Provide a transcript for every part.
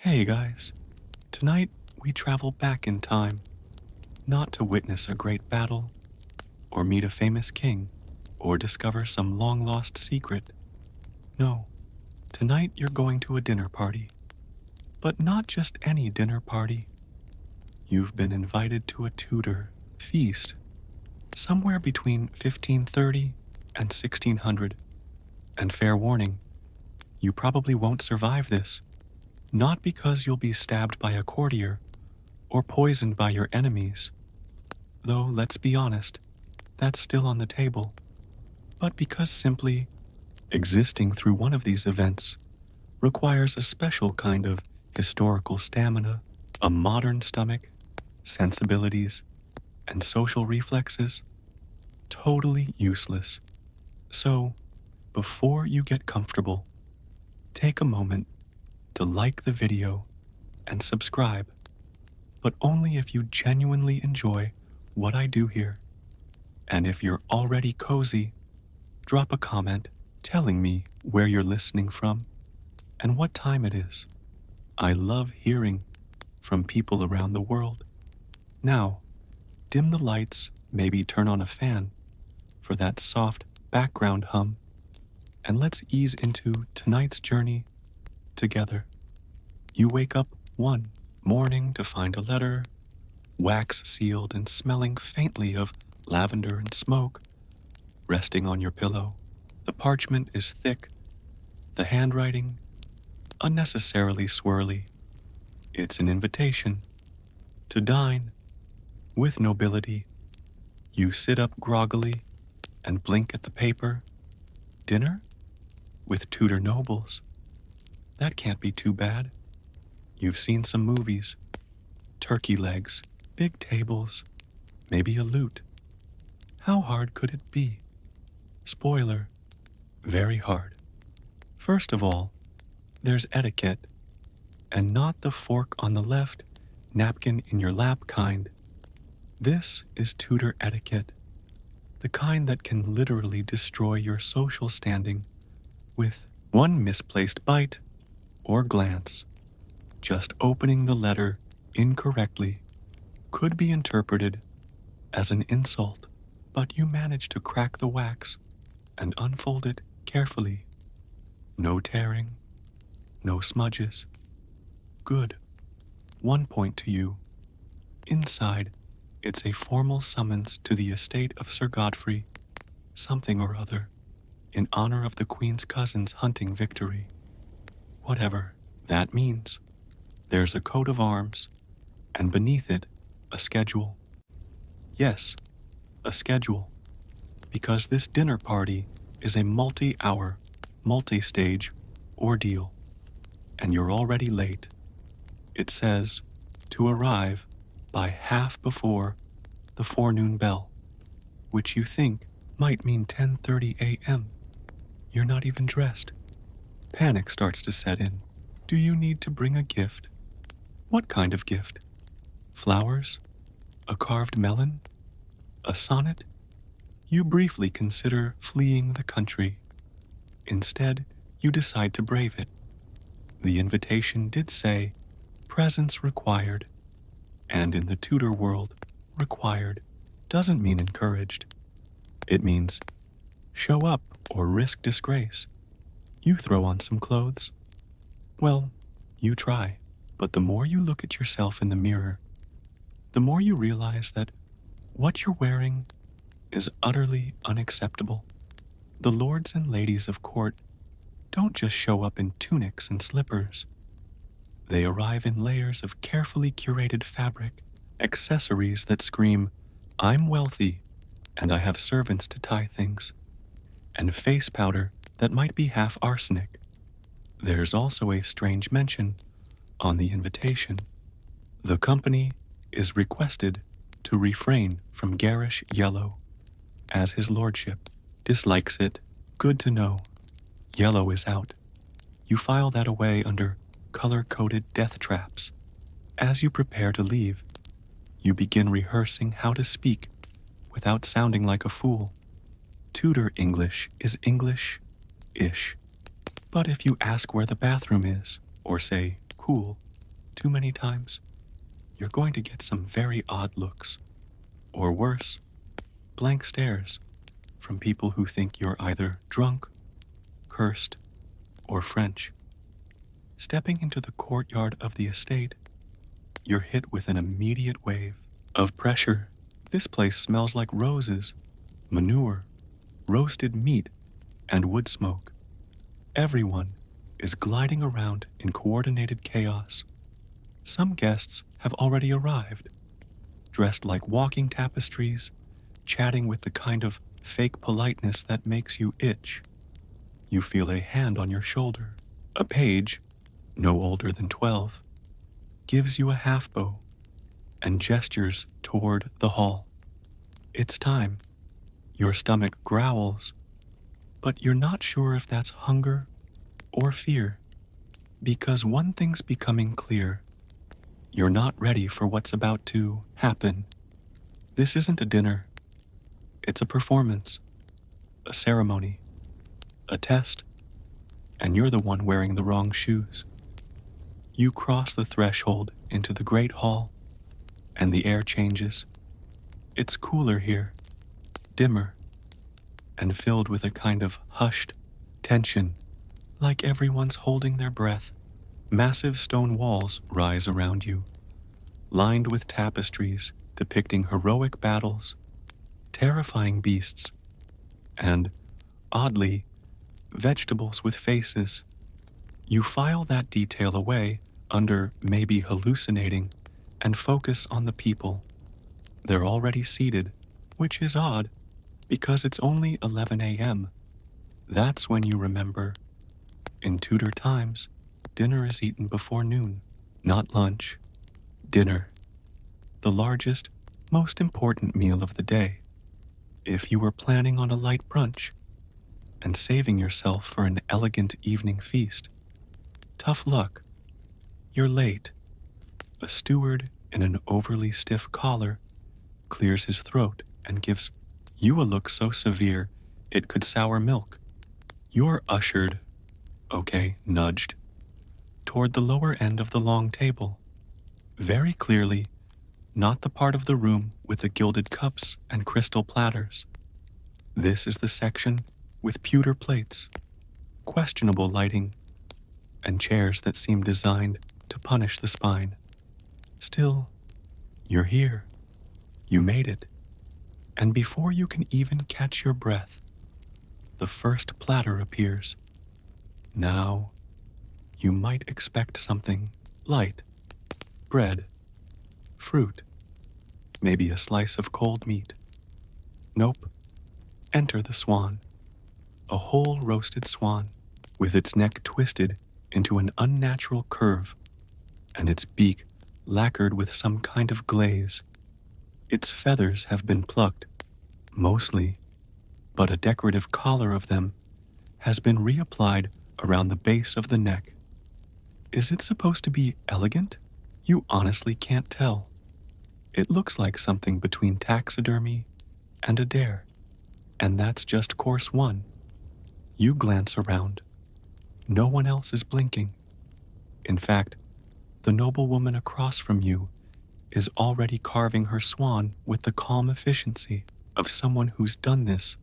Hey guys, tonight we travel back in time, not to witness a great battle, or meet a famous king, or discover some long lost secret. No, tonight you're going to a dinner party, but not just any dinner party. You've been invited to a Tudor feast, somewhere between 1530 and 1600. And fair warning, you probably won't survive this, not because you'll be stabbed by a courtier or poisoned by your enemies, though let's be honest, that's still on the table, but because simply existing through one of these events requires a special kind of historical stamina, a modern stomach, sensibilities, and social reflexes, totally useless. So, before you get comfortable, take a moment to like the video and subscribe, but only if you genuinely enjoy what I do here. And if you're already cozy, drop a comment telling me where you're listening from and what time it is. I love hearing from people around the world. Now, dim the lights, maybe turn on a fan for that soft background hum, and let's ease into tonight's journey together. You wake up one morning to find a letter, wax sealed and smelling faintly of lavender and smoke, resting on your pillow. The parchment is thick, the handwriting unnecessarily swirly. It's an invitation to dine with nobility. You sit up groggily and blink at the paper. Dinner with Tudor nobles. That can't be too bad. You've seen some movies. Turkey legs, big tables, maybe a lute. How hard could it be? Spoiler, very hard. First of all, there's etiquette, and not the fork on the left, napkin in your lap kind. This is Tudor etiquette, the kind that can literally destroy your social standing with one misplaced bite or glance. Just opening the letter incorrectly could be interpreted as an insult, but you manage to crack the wax and unfold it carefully. No tearing, no smudges. Good. 1 point to you. Inside, it's a formal summons to the estate of Sir Godfrey, something or other, in honor of the Queen's cousin's hunting victory. Whatever that means. There's a coat of arms, and beneath it, a schedule. Yes, a schedule, because this dinner party is a multi-hour, multi-stage ordeal, and you're already late. It says to arrive by half before the forenoon bell, which you think might mean 10:30 a.m. You're not even dressed. Panic starts to set in. Do you need to bring a gift? What kind of gift? Flowers? A carved melon? A sonnet? You briefly consider fleeing the country. Instead, you decide to brave it. The invitation did say, presence required, and in the Tudor world, required doesn't mean encouraged. It means show up or risk disgrace. You throw on some clothes. Well, you try, but the more you look at yourself in the mirror, the more you realize that what you're wearing is utterly unacceptable. The lords and ladies of court don't just show up in tunics and slippers. They arrive in layers of carefully curated fabric, accessories that scream, I'm wealthy, and I have servants to tie things, and face powder that might be half arsenic. There's also a strange mention on the invitation. The company is requested to refrain from garish yellow, as his lordship dislikes it. Good to know. Yellow is out. You file that away under color-coded death traps. As you prepare to leave, you begin rehearsing how to speak without sounding like a fool. Tudor English is English-ish. But if you ask where the bathroom is, or say, cool, too many times, you're going to get some very odd looks, or worse, blank stares from people who think you're either drunk, cursed, or French. Stepping into the courtyard of the estate, you're hit with an immediate wave of pressure. This place smells like roses, manure, roasted meat, and wood smoke. Everyone is gliding around in coordinated chaos. Some guests have already arrived, dressed like walking tapestries, chatting with the kind of fake politeness that makes you itch. You feel a hand on your shoulder. A page, no older than 12, gives you a half bow and gestures toward the hall. It's time. Your stomach growls, but you're not sure if that's hunger or fear, because one thing's becoming clear. You're not ready for what's about to happen. This isn't a dinner. It's a performance, a ceremony, a test, and you're the one wearing the wrong shoes. You cross the threshold into the great hall, and the air changes. It's cooler here, dimmer, and filled with a kind of hushed tension, like everyone's holding their breath. Massive stone walls rise around you, lined with tapestries depicting heroic battles, terrifying beasts, and, oddly, vegetables with faces. You file that detail away under maybe hallucinating and focus on the people. They're already seated, which is odd because it's only 11 a.m. That's when you remember. In Tudor times, dinner is eaten before noon, not lunch. Dinner, the largest, most important meal of the day. If you were planning on a light brunch and saving yourself for an elegant evening feast, tough luck. You're late. A steward in an overly stiff collar clears his throat and gives you a look so severe it could sour milk. You're ushered, nudged, toward the lower end of the long table. Very clearly, not the part of the room with the gilded cups and crystal platters. This is the section with pewter plates, questionable lighting, and chairs that seem designed to punish the spine. Still, you're here. You made it. And before you can even catch your breath, the first platter appears. Now, you might expect something light. Bread, fruit, maybe a slice of cold meat. Nope. Enter the swan. A whole roasted swan, with its neck twisted into an unnatural curve, and its beak lacquered with some kind of glaze. Its feathers have been plucked, mostly, but a decorative collar of them has been reapplied around the base of the neck. Is it supposed to be elegant? You honestly can't tell. It looks like something between taxidermy and a dare, and that's just course one. You glance around. No one else is blinking. In fact, the noblewoman across from you is already carving her swan with the calm efficiency of someone who's done this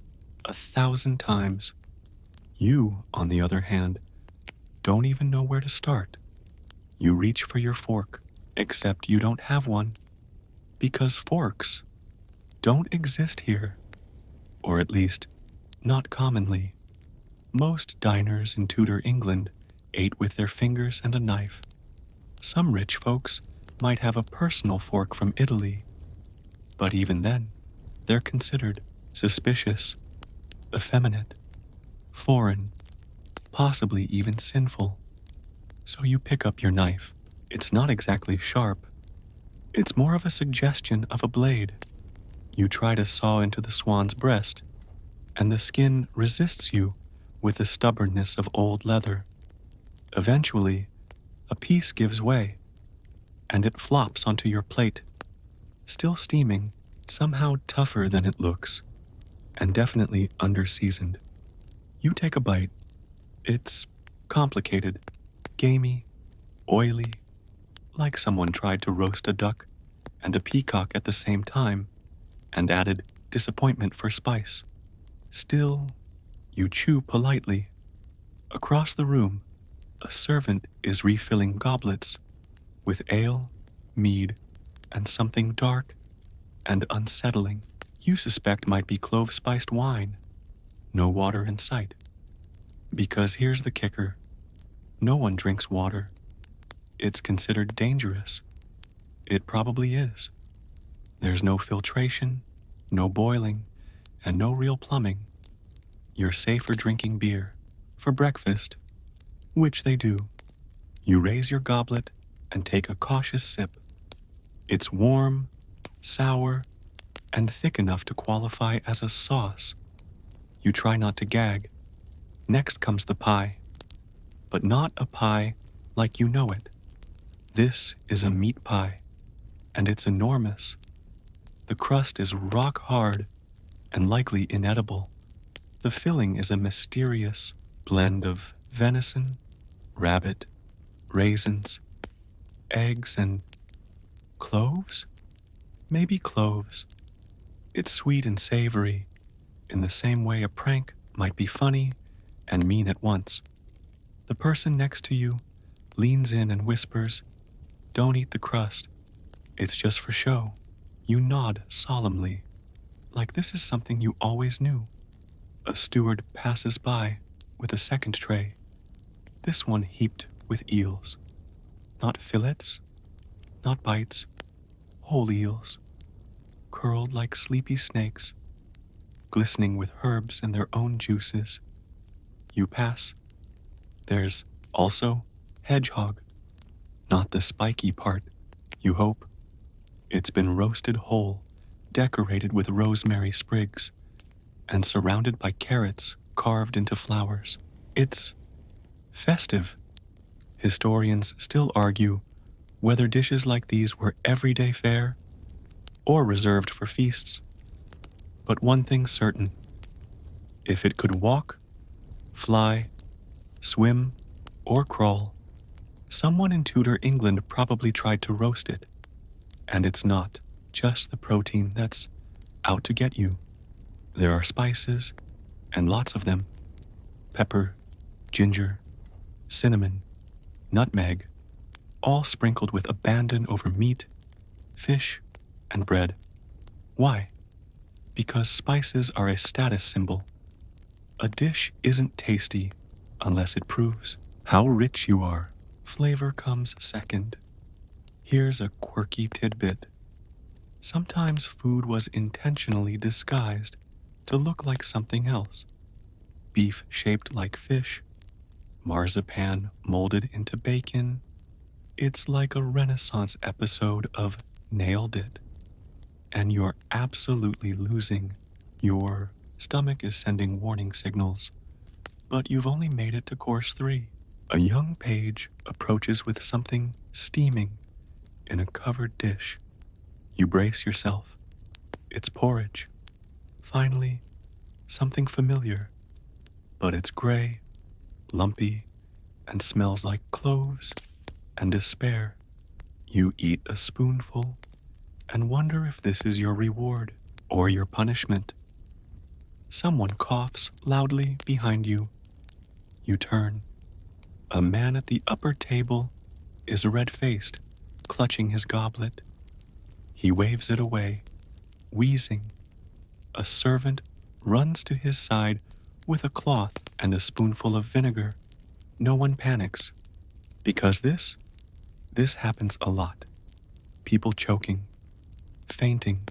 1,000 times. You, on the other hand, don't even know where to start. You reach for your fork, except you don't have one, because forks don't exist here, or at least, not commonly. Most diners in Tudor England ate with their fingers and a knife. Some rich folks might have a personal fork from Italy, but even then, they're considered suspicious, effeminate, foreign, possibly even sinful. So you pick up your knife. It's not exactly sharp. It's more of a suggestion of a blade. You try to saw into the swan's breast, and the skin resists you with the stubbornness of old leather. Eventually, a piece gives way, and it flops onto your plate, still steaming, somehow tougher than it looks, and definitely underseasoned. You take a bite. It's complicated, gamey, oily, like someone tried to roast a duck and a peacock at the same time and added disappointment for spice. Still, you chew politely. Across the room, a servant is refilling goblets with ale, mead, and something dark and unsettling you suspect might be clove-spiced wine. No water in sight. Because here's the kicker. No one drinks water. It's considered dangerous. It probably is. There's no filtration, no boiling, and no real plumbing. You're safe for drinking beer. For breakfast, which they do. You raise your goblet and take a cautious sip. It's warm, sour, and thick enough to qualify as a sauce. You try not to gag. Next comes the pie. But not a pie like you know it. This is a meat pie, and it's enormous. The crust is rock hard and likely inedible. The filling is a mysterious blend of venison, rabbit, raisins, eggs, and cloves? Maybe cloves. It's sweet and savory, in the same way a prank might be funny and mean at once. The person next to you leans in and whispers, "Don't eat the crust. It's just for show." You nod solemnly, like this is something you always knew. A steward passes by with a second tray, this one heaped with eels. Not fillets, not bites, whole eels, curled like sleepy snakes, glistening with herbs and their own juices. You pass. There's also hedgehog, not the spiky part, you hope. It's been roasted whole, decorated with rosemary sprigs, and surrounded by carrots carved into flowers. It's festive. Historians still argue whether dishes like these were everyday fare or reserved for feasts. But one thing's certain. If it could walk, fly, swim, or crawl, someone in Tudor England probably tried to roast it. And it's not just the protein that's out to get you. There are spices, and lots of them. Pepper, ginger, cinnamon, nutmeg, all sprinkled with abandon over meat, fish, and bread. Why? Because spices are a status symbol. A dish isn't tasty unless it proves how rich you are. Flavor comes second. Here's a quirky tidbit. Sometimes food was intentionally disguised to look like something else. Beef shaped like fish, marzipan molded into bacon. It's like a Renaissance episode of Nailed It. And you're absolutely losing. Your stomach is sending warning signals. But you've only made it to course 3. A young page approaches with something steaming in a covered dish. You brace yourself. It's porridge. Finally, something familiar. But it's gray, lumpy, and smells like cloves and despair. You eat a spoonful and wonder if this is your reward or your punishment. Someone coughs loudly behind you. You turn. A man at the upper table is red-faced, clutching his goblet. He waves it away, wheezing. A servant runs to his side with a cloth and a spoonful of vinegar. No one panics, because this happens a lot. People choking, fainting,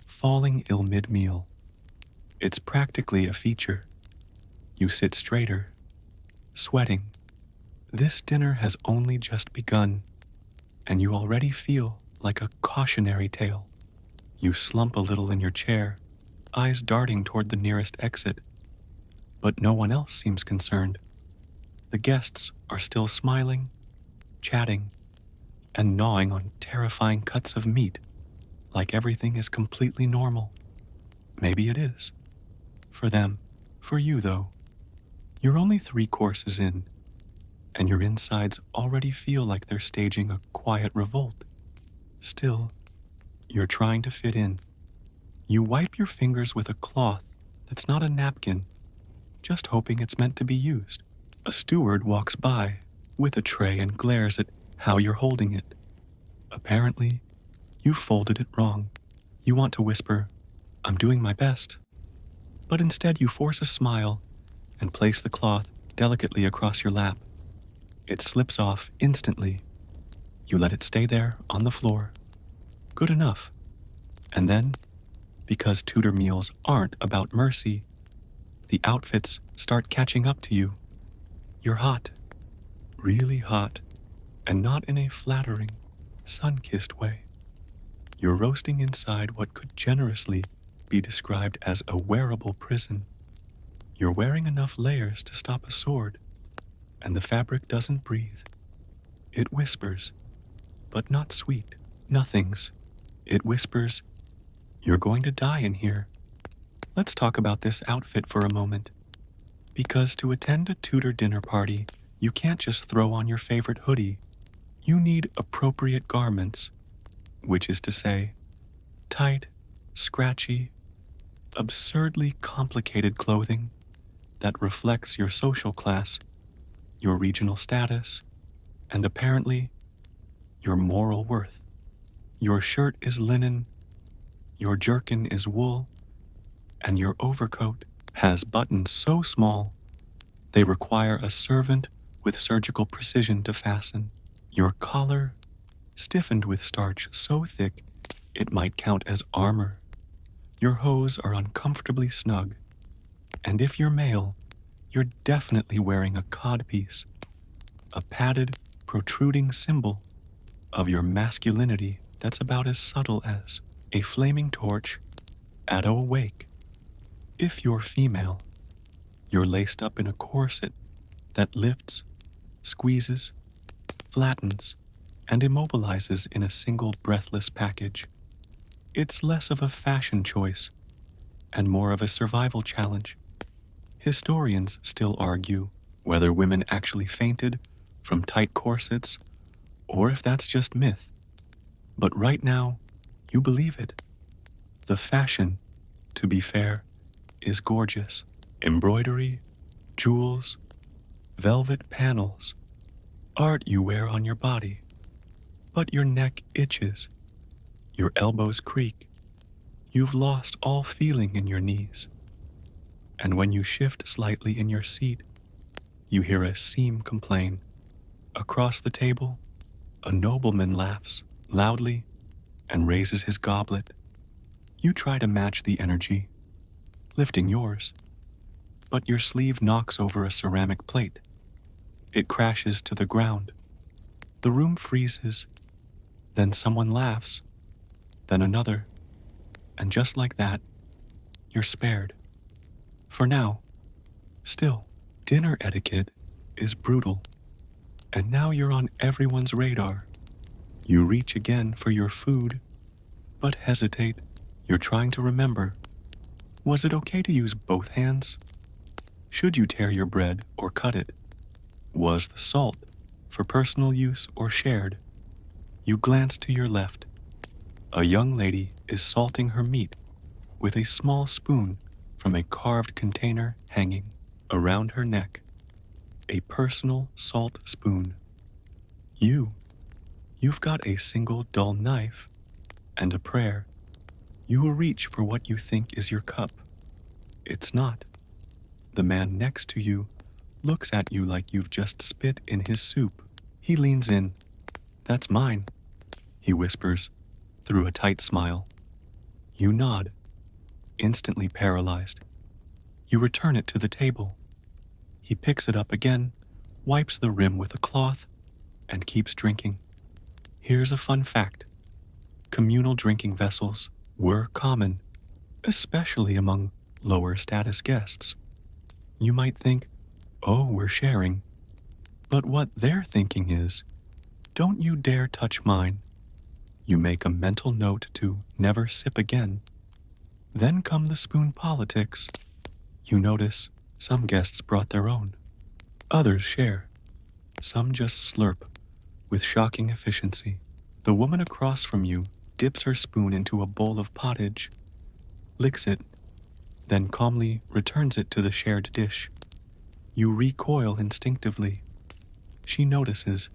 falling ill mid-meal. It's practically a feature. You sit straighter, sweating. This dinner has only just begun, and you already feel like a cautionary tale. You slump a little in your chair, eyes darting toward the nearest exit. But no one else seems concerned. The guests are still smiling, chatting, and gnawing on terrifying cuts of meat, like everything is completely normal. Maybe it is. For them. For you, though. You're only 3 courses in, and your insides already feel like they're staging a quiet revolt. Still, you're trying to fit in. You wipe your fingers with a cloth that's not a napkin, just hoping it's meant to be used. A steward walks by with a tray and glares at how you're holding it. Apparently, you folded it wrong. You want to whisper, "I'm doing my best," but instead you force a smile and place the cloth delicately across your lap. It slips off instantly. You let it stay there on the floor. Good enough. And then, because Tudor meals aren't about mercy, the outfits start catching up to you. You're hot, really hot, and not in a flattering, sun-kissed way. You're roasting inside what could generously be described as a wearable prison. You're wearing enough layers to stop a sword, and the fabric doesn't breathe. It whispers, but not sweet. Nothings. It whispers, "You're going to die in here." Let's talk about this outfit for a moment. Because to attend a Tudor dinner party, you can't just throw on your favorite hoodie. You need appropriate garments, which is to say, tight, scratchy, absurdly complicated clothing that reflects your social class, your regional status, and apparently, your moral worth. Your shirt is linen, your jerkin is wool, and your overcoat has buttons so small they require a servant with surgical precision to fasten. Your collar, stiffened with starch so thick it might count as armor. Your hose are uncomfortably snug, and if you're male, you're definitely wearing a codpiece, a padded, protruding symbol of your masculinity that's about as subtle as a flaming torch at a wake. If you're female, you're laced up in a corset that lifts, squeezes, flattens, and immobilizes in a single breathless package. It's less of a fashion choice and more of a survival challenge. Historians still argue whether women actually fainted from tight corsets or if that's just myth. But right now, you believe it. The fashion, to be fair, is gorgeous. Embroidery, jewels, velvet panels, art you wear on your body. But your neck itches, your elbows creak, you've lost all feeling in your knees. And when you shift slightly in your seat, you hear a seam complain. Across the table, a nobleman laughs loudly and raises his goblet. You try to match the energy, lifting yours, but your sleeve knocks over a ceramic plate. It crashes to the ground. The room freezes. Then someone laughs, then another, and just like that, you're spared. For now. Still, dinner etiquette is brutal, and now you're on everyone's radar. You reach again for your food, but hesitate. You're trying to remember. Was it okay to use both hands? Should you tear your bread or cut it? Was the salt for personal use or shared? You glance to your left. A young lady is salting her meat with a small spoon from a carved container hanging around her neck. A personal salt spoon. You've got a single dull knife and a prayer. You will reach for what you think is your cup. It's not. The man next to you looks at you like you've just spit in his soup. He leans in. "That's mine," he whispers through a tight smile. You nod, instantly paralyzed. You return it to the table. He picks it up again, wipes the rim with a cloth, and keeps drinking. Here's a fun fact. Communal drinking vessels were common, especially among lower status guests. You might think, "Oh, we're sharing." But what they're thinking is, "Don't you dare touch mine." You make a mental note to never sip again. Then come the spoon politics. You notice some guests brought their own. Others share. Some just slurp with shocking efficiency. The woman across from you dips her spoon into a bowl of pottage, licks it, then calmly returns it to the shared dish. You recoil instinctively. She notices.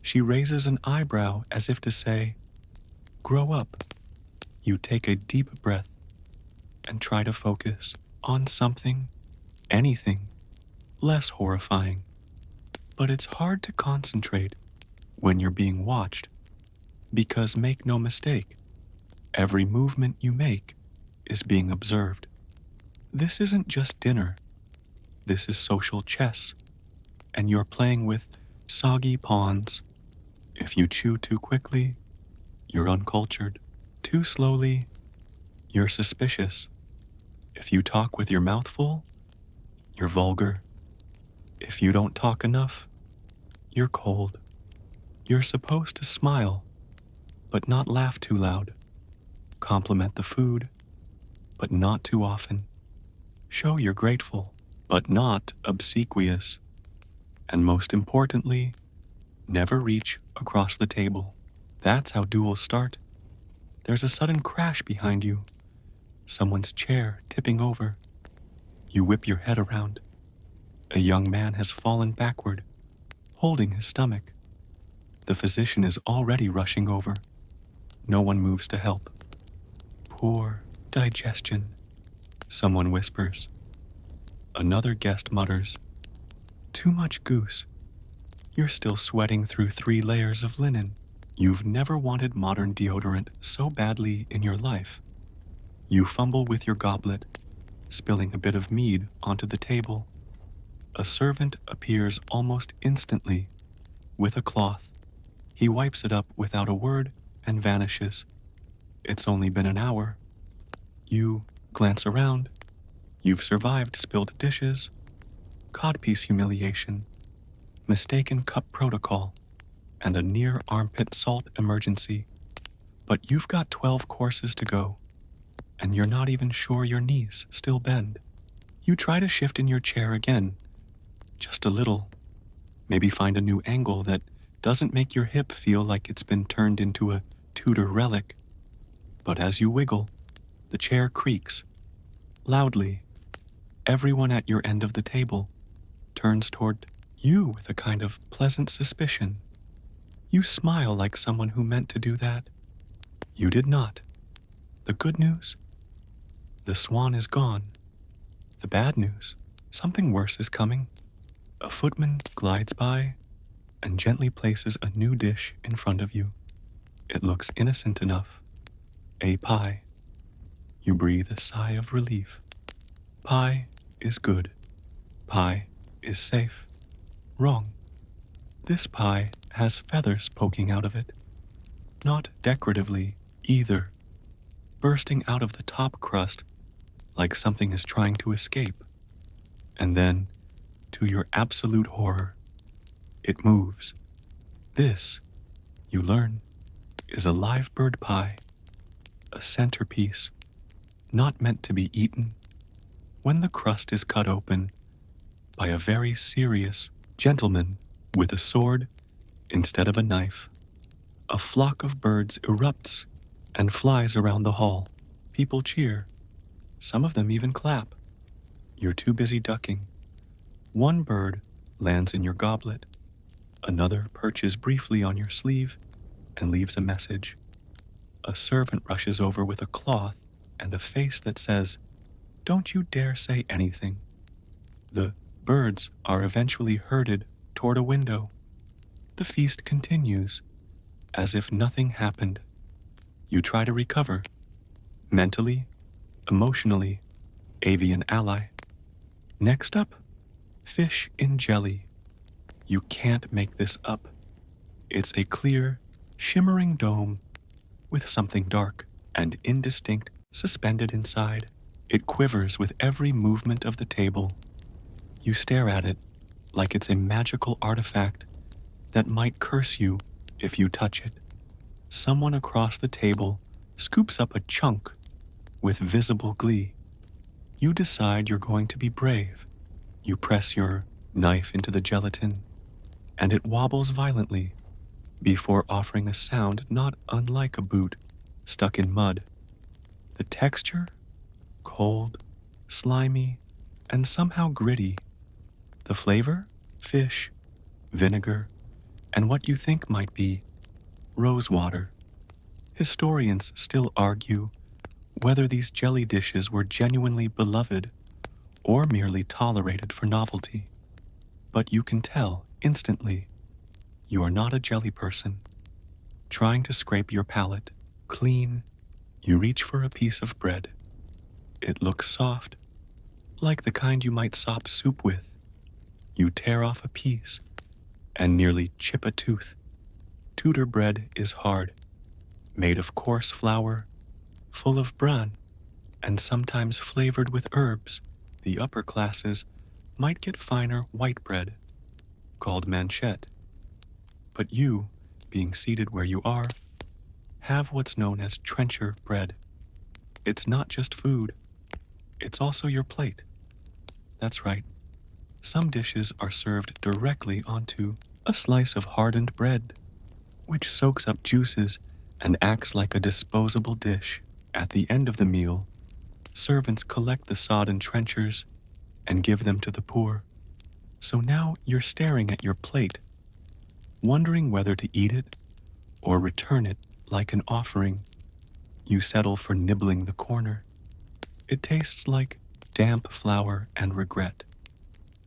She raises an eyebrow as if to say, "Grow up." You take a deep breath and try to focus on something, anything, less horrifying. But it's hard to concentrate when you're being watched, because make no mistake, every movement you make is being observed. This isn't just dinner, this is social chess, and you're playing with soggy pawns. If you chew too quickly, you're uncultured. Too slowly, you're suspicious. If you talk with your mouth full, you're vulgar. If you don't talk enough, you're cold. You're supposed to smile, but not laugh too loud. Compliment the food, but not too often. Show you're grateful, but not obsequious. And most importantly, never reach across the table. That's how duels start. There's a sudden crash behind you, someone's chair tipping over. You whip your head around. A young man has fallen backward, holding his stomach. The physician is already rushing over. No one moves to help. Poor digestion, someone whispers. Another guest mutters, "Too much goose. You're still sweating through 3 layers of linen." You've never wanted modern deodorant so badly in your life. You fumble with your goblet, spilling a bit of mead onto the table. A servant appears almost instantly with a cloth. He wipes it up without a word and vanishes. It's only been an hour. You glance around. You've survived spilled dishes, codpiece humiliation, mistaken cup protocol, and a near armpit salt emergency. But you've got 12 courses to go, and you're not even sure your knees still bend. You try to shift in your chair again, just a little. Maybe find a new angle that doesn't make your hip feel like it's been turned into a Tudor relic. But as you wiggle, the chair creaks. Loudly, everyone at your end of the table turns toward you with a kind of pleasant suspicion. You smile like someone who meant to do that. You did not. The good news? The swan is gone. The bad news? Something worse is coming. A footman glides by and gently places a new dish in front of you. It looks innocent enough. A pie. You breathe a sigh of relief. Pie is good. Pie is safe. Wrong. This pie has feathers poking out of it. Not decoratively, either. Bursting out of the top crust like something is trying to escape. And then, to your absolute horror, it moves. This, you learn, is a live bird pie. A centerpiece, not meant to be eaten. When the crust is cut open by a very serious gentleman with a sword instead of a knife, a flock of birds erupts and flies around the hall. People cheer. Some of them even clap. You're too busy ducking. One bird lands in your goblet. Another perches briefly on your sleeve and leaves a message. A servant rushes over with a cloth and a face that says, "Don't you dare say anything." The birds are eventually herded toward a window. The feast continues, as if nothing happened. You try to recover. Mentally, emotionally, avian ally. Next up, fish in jelly. You can't make this up. It's a clear, shimmering dome with something dark and indistinct suspended inside. It quivers with every movement of the table. You stare at it like it's a magical artifact that might curse you if you touch it. Someone across the table scoops up a chunk with visible glee. You decide you're going to be brave. You press your knife into the gelatin. and it wobbles violently before offering a sound not unlike a boot stuck in mud. The texture? Cold, slimy, and somehow gritty. The flavor? Fish, vinegar, and what you think might be rosewater. Historians still argue whether these jelly dishes were genuinely beloved or merely tolerated for novelty. But you can tell instantly you are not a jelly person. Trying to scrape your palate clean, you reach for a piece of bread. It looks soft, like the kind you might sop soup with. You tear off a piece and nearly chip a tooth. Tudor bread is hard, made of coarse flour, full of bran, and sometimes flavored with herbs. The upper classes might get finer white bread, called manchette. But you, being seated where you are, have what's known as trencher bread. It's not just food, it's also your plate. That's right. Some dishes are served directly onto a slice of hardened bread, which soaks up juices and acts like a disposable dish. At the end of the meal, servants collect the sodden trenchers and give them to the poor. So now you're staring at your plate, wondering whether to eat it or return it like an offering. You settle for nibbling the corner. It tastes like damp flour and regret.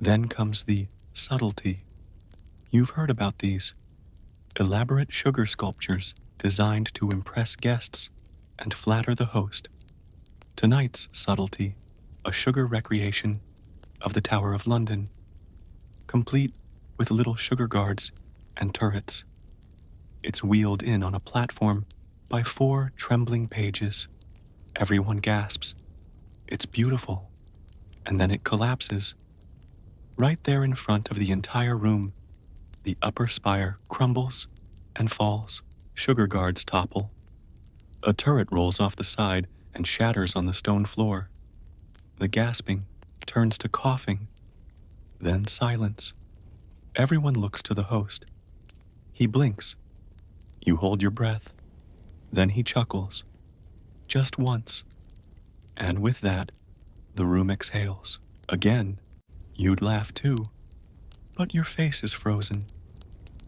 Then comes the subtlety. You've heard about these elaborate sugar sculptures designed to impress guests and flatter the host. Tonight's subtlety, a sugar recreation of the Tower of London, complete with little sugar guards and turrets. It's wheeled in on a platform by 4 trembling pages. Everyone gasps. It's beautiful. And then it collapses. Right there in front of the entire room, the upper spire crumbles and falls. Sugar guards topple. A turret rolls off the side and shatters on the stone floor. The gasping turns to coughing, then silence. Everyone looks to the host. He blinks. You hold your breath. Then he chuckles. Just once. And with that, the room exhales. Again, you'd laugh too. But your face is frozen.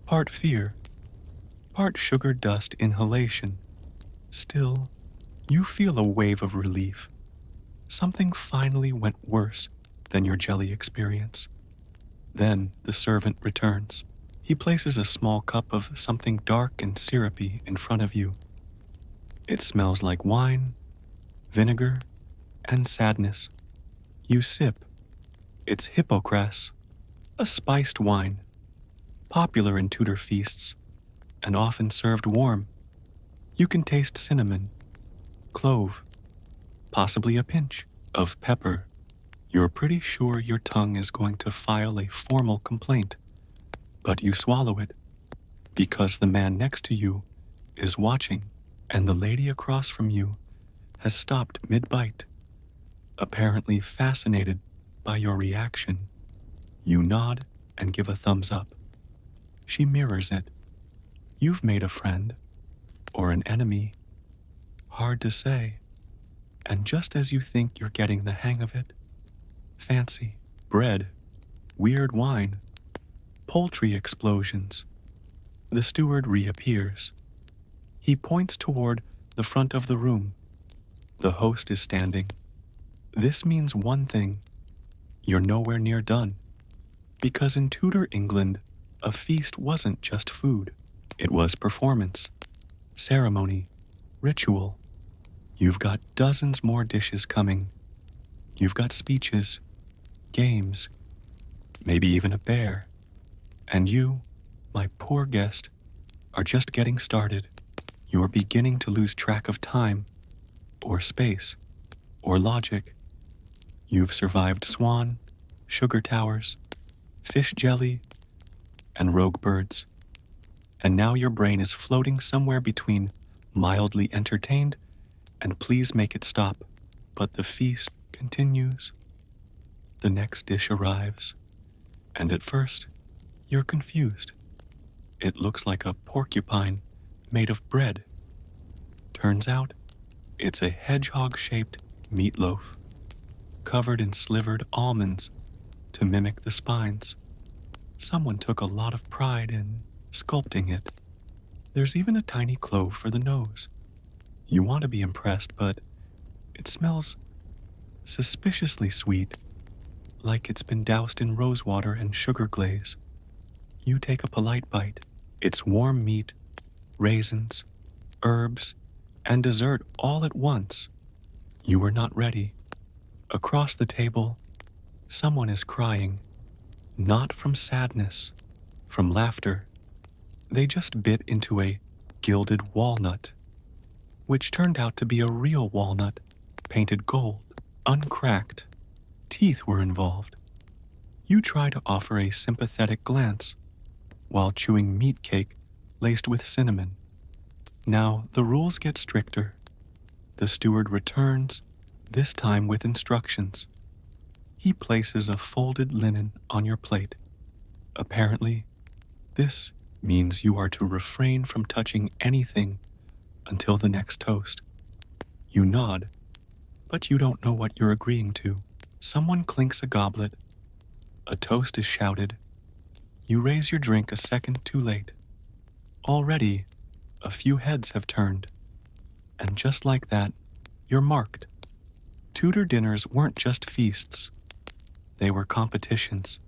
Part fear, part sugar dust inhalation. Still, you feel a wave of relief. Something finally went worse than your jelly experience. Then the servant returns. He places a small cup of something dark and syrupy in front of you. It smells like wine, vinegar, and sadness. You sip. It's Hippocras, a spiced wine, popular in Tudor feasts, and often served warm. You can taste cinnamon, clove, possibly a pinch of pepper. You're pretty sure your tongue is going to file a formal complaint, but you swallow it because the man next to you is watching, and the lady across from you has stopped mid-bite, apparently fascinated by your reaction. You nod and give a thumbs up. She mirrors it. You've made a friend, or an enemy. Hard to say. And just as you think you're getting the hang of it, fancy, bread, weird wine, poultry explosions. The steward reappears. He points toward the front of the room. The host is standing. This means one thing. You're nowhere near done. Because in Tudor England, a feast wasn't just food. It was performance, ceremony, ritual. You've got dozens more dishes coming. You've got speeches, games, maybe even a bear. And you, my poor guest, are just getting started. You're beginning to lose track of time, or space, or logic. You've survived swan, sugar towers, fish jelly, and rogue birds. And now your brain is floating somewhere between mildly entertained and please make it stop. But the feast continues. The next dish arrives, and at first, You're confused. It looks like a porcupine made of bread. Turns out, it's a hedgehog-shaped meatloaf, covered in slivered almonds to mimic the spines. Someone took a lot of pride in sculpting it. There's even a tiny clove for the nose. You want to be impressed, but it smells suspiciously sweet, like it's been doused in rosewater and sugar glaze. You take a polite bite. It's warm meat, raisins, herbs, and dessert all at once. You were not ready. Across the table, someone is crying, not from sadness, from laughter. They just bit into a gilded walnut, which turned out to be a real walnut, painted gold, uncracked. Teeth were involved. You try to offer a sympathetic glance while chewing meat cake laced with cinnamon. Now the rules get stricter. The steward returns, this time with instructions. He places a folded linen on your plate. Apparently, this means you are to refrain from touching anything until the next toast. You nod, but you don't know what you're agreeing to. Someone clinks a goblet. A toast is shouted. You raise your drink a second too late. Already, a few heads have turned. And just like that, you're marked. Tudor dinners weren't just feasts. They were competitions.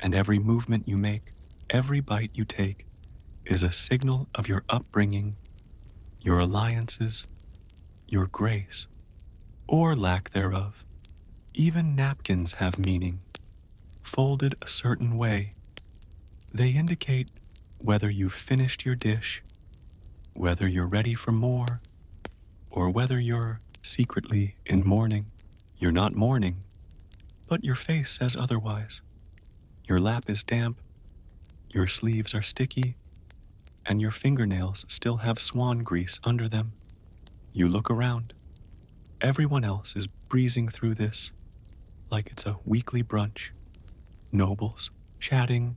And every movement you make, every bite you take, is a signal of your upbringing, your alliances, your grace, or lack thereof. Even napkins have meaning, folded a certain way. They indicate whether you've finished your dish, whether you're ready for more, or whether you're secretly in mourning. You're not mourning, but your face says otherwise. Your lap is damp, your sleeves are sticky, and your fingernails still have swan grease under them. You look around. Everyone else is breezing through this like it's a weekly brunch. Nobles chatting,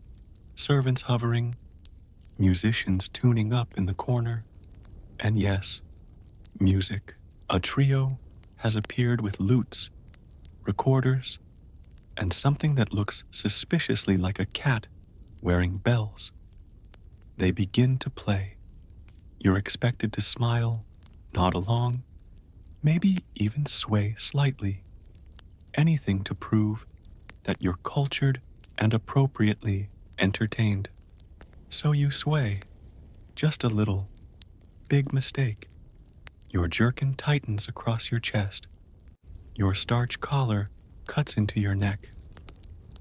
servants hovering, musicians tuning up in the corner, and yes, music. A trio has appeared with lutes, recorders, and something that looks suspiciously like a cat wearing bells. They begin to play. You're expected to smile, nod along, maybe even sway slightly. Anything to prove that you're cultured and appropriately entertained. So you sway, just a little. Big mistake. Your jerkin tightens across your chest. Your starch collar cuts into your neck.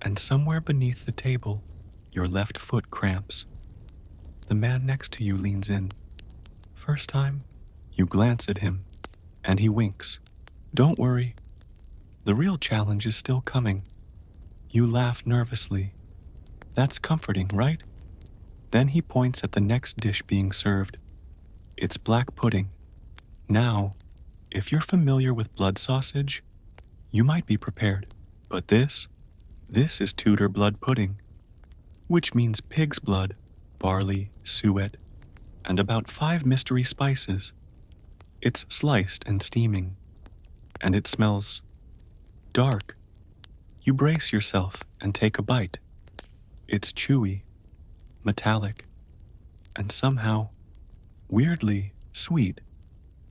And somewhere beneath the table, your left foot cramps. The man next to you leans in. First time, you glance at him, and he winks. Don't worry. The real challenge is still coming. You laugh nervously. That's comforting, right? Then he points at the next dish being served. It's black pudding. Now, if you're familiar with blood sausage, you might be prepared. But this is Tudor blood pudding, which means pig's blood, barley, suet, and about 5 mystery spices. It's sliced and steaming, and it smells dark. You brace yourself and take a bite. It's chewy, metallic, and somehow, weirdly sweet.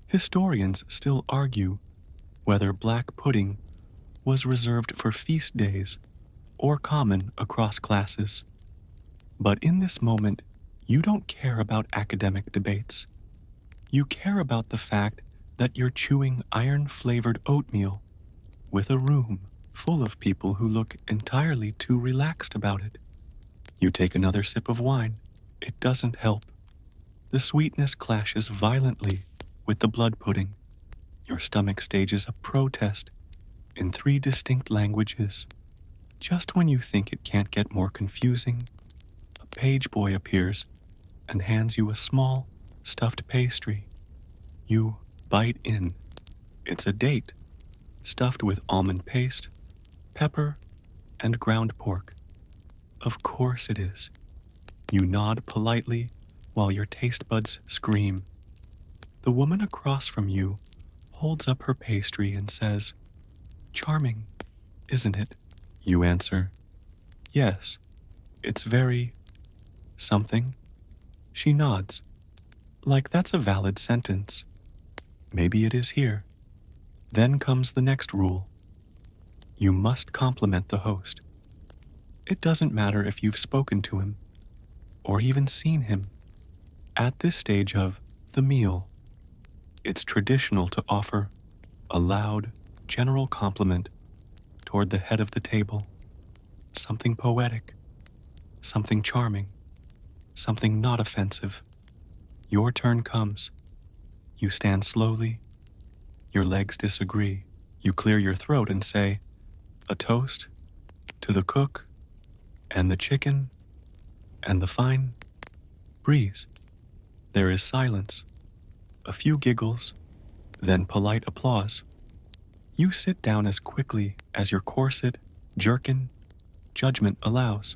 Historians still argue whether black pudding was reserved for feast days or common across classes. But in this moment, you don't care about academic debates. You care about the fact that you're chewing iron-flavored oatmeal with a room full of people who look entirely too relaxed about it. You take another sip of wine. It doesn't help. The sweetness clashes violently with the blood pudding. Your stomach stages a protest in 3 distinct languages. Just when you think it can't get more confusing, a page boy appears and hands you a small, stuffed pastry. You bite in. It's a date, stuffed with almond paste, pepper, and ground pork. Of course it is. You nod politely while your taste buds scream. The woman across from you holds up her pastry and says, "Charming, isn't it?" You answer, "Yes, it's very something." She nods, like that's a valid sentence. Maybe it is here. Then comes the next rule. You must compliment the host. It doesn't matter if you've spoken to him or even seen him. At this stage of the meal, it's traditional to offer a loud, general compliment toward the head of the table. Something poetic, something charming, something not offensive. Your turn comes. You stand slowly. Your legs disagree. You clear your throat and say, "A toast to the cook and the chicken and the fine breeze." There is silence, a few giggles, then polite applause. You sit down as quickly as your corset, jerkin, judgment allows.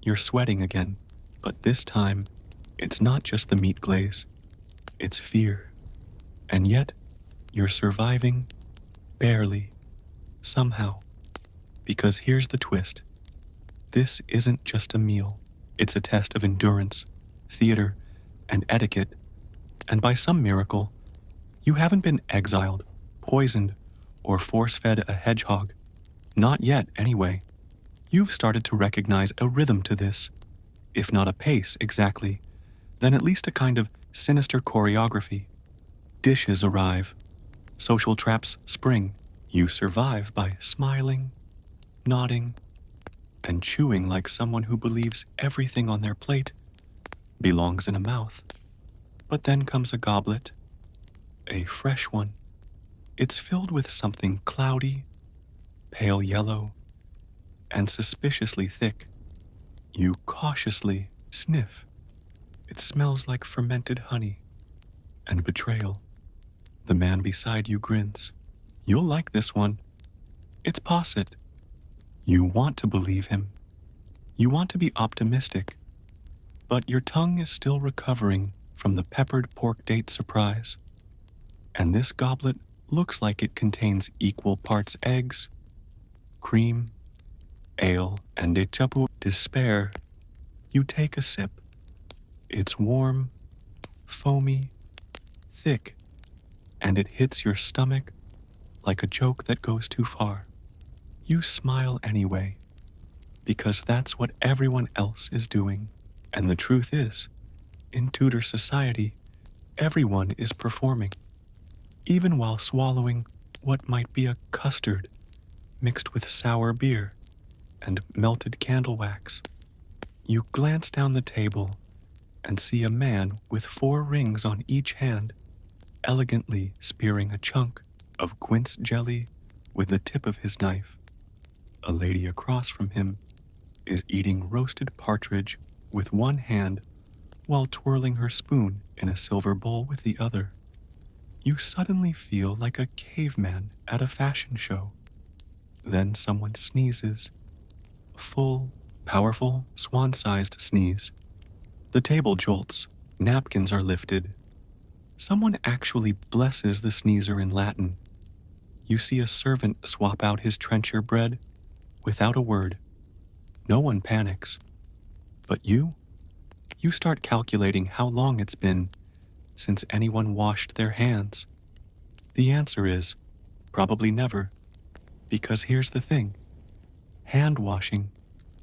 You're sweating again, but this time, it's not just the meat glaze. It's fear. And yet, you're surviving, barely, somehow. Because here's the twist. This isn't just a meal. It's a test of endurance, theater, and etiquette. And by some miracle, you haven't been exiled, poisoned, or force-fed a hedgehog. Not yet, anyway. You've started to recognize a rhythm to this. If not a pace, exactly, then at least a kind of sinister choreography. Dishes arrive. Social traps spring. You survive by smiling, nodding, and chewing like someone who believes everything on their plate belongs in a mouth. But then comes a goblet, a fresh one. It's filled with something cloudy, pale yellow, and suspiciously thick. You cautiously sniff. It smells like fermented honey and betrayal. The man beside you grins. You'll like this one. It's posset. You want to believe him. You want to be optimistic. But your tongue is still recovering from the peppered pork date surprise. And this goblet looks like it contains equal parts eggs, cream, ale, and a chapu despair. You take a sip. It's warm, foamy, thick, and it hits your stomach like a joke that goes too far. You smile anyway, because that's what everyone else is doing. And the truth is, in Tudor society, everyone is performing, even while swallowing what might be a custard mixed with sour beer and melted candle wax. You glance down the table and see a man with 4 rings on each hand, elegantly spearing a chunk of quince jelly with the tip of his knife. A lady across from him is eating roasted partridge with one hand while twirling her spoon in a silver bowl with the other. You suddenly feel like a caveman at a fashion show. Then someone sneezes. A full, powerful, swan-sized sneeze. The table jolts. Napkins are lifted. Someone actually blesses the sneezer in Latin. You see a servant swap out his trencher bread without a word. No one panics. But you start calculating how long it's been since anyone washed their hands. The answer is probably never, because here's the thing. Hand washing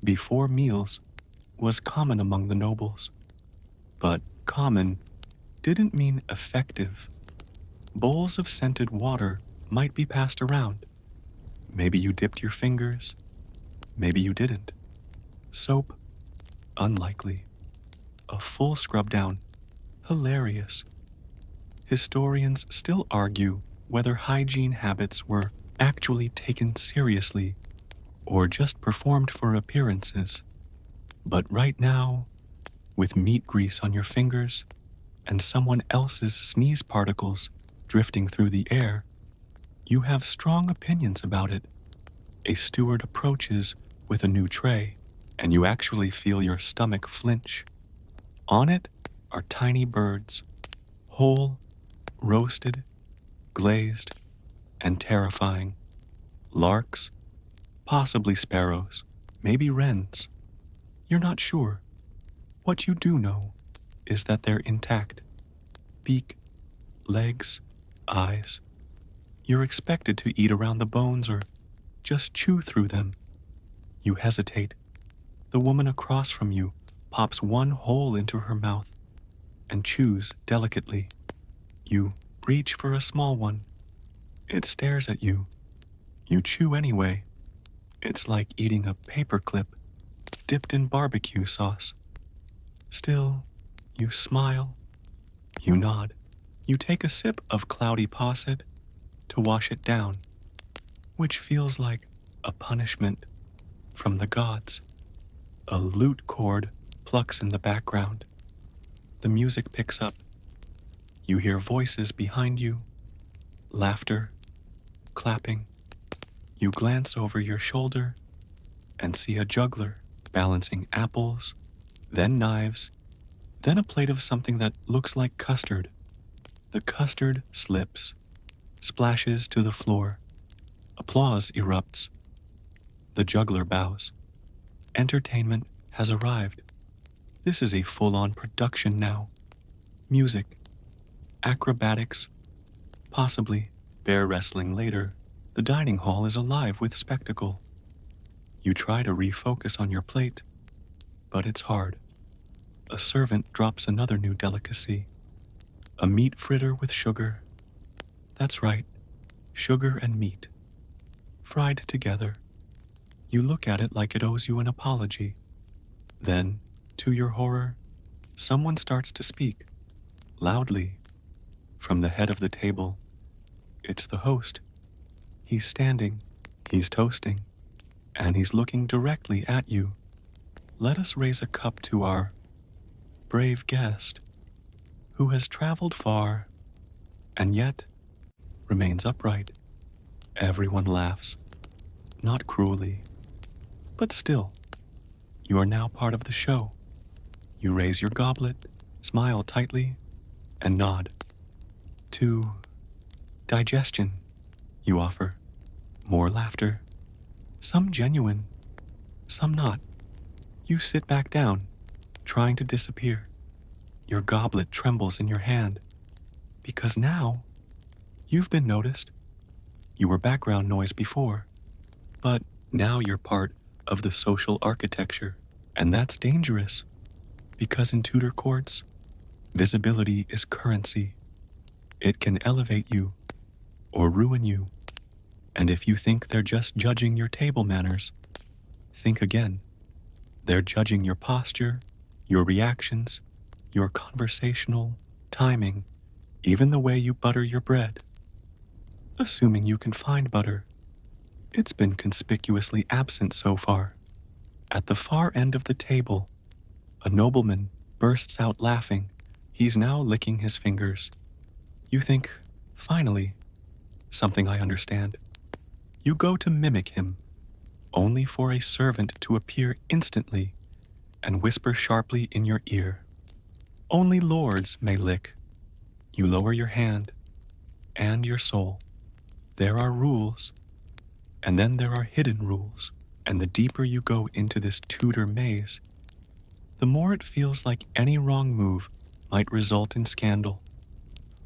before meals was common among the nobles. But common didn't mean effective. Bowls of scented water might be passed around. Maybe you dipped your fingers. Maybe you didn't. Soap? Unlikely. A full scrub down? Hilarious. Historians still argue whether hygiene habits were actually taken seriously or just performed for appearances. But right now, with meat grease on your fingers and someone else's sneeze particles drifting through the air, you have strong opinions about it. A steward approaches with a new tray. and you actually feel your stomach flinch. On it are tiny birds, whole, roasted, glazed, and terrifying. Larks, possibly sparrows, maybe wrens. You're not sure. What you do know is that they're intact. Beak, legs, eyes. You're expected to eat around the bones or just chew through them. You hesitate. The woman across from you pops one hole into her mouth and chews delicately. You reach for a small one. It stares at you. You chew anyway. It's like eating a paperclip dipped in barbecue sauce. Still, you smile. You nod. You take a sip of cloudy posset to wash it down, which feels like a punishment from the gods. A lute chord plucks in the background. The music picks up. You hear voices behind you, laughter, clapping. You glance over your shoulder and see a juggler balancing apples, then knives, then a plate of something that looks like custard. The custard slips, splashes to the floor. Applause erupts. The juggler bows. Entertainment has arrived. This is a full-on production now. Music, acrobatics, possibly bear wrestling later. The dining hall is alive with spectacle. You try to refocus on your plate, but it's hard. A servant drops another new delicacy. A meat fritter with sugar. That's right, sugar and meat. Fried together. You look at it like it owes you an apology. Then, to your horror, someone starts to speak, loudly, from the head of the table. It's the host. He's standing, he's toasting, and he's looking directly at you. Let us raise a cup to our brave guest, who has traveled far, and yet remains upright. Everyone laughs, not cruelly, but still, you are now part of the show. You raise your goblet, smile tightly, and nod. To digestion, you offer. More laughter. Some genuine, some not. You sit back down, trying to disappear. Your goblet trembles in your hand, because now you've been noticed. You were background noise before, but now you're part of the social architecture, and that's dangerous, because in Tudor courts, visibility is currency. It can elevate you or ruin you, and if you think they're just judging your table manners, think again. They're judging your posture, your reactions, your conversational timing, even the way you butter your bread. Assuming you can find butter. It's been conspicuously absent so far. At the far end of the table, a nobleman bursts out laughing. He's now licking his fingers. You think, finally, something I understand. You go to mimic him, only for a servant to appear instantly and whisper sharply in your ear. Only lords may lick. You lower your hand and your soul. There are rules, and then there are hidden rules, and the deeper you go into this Tudor maze, the more it feels like any wrong move might result in scandal,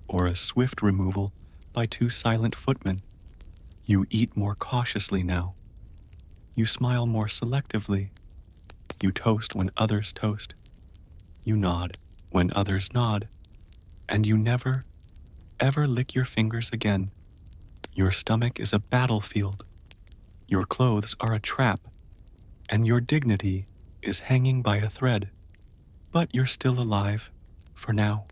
or a swift removal by two silent footmen. You eat more cautiously now. You smile more selectively. You toast when others toast. You nod when others nod. And you never, ever lick your fingers again. Your stomach is a battlefield. Your clothes are a trap. And your dignity is hanging by a thread. But you're still alive, for now.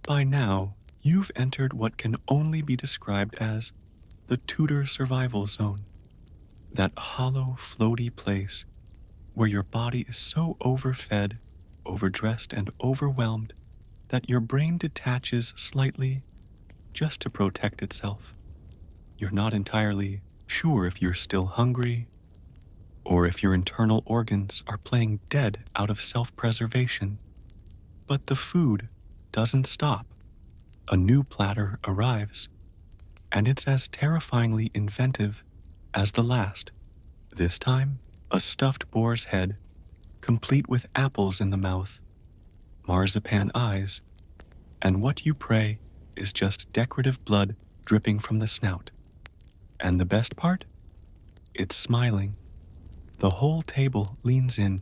By now, you've entered what can only be described as the Tudor survival zone. That hollow, floaty place where your body is so overfed, overdressed, and overwhelmed that your brain detaches slightly just to protect itself. You're not entirely sure if you're still hungry or if your internal organs are playing dead out of self-preservation. But the food doesn't stop. A new platter arrives, and it's as terrifyingly inventive as the last. This time, a stuffed boar's head, complete with apples in the mouth, marzipan eyes, and what you pray is just decorative blood dripping from the snout. And the best part? It's smiling. The whole table leans in,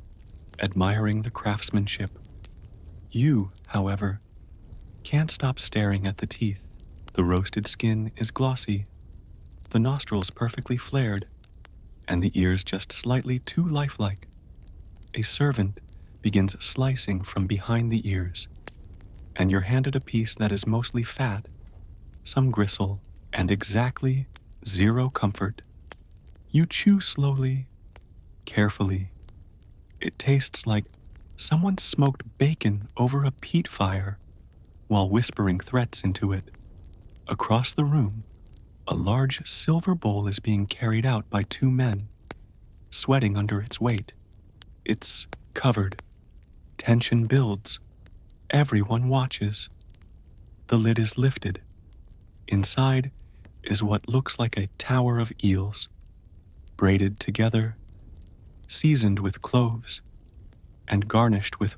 admiring the craftsmanship. You, however, can't stop staring at the teeth. The roasted skin is glossy, the nostrils perfectly flared, and the ears just slightly too lifelike. A servant begins slicing from behind the ears, and you're handed a piece that is mostly fat, some gristle, and exactly zero comfort. You chew slowly, carefully. It tastes like someone smoked bacon over a peat fire while whispering threats into it. Across the room, a large silver bowl is being carried out by two men, sweating under its weight. It's covered. Tension builds. Everyone watches. The lid is lifted. Inside is what looks like a tower of eels, braided together, seasoned with cloves, and garnished with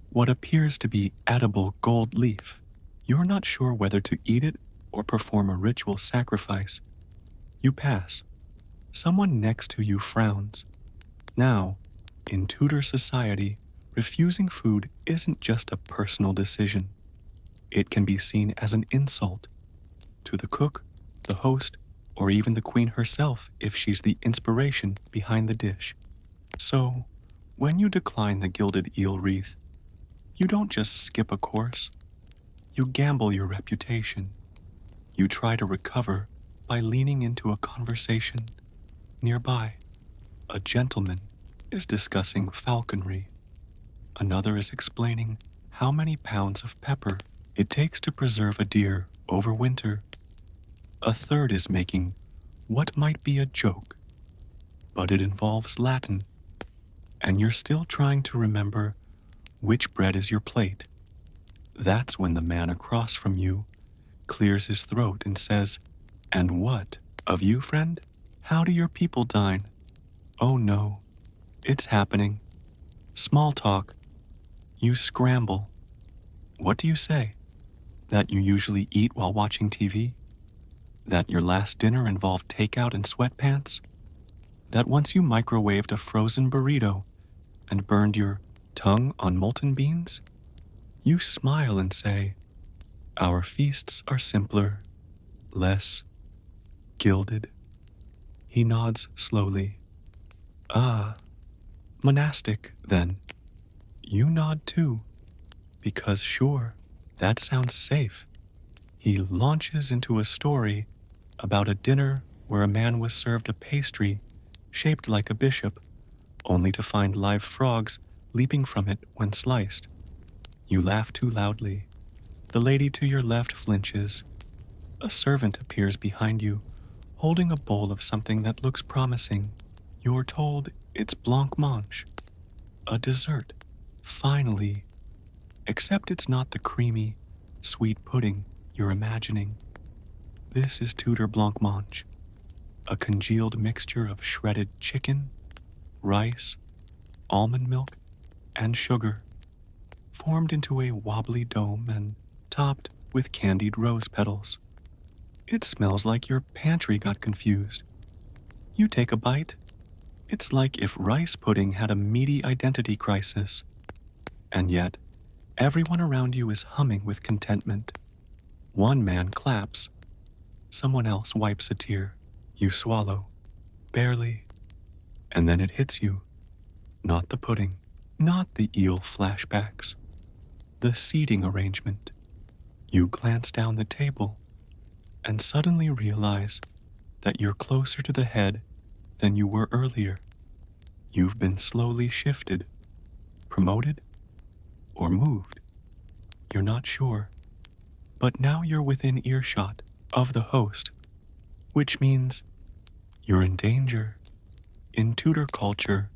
what appears to be edible gold leaf. You're not sure whether to eat it or perform a ritual sacrifice. You pass. Someone next to you frowns. Now, in Tudor society, refusing food isn't just a personal decision. It can be seen as an insult to the cook, the host, or even the queen herself if she's the inspiration behind the dish. So, when you decline the gilded eel wreath, you don't just skip a course. You gamble your reputation. You try to recover by leaning into a conversation. Nearby, a gentleman is discussing falconry. Another is explaining how many pounds of pepper it takes to preserve a deer over winter. A third is making what might be a joke, but it involves Latin, and you're still trying to remember which bread is your plate. That's when the man across from you clears his throat and says, "And what of you, friend? How do your people dine?" "Oh no, it's happening." Small talk. You scramble. What do you say? That you usually eat while watching TV? That your last dinner involved takeout and sweatpants? That once you microwaved a frozen burrito and burned your tongue on molten beans? You smile and say, "Our feasts are simpler, less gilded." He nods slowly. "Ah, monastic, then." You nod too, because sure, that sounds safe. He launches into a story about a dinner where a man was served a pastry shaped like a bishop, only to find live frogs leaping from it when sliced. You laugh too loudly. The lady to your left flinches. A servant appears behind you, holding a bowl of something that looks promising. You're told it's blancmange, a dessert. Finally, except it's not the creamy, sweet pudding you're imagining. This is Tudor blancmange, a congealed mixture of shredded chicken, rice, almond milk, and sugar, formed into a wobbly dome and topped with candied rose petals. It smells like your pantry got confused. You take a bite. It's like if rice pudding had a meaty identity crisis. And yet, everyone around you is humming with contentment. One man claps. Someone else wipes a tear. You swallow. Barely. And then it hits you. Not the pudding. Not the eel flashbacks. The seating arrangement. You glance down the table and suddenly realize that you're closer to the head than you were earlier. You've been slowly shifted, promoted, or moved. You're not sure, but now you're within earshot of the host, which means you're in danger. In Tudor culture,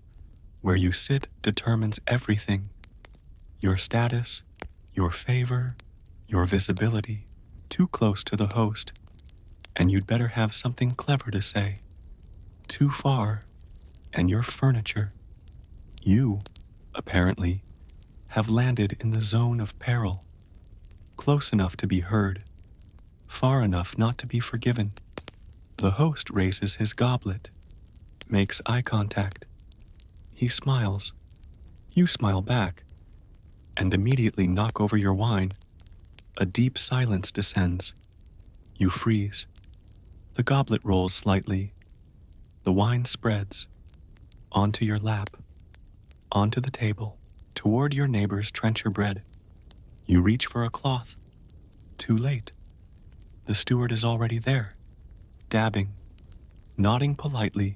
where you sit determines everything: your status, your favor, your visibility. Too close to the host, and you'd better have something clever to say. Too far, and your furniture. You, apparently, have landed in the zone of peril, close enough to be heard, far enough not to be forgiven. The host raises his goblet, makes eye contact. He smiles. You smile back, and immediately knock over your wine. A deep silence descends. You freeze. The goblet rolls slightly. The wine spreads. Onto your lap. Onto the table. Toward your neighbor's trencher bread. You reach for a cloth. Too late. The steward is already there, dabbing, nodding politely,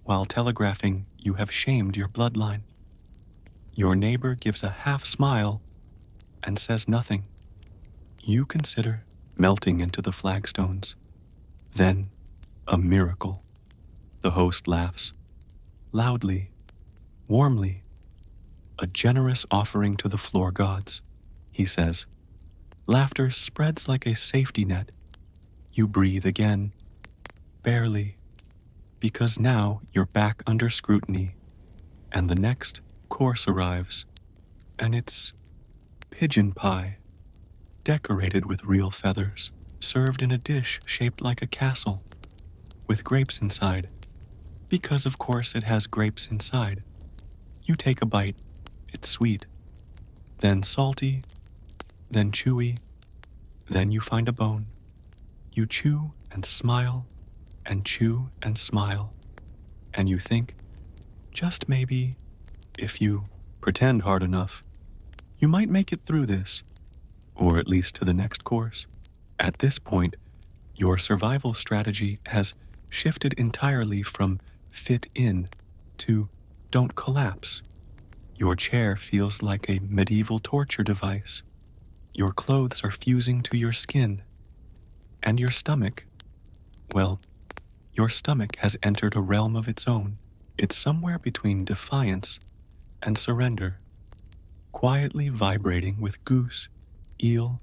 while telegraphing you have shamed your bloodline. Your neighbor gives a half smile and says nothing. You consider melting into the flagstones. Then, a miracle. The host laughs, loudly, warmly. A generous offering to the floor gods, he says. Laughter spreads like a safety net. You breathe again, barely, because now you're back under scrutiny, and the next course arrives, and it's pigeon pie, decorated with real feathers, served in a dish shaped like a castle, with grapes inside, because of course it has grapes inside. You take a bite, it's sweet, then salty, then chewy, then you find a bone. You chew and smile, and chew and smile, and you think, just maybe, if you pretend hard enough, you might make it through this, or at least to the next course. At this point, your survival strategy has shifted entirely from fit in to don't collapse. Your chair feels like a medieval torture device. Your clothes are fusing to your skin. And your stomach, well, your stomach has entered a realm of its own. It's somewhere between defiance and surrender, quietly vibrating with goose, eel,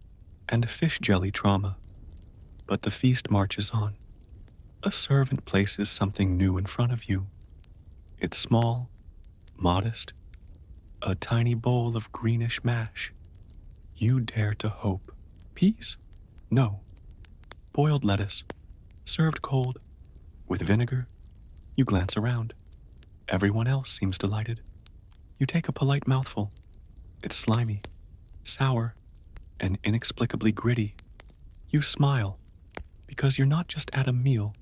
and fish jelly trauma. But the feast marches on. A servant places something new in front of you. It's small, modest, a tiny bowl of greenish mash. You dare to hope. Peas? No. Boiled lettuce, served cold, with vinegar. You glance around. Everyone else seems delighted. You take a polite mouthful. It's slimy, sour, and inexplicably gritty. You smile, because you're not just at a meal,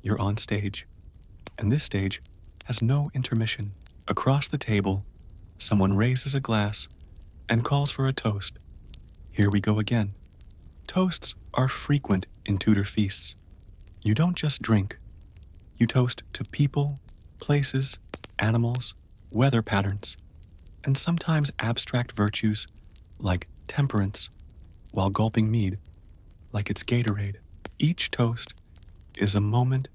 you're on stage. And this stage has no intermission. Across the table, someone raises a glass and calls for a toast. Here we go again. Toasts are frequent in Tudor feasts. You don't just drink. You toast to people, places, animals, weather patterns, and sometimes abstract virtues like temperance, while gulping mead like it's Gatorade. Each toast is a moment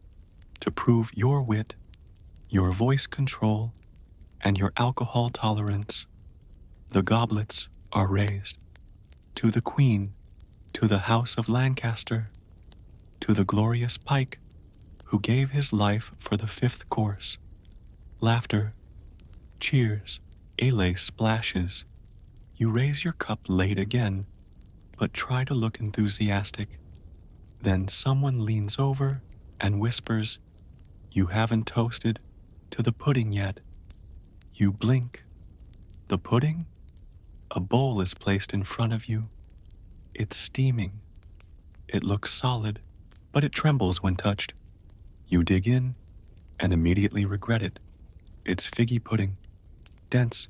to prove your wit, your voice control, and your alcohol tolerance. The goblets are raised to the Queen, to the House of Lancaster, to the glorious Pike, who gave his life for the fifth course. Laughter, cheers, ale splashes. You raise your cup late again, but try to look enthusiastic. Then someone leans over and whispers, "You haven't toasted to the pudding yet." You blink. The pudding? A bowl is placed in front of you. It's steaming. It looks solid, but it trembles when touched. You dig in and immediately regret it. It's figgy pudding, dense,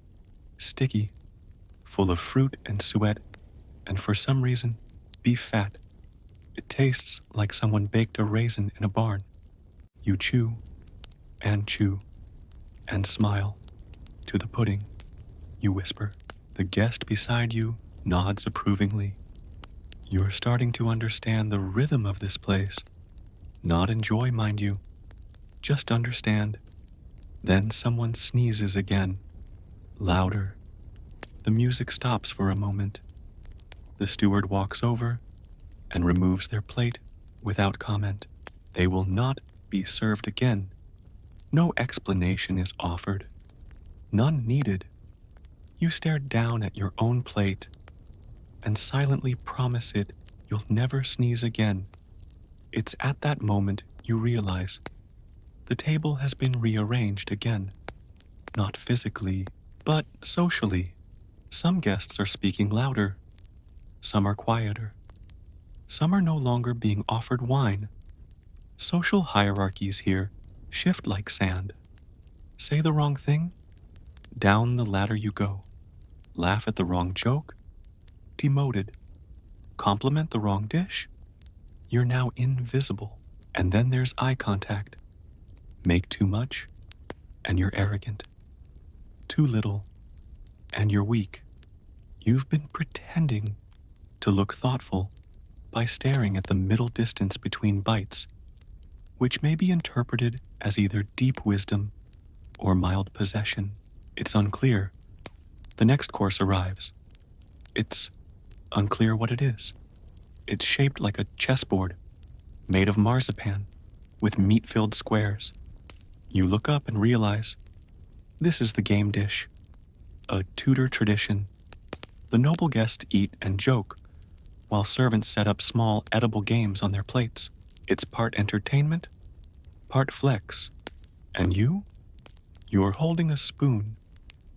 sticky, full of fruit and suet, and for some reason, beef fat. It tastes like someone baked a raisin in a barn. You chew and smile. To the pudding, you whisper. The guest beside you nods approvingly. You're starting to understand the rhythm of this place. Not enjoy, mind you. Just understand. Then someone sneezes again, louder. The music stops for a moment. The steward walks over and removes their plate without comment. They will not be served again. No explanation is offered. None needed. You stare down at your own plate and silently promise it you'll never sneeze again. It's at that moment you realize the table has been rearranged again. Not physically, but socially. Some guests are speaking louder. Some are quieter. Some are no longer being offered wine. Social hierarchies here shift like sand. Say the wrong thing, down the ladder you go. Laugh at the wrong joke, demoted. Compliment the wrong dish, you're now invisible. And then there's eye contact. Make too much, and you're arrogant. Too little, and you're weak. You've been pretending to look thoughtful by staring at the middle distance between bites, which may be interpreted as either deep wisdom or mild possession. It's unclear. The next course arrives. It's unclear what it is. It's shaped like a chessboard, made of marzipan, with meat-filled squares. You look up and realize this is the game dish, a Tudor tradition. The noble guests eat and joke, while servants set up small edible games on their plates. It's part entertainment, part flex. And you? You're holding a spoon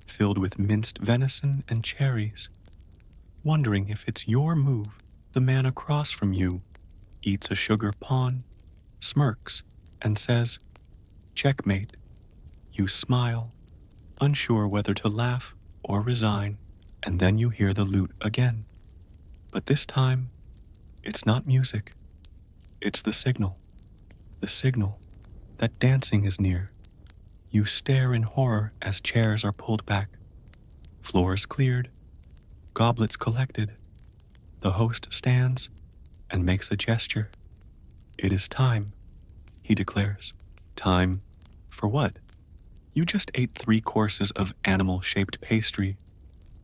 filled with minced venison and cherries, wondering if it's your move. The man across from you eats a sugar pawn, smirks, and says, "Checkmate." You smile, unsure whether to laugh or resign, and then you hear the lute again. But this time, it's not music. It's the signal that dancing is near. You stare in horror as chairs are pulled back, floors cleared, goblets collected. The host stands and makes a gesture. "It is time," he declares. Time for what? You just ate 3 courses of animal-shaped pastry.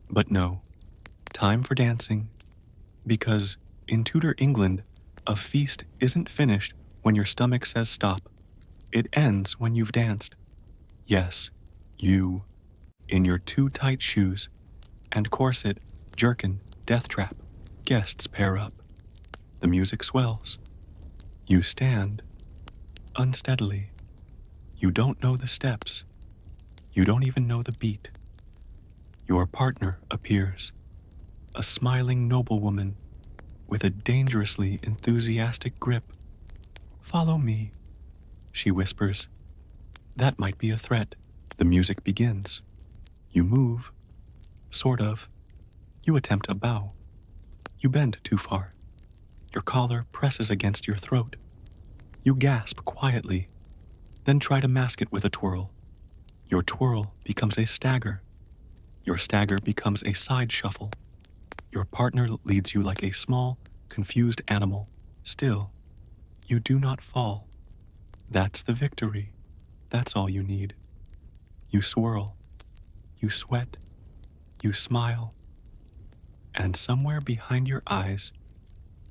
But no, time for dancing. Because in Tudor England, a feast isn't finished when your stomach says stop. It ends when you've danced. Yes, you, in your too tight shoes and corset, jerkin, death trap. Guests pair up. The music swells. You stand unsteadily. You don't know the steps. You don't even know the beat. Your partner appears, a smiling noblewoman with a dangerously enthusiastic grip. "Follow me," she whispers. That might be a threat. The music begins. You move, sort of. You attempt a bow. You bend too far. Your collar presses against your throat. You gasp quietly, then try to mask it with a twirl. Your twirl becomes a stagger. Your stagger becomes a side shuffle. Your partner leads you like a small, confused animal. Still, you do not fall. That's the victory. That's all you need. You swirl. You sweat. You smile. And somewhere behind your eyes,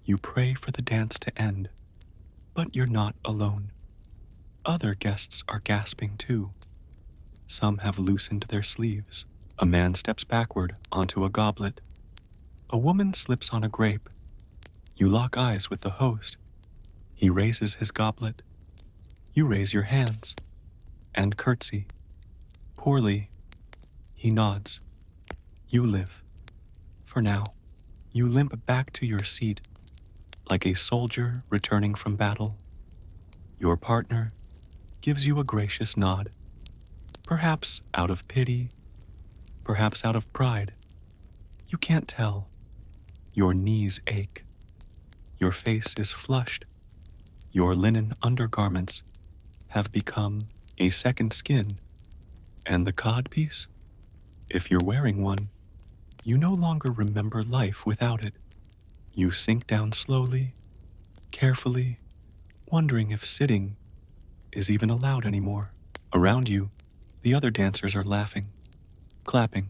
you pray for the dance to end. But you're not alone. Other guests are gasping too. Some have loosened their sleeves. A man steps backward onto a goblet. A woman slips on a grape. You lock eyes with the host. He raises his goblet. You raise your hands and curtsy. Poorly, he nods. You live. For now, you limp back to your seat like a soldier returning from battle. Your partner gives you a gracious nod, perhaps out of pity, perhaps out of pride. You can't tell. Your knees ache. Your face is flushed. Your linen undergarments have become a second skin. And the codpiece? If you're wearing one, you no longer remember life without it. You sink down slowly, carefully, wondering if sitting is even allowed anymore. Around you, The other dancers are laughing, clapping,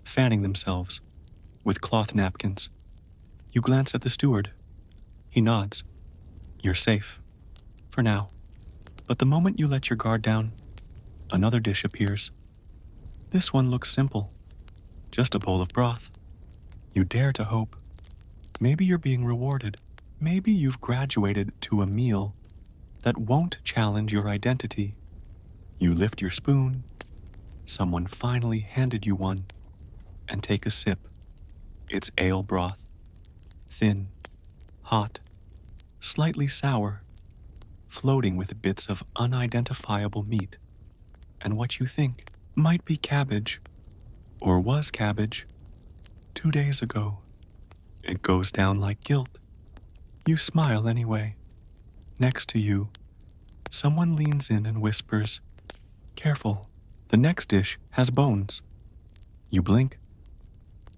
fanning themselves with cloth napkins. You glance at the steward. He nods. You're safe. For now. But the moment you let your guard down, another dish appears. This one looks simple. Just a bowl of broth. You dare to hope. Maybe you're being rewarded. Maybe you've graduated to a meal that won't challenge your identity. You lift your spoon. Someone finally handed you one. And take a sip. It's ale broth. Thin, hot, slightly sour, floating with bits of unidentifiable meat. And what you think might be cabbage, or was cabbage, 2 days ago. It goes down like guilt. You smile anyway. Next to you, someone leans in and whispers, "Careful, the next dish has bones." You blink.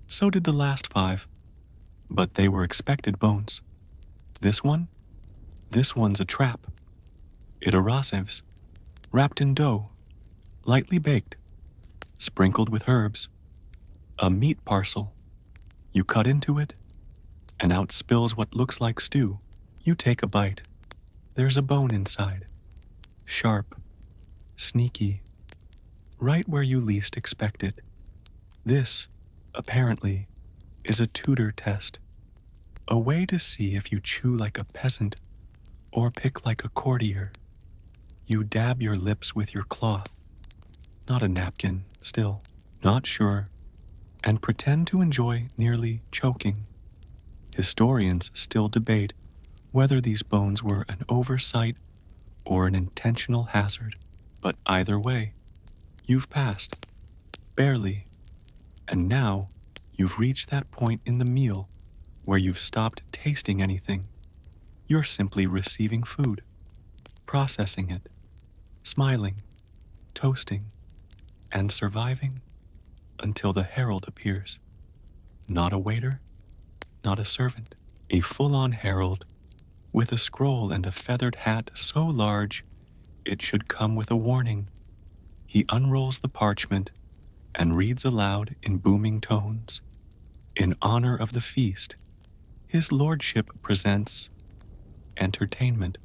So did the last 5, but they were expected bones. This one's a trap. It arrives, wrapped in dough, lightly baked, sprinkled with herbs. A meat parcel. You cut into it, and out spills what looks like stew. You take a bite. There's a bone inside. Sharp, sneaky, right where you least expect it. This, apparently, is a Tudor test. A way to see if you chew like a peasant or pick like a courtier. You dab your lips with your cloth. Not a napkin, still, not sure, and pretend to enjoy nearly choking. Historians still debate whether these bones were an oversight or an intentional hazard, but either way, you've passed, barely, and now you've reached that point in the meal where you've stopped tasting anything. You're simply receiving food, processing it, smiling, toasting, and surviving until the herald appears. Not a waiter, not a servant, a full-on herald with a scroll and a feathered hat so large it should come with a warning. He unrolls the parchment and reads aloud in booming tones. In honor of the feast, his lordship presents entertainment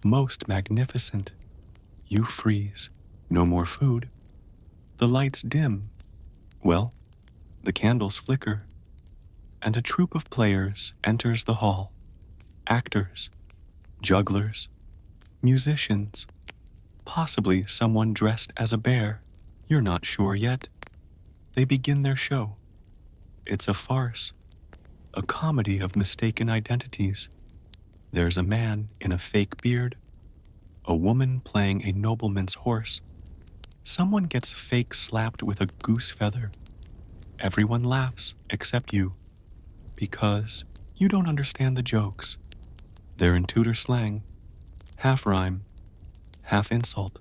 most magnificent. You freeze. No more food. The lights dim. Well, the candles flicker, and a troupe of players enters the hall. Actors, jugglers, musicians, possibly someone dressed as a bear. You're not sure yet. They begin their show. It's a farce, a comedy of mistaken identities. There's a man in a fake beard, a woman playing a nobleman's horse. Someone gets fake slapped with a goose feather. Everyone laughs except you, because you don't understand the jokes. They're in Tudor slang, half rhyme, half insult.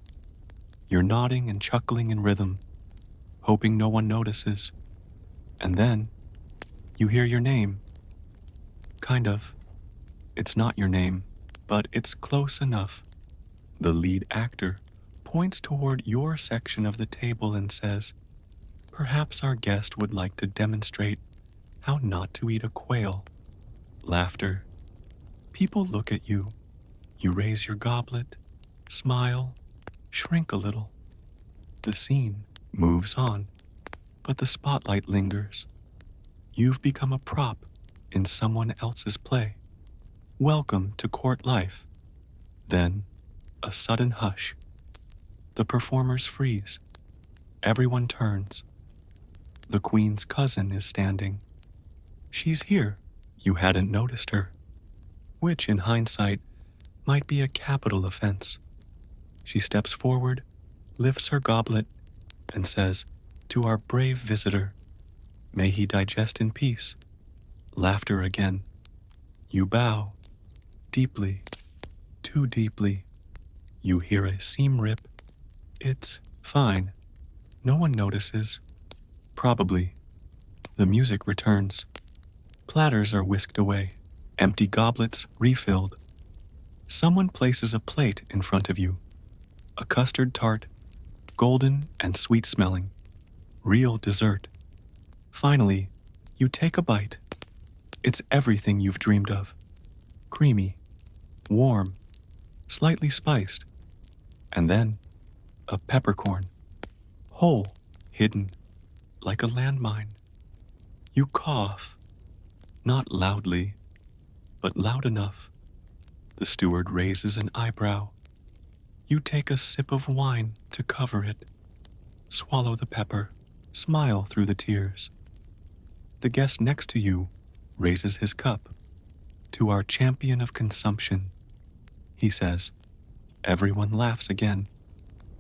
You're nodding and chuckling in rhythm, hoping no one notices. And then, you hear your name. Kind of. It's not your name, but it's close enough. The lead actor points toward your section of the table and says, "Perhaps our guest would like to demonstrate how not to eat a quail." Laughter. People look at you. You raise your goblet, smile, shrink a little. The scene moves on, but the spotlight lingers. You've become a prop in someone else's play. Welcome to court life. Then, a sudden hush. The performers freeze. Everyone turns. The Queen's cousin is standing. She's here. You hadn't noticed her, which in hindsight might be a capital offense. She steps forward, lifts her goblet, and says, "To our brave visitor, may he digest in peace." Laughter again. You bow, deeply, too deeply. You hear a seam rip. It's fine. No one notices. Probably. The music returns. Platters are whisked away. Empty goblets refilled. Someone places a plate in front of you. A custard tart, golden and sweet smelling, real dessert. Finally, you take a bite. It's everything you've dreamed of. Creamy, warm, slightly spiced, and then a peppercorn, whole, hidden, like a landmine. You cough, not loudly, but loud enough. The steward raises an eyebrow. You take a sip of wine to cover it. Swallow the pepper, smile through the tears. The guest next to you raises his cup. To our champion of consumption, he says. Everyone laughs again.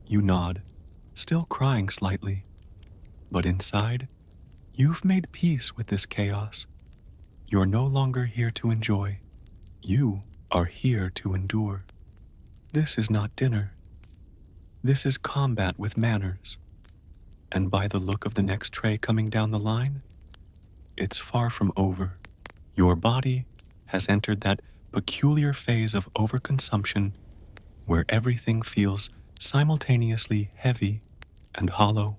You nod, still crying slightly. But inside, you've made peace with this chaos. You're no longer here to enjoy. You are here to endure. This is not dinner. This is combat with manners. And by the look of the next tray coming down the line, it's far from over. Your body has entered that peculiar phase of overconsumption where everything feels simultaneously heavy and hollow.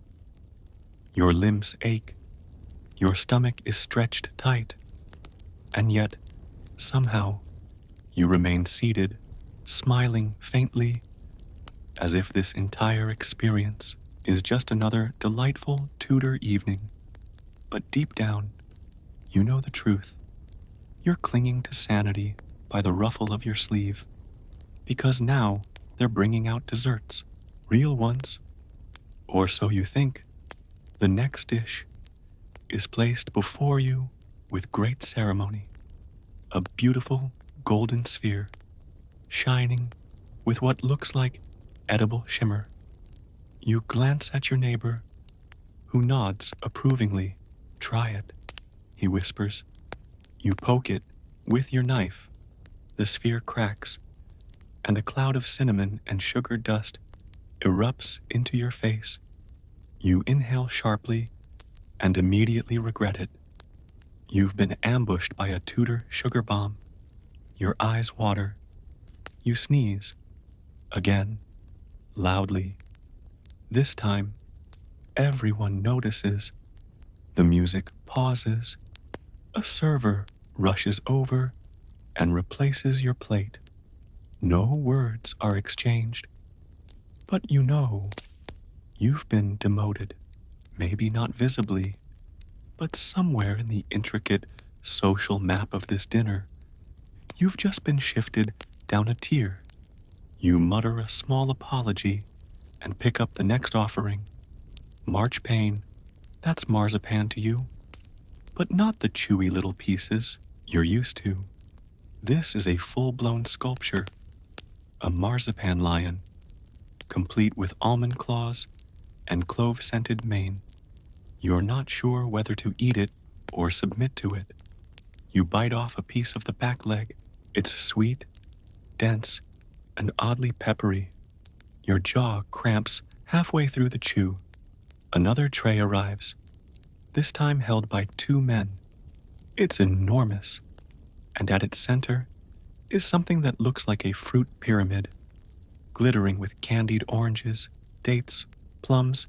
Your limbs ache. Your stomach is stretched tight. And yet, somehow, you remain seated, smiling faintly, as if this entire experience is just another delightful Tudor evening. But deep down, you know the truth. You're clinging to sanity by the ruffle of your sleeve, because now they're bringing out desserts, real ones. Or so you think. The next dish is placed before you with great ceremony. A beautiful golden sphere, shining with what looks like edible shimmer. You glance at your neighbor, who nods approvingly. Try it, he whispers. You poke it with your knife. The sphere cracks, and a cloud of cinnamon and sugar dust erupts into your face. You inhale sharply and immediately regret it. You've been ambushed by a Tudor sugar bomb. Your eyes water. You sneeze. Again, loudly. This time, everyone notices. The music pauses. A server rushes over and replaces your plate. No words are exchanged. But you know, you've been demoted. Maybe not visibly, but somewhere in the intricate social map of this dinner, you've just been shifted down a tier. You mutter a small apology and pick up the next offering. Marchpane, that's marzipan to you, but not the chewy little pieces you're used to. This is a full-blown sculpture, a marzipan lion, complete with almond claws and clove-scented mane. You're not sure whether to eat it or submit to it. You bite off a piece of the back leg. It's sweet, dense, and oddly peppery. Your jaw cramps halfway through the chew. Another tray arrives, this time held by two men. It's enormous, and at its center is something that looks like a fruit pyramid, glittering with candied oranges, dates, plums,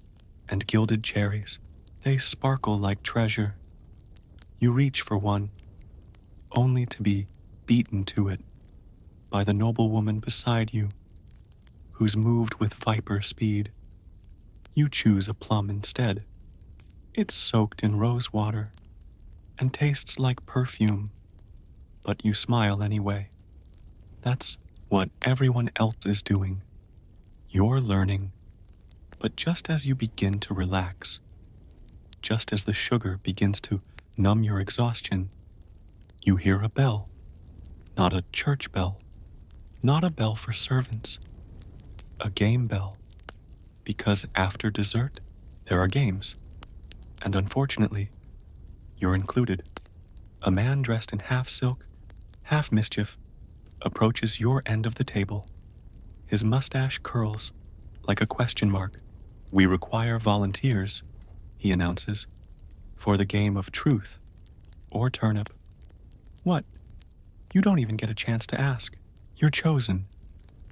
and gilded cherries. They sparkle like treasure. You reach for one, only to be beaten to it by the noblewoman beside you, who's moved with viper speed. You choose a plum instead. It's soaked in rose water and tastes like perfume, but you smile anyway. That's what everyone else is doing. You're learning, but just as you begin to relax, just as the sugar begins to numb your exhaustion, you hear a bell. Not a church bell, not a bell for servants, a game bell. Because after dessert, there are games. And unfortunately, you're included. A man dressed in half silk, half mischief, approaches your end of the table. His mustache curls like a question mark. We require volunteers, he announces, for the game of truth or turnip. What? You don't even get a chance to ask. You're chosen.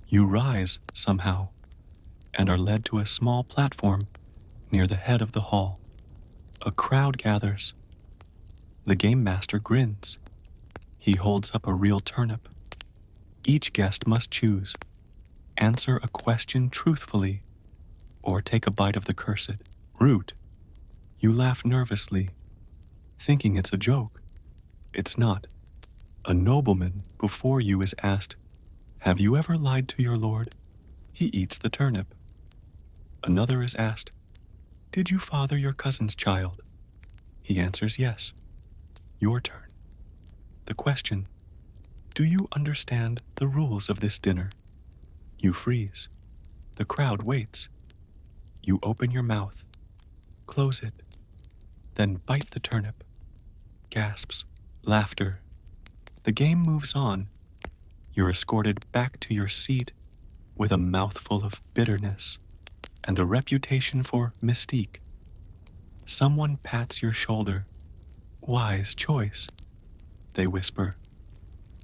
You rise somehow, and are led to a small platform near the head of the hall. A crowd gathers. The game master grins. He holds up a real turnip. Each guest must choose, answer a question truthfully, or take a bite of the cursed root. You laugh nervously, thinking it's a joke. It's not. A nobleman before you is asked, "Have you ever lied to your lord?" He eats the turnip. Another is asked, "Did you father your cousin's child?" He answers yes. Your turn. The question, "Do you understand the rules of this dinner?" You freeze. The crowd waits. You open your mouth, close it, then bite the turnip. Gasps, laughter. The game moves on. You're escorted back to your seat with a mouthful of bitterness and a reputation for mystique. Someone pats your shoulder. "Wise choice," they whisper.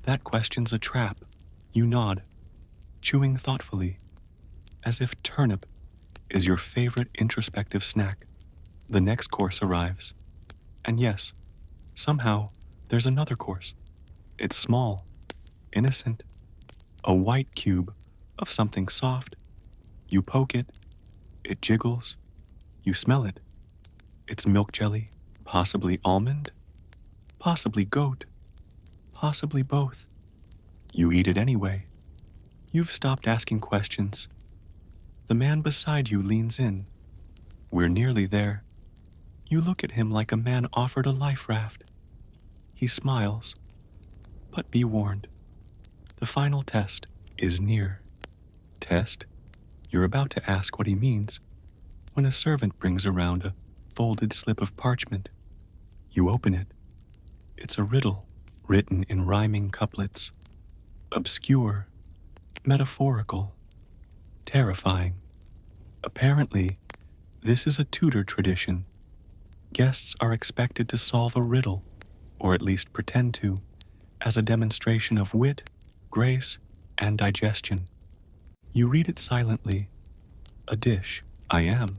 "That question's a trap." You nod, chewing thoughtfully, as if turnip is your favorite introspective snack. The next course arrives. And yes, somehow there's another course. It's small, innocent, a white cube of something soft. You poke it, it jiggles, you smell it. It's milk jelly, possibly almond, possibly goat, possibly both. You eat it anyway. You've stopped asking questions. The man beside you leans in. We're nearly there. You look at him like a man offered a life raft. He smiles. But be warned. The final test is near. Test? You're about to ask what he means when a servant brings around a folded slip of parchment. You open it. It's a riddle written in rhyming couplets. Obscure, metaphorical, terrifying. Apparently, this is a Tudor tradition. Guests are expected to solve a riddle, or at least pretend to, as a demonstration of wit, grace, and digestion. You read it silently. A dish, I am,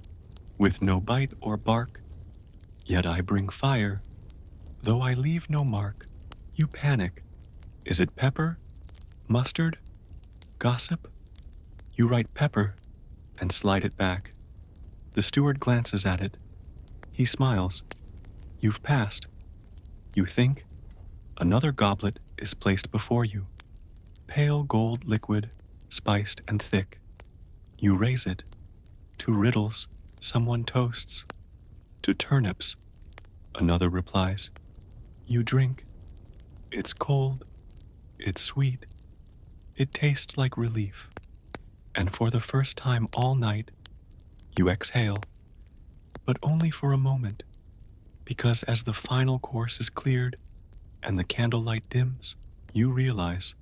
with no bite or bark. Yet I bring fire, though I leave no mark. You panic. Is it pepper? Mustard? Gossip? You write pepper and slide it back. The steward glances at it. He smiles. You've passed. You think. Another goblet is placed before you. Pale gold liquid, spiced and thick. You raise it. To riddles, someone toasts. To turnips, another replies. You drink. It's cold. It's sweet. It tastes like relief. And for the first time all night, you exhale. But only for a moment, because as the final course is cleared and the candlelight dims, you realize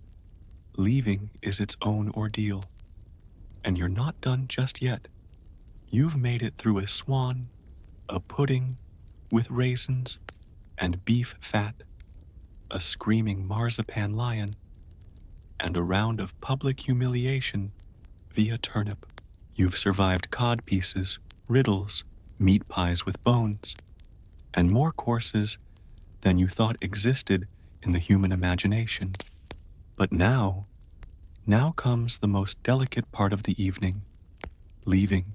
leaving is its own ordeal. And you're not done just yet. You've made it through a swan, a pudding with raisins and beef fat, a screaming marzipan lion, and a round of public humiliation via turnip. You've survived codpieces, riddles, meat pies with bones, and more courses than you thought existed in the human imagination. But now comes the most delicate part of the evening, leaving.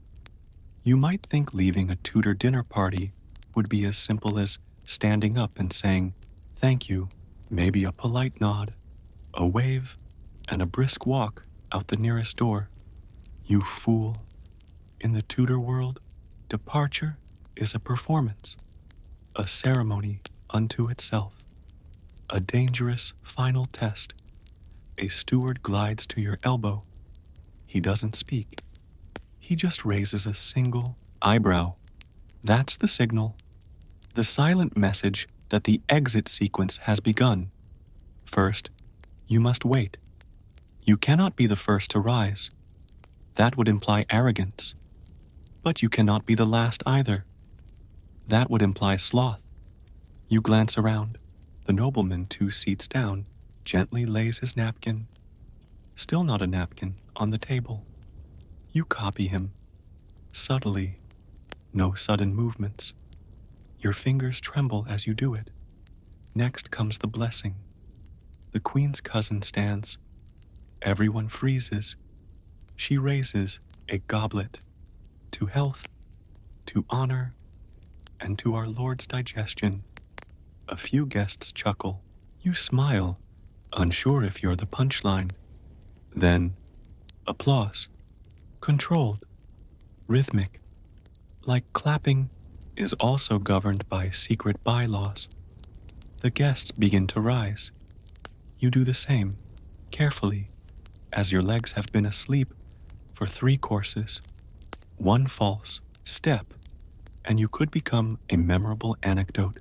You might think leaving a Tudor dinner party would be as simple as standing up and saying, "Thank you," maybe a polite nod, a wave, and a brisk walk out the nearest door. You fool. In the Tudor world, departure is a performance, a ceremony unto itself, a dangerous final test. A steward glides to your elbow. He doesn't speak. He just raises a single eyebrow. That's the signal, the silent message that the exit sequence has begun. First, you must wait. You cannot be the first to rise. That would imply arrogance. But you cannot be the last either. That would imply sloth. You glance around. The nobleman 2 seats down gently lays his napkin, still not a napkin, on the table. You copy him, subtly, no sudden movements. Your fingers tremble as you do it. Next comes the blessing. The queen's cousin stands. Everyone freezes. She raises a goblet to health, to honor, and to our Lord's digestion. A few guests chuckle. You smile, unsure if you're the punchline. Then, applause. Controlled, rhythmic, like clapping, is also governed by secret bylaws. The guests begin to rise. You do the same, carefully, as your legs have been asleep for 3 courses. One false step, and you could become a memorable anecdote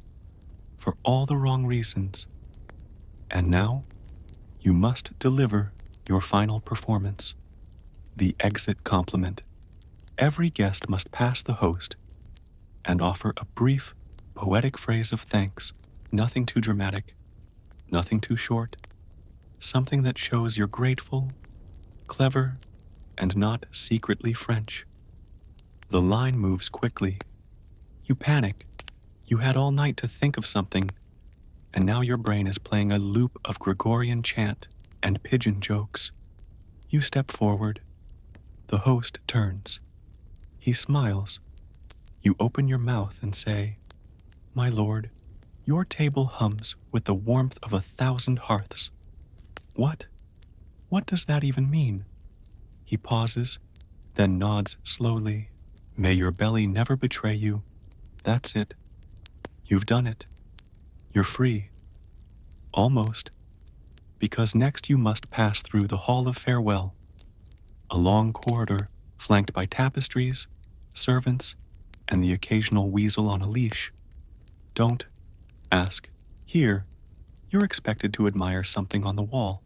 for all the wrong reasons. And now, you must deliver your final performance, the exit compliment. Every guest must pass the host and offer a brief, poetic phrase of thanks, nothing too dramatic, nothing too short, something that shows you're grateful, clever, and not secretly French. The line moves quickly. You panic. You had all night to think of something, and now your brain is playing a loop of Gregorian chant and pigeon jokes. You step forward. The host turns. He smiles. You open your mouth and say, "My lord, your table hums with the warmth of 1,000 hearths." What? What does that even mean? He pauses, then nods slowly. May your belly never betray you. That's it. You've done it. You're free. Almost. Because next you must pass through the Hall of Farewell, a long corridor flanked by tapestries, servants, and the occasional weasel on a leash. Don't ask. Here, you're expected to admire something on the wall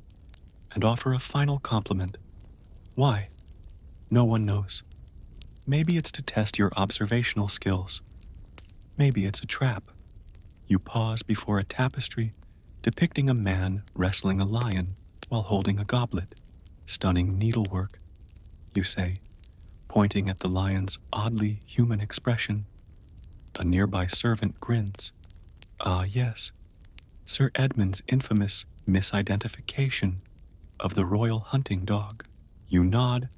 and offer a final compliment. Why? No one knows. Maybe it's to test your observational skills. Maybe it's a trap. You pause before a tapestry depicting a man wrestling a lion while holding a goblet. Stunning needlework, you say, pointing at the lion's oddly human expression. A nearby servant grins. Ah, yes, Sir Edmund's infamous misidentification of the royal hunting dog. You nod,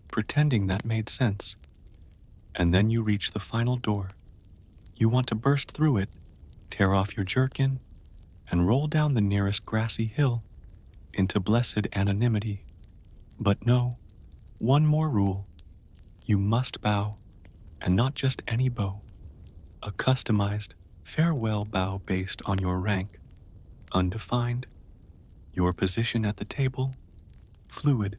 pretending that made sense. And then you reach the final door. You want to burst through it, tear off your jerkin, and roll down the nearest grassy hill into blessed anonymity. But no, one more rule. You must bow, and not just any bow. A customized farewell bow based on your rank, undefined, your position at the table, fluid,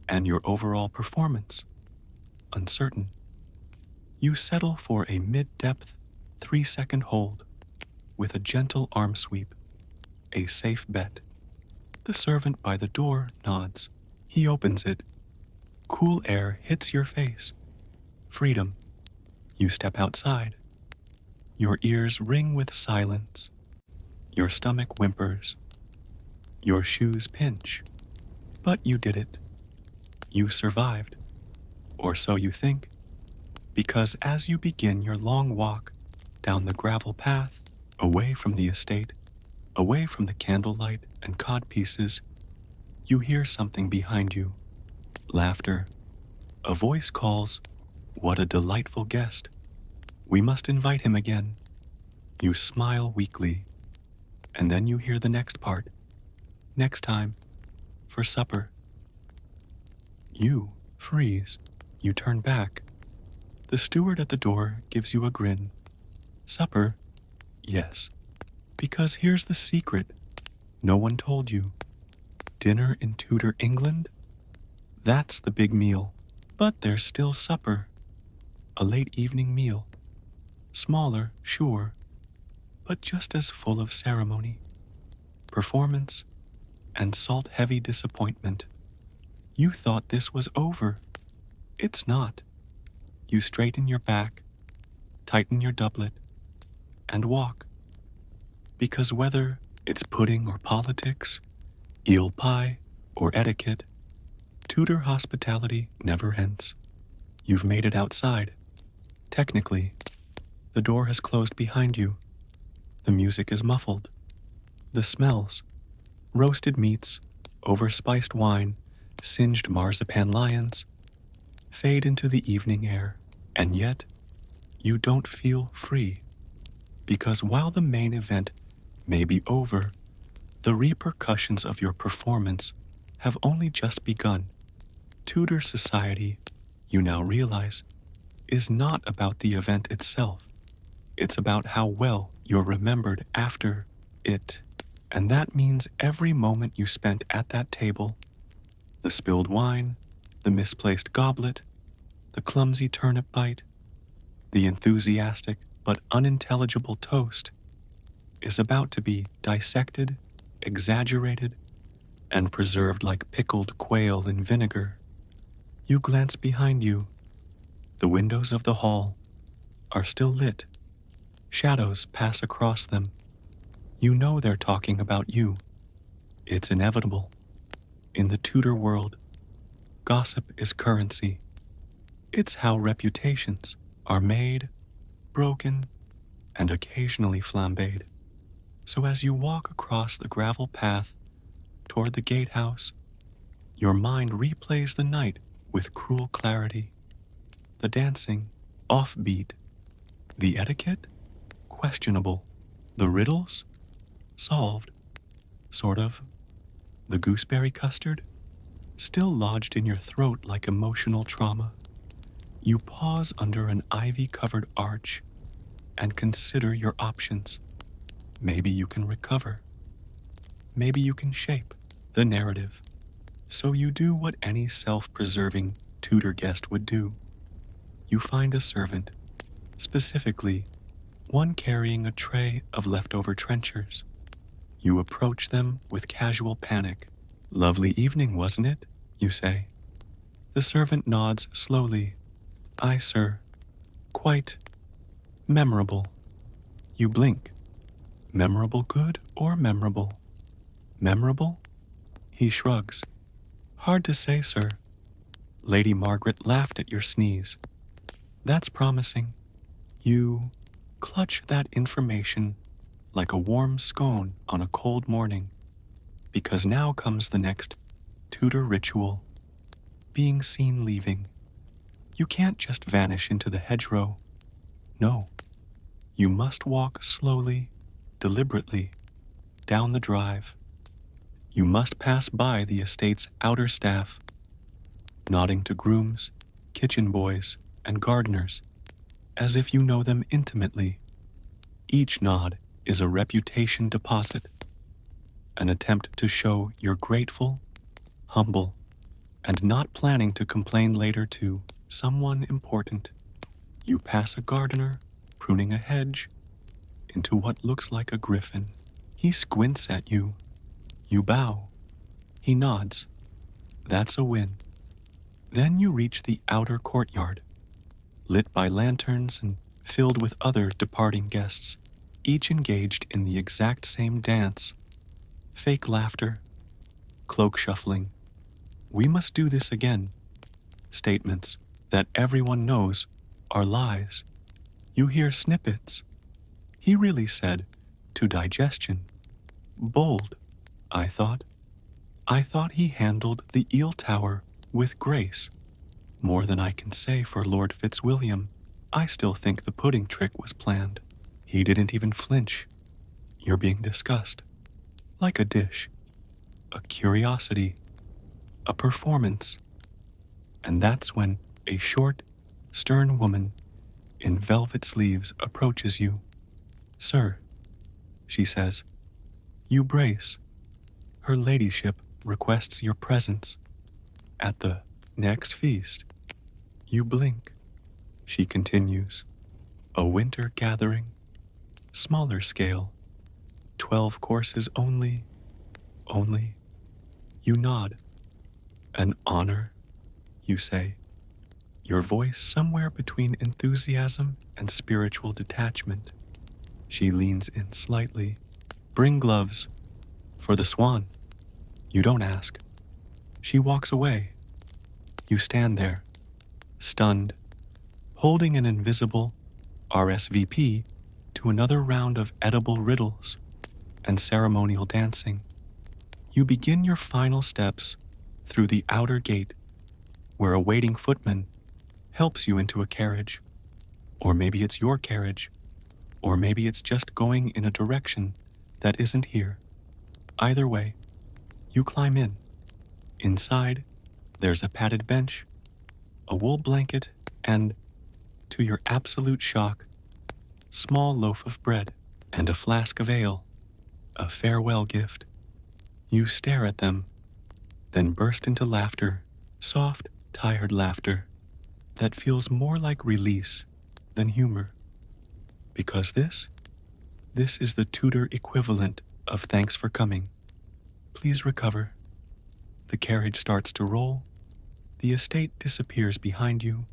and your overall performance, uncertain. You settle for a mid-depth, 3-second hold with a gentle arm sweep, a safe bet. The servant by the door nods. He opens it. Cool air hits your face. Freedom. You step outside. Your ears ring with silence. Your stomach whimpers. Your shoes pinch. But you did it. You survived. Or so you think. Because as you begin your long walk down the gravel path, away from the estate, away from the candlelight and codpieces, you hear something behind you. Laughter. A voice calls, "What a delightful guest. We must invite him again." You smile weakly, and then you hear the next part. Next time, for supper. You freeze. You turn back. The steward at the door gives you a grin. Supper? Yes. Because here's the secret. No one told you. Dinner in Tudor England? That's the big meal. But there's still supper. A late evening meal. Smaller, sure, but just as full of ceremony, performance, and salt-heavy disappointment. You thought this was over. It's not. You straighten your back, tighten your doublet, and walk. Because whether it's pudding or politics, eel pie or etiquette, Tudor hospitality never ends. You've made it outside. Technically, the door has closed behind you. The music is muffled. The smells, roasted meats, overspiced wine, singed marzipan lions, fade into the evening air, and yet you don't feel free. Because while the main event may be over, the repercussions of your performance have only just begun. Tudor society, you now realize, is not about the event itself. It's about how well you're remembered after it. And that means every moment you spent at that table, the spilled wine, the misplaced goblet, the clumsy turnip bite, the enthusiastic but unintelligible toast, is about to be dissected, exaggerated, and preserved like pickled quail in vinegar. You glance behind you. The windows of the hall are still lit. Shadows pass across them. You know they're talking about you. It's inevitable. In the Tudor world, gossip is currency. It's how reputations are made, broken, and occasionally flambéed. So as you walk across the gravel path toward the gatehouse, your mind replays the night with cruel clarity. The dancing, offbeat. The etiquette, questionable. The riddles, solved, sort of. The gooseberry custard, still lodged in your throat like emotional trauma. You pause under an ivy-covered arch and consider your options. Maybe you can recover. Maybe you can shape the narrative. So you do what any self-preserving Tudor guest would do. You find a servant, specifically one carrying a tray of leftover trenchers. You approach them with casual panic. "Lovely evening, wasn't it?" you say. The servant nods slowly. "Aye, sir. Quite memorable." You blink. Memorable good or memorable? Memorable? He shrugs. "Hard to say, sir." Lady Margaret laughed at your sneeze. "That's promising." You clutch that information like a warm scone on a cold morning, because now comes the next Tudor ritual, being seen leaving. You can't just vanish into the hedgerow. No, you must walk slowly, deliberately, down the drive. You must pass by the estate's outer staff, nodding to grooms, kitchen boys, and gardeners, as if you know them intimately. Each nod is a reputation deposit, an attempt to show you're grateful, humble, and not planning to complain later to someone important. You pass a gardener pruning a hedge into what looks like a griffin. He squints at you. You bow. He nods. That's a win. Then you reach the outer courtyard, lit by lanterns and filled with other departing guests, each engaged in the exact same dance. Fake laughter, cloak shuffling. "We must do this again." Statements that everyone knows are lies. You hear snippets. "He really said, to digestion." Bold, I thought. I thought he handled the eel tower with grace. More than I can say for Lord Fitzwilliam. I still think the pudding trick was planned. He didn't even flinch. You're being discussed. Like a dish. A curiosity. A performance. And that's when a short, stern woman in velvet sleeves approaches you. "Sir," she says. You brace. Her ladyship requests your presence at the next feast. You blink. She continues. A winter gathering, smaller scale, 12 courses only. You nod. "An honor," you say, your voice somewhere between enthusiasm and spiritual detachment. She leans in slightly. "Bring gloves." "For the swan." You don't ask. She walks away. You stand there, stunned, holding an invisible RSVP to another round of edible riddles and ceremonial dancing. You begin your final steps through the outer gate, where a waiting footman helps you into a carriage. Or maybe it's your carriage, or maybe it's just going in a direction that isn't here. Either way, you climb in. Inside, there's a padded bench, a wool blanket, and, to your absolute shock, small loaf of bread and a flask of ale, a farewell gift. You stare at them, then burst into laughter, soft, tired laughter that feels more like release than humor. Because this is the Tudor equivalent of thanks for coming. Please recover. The carriage starts to roll. The estate disappears behind you.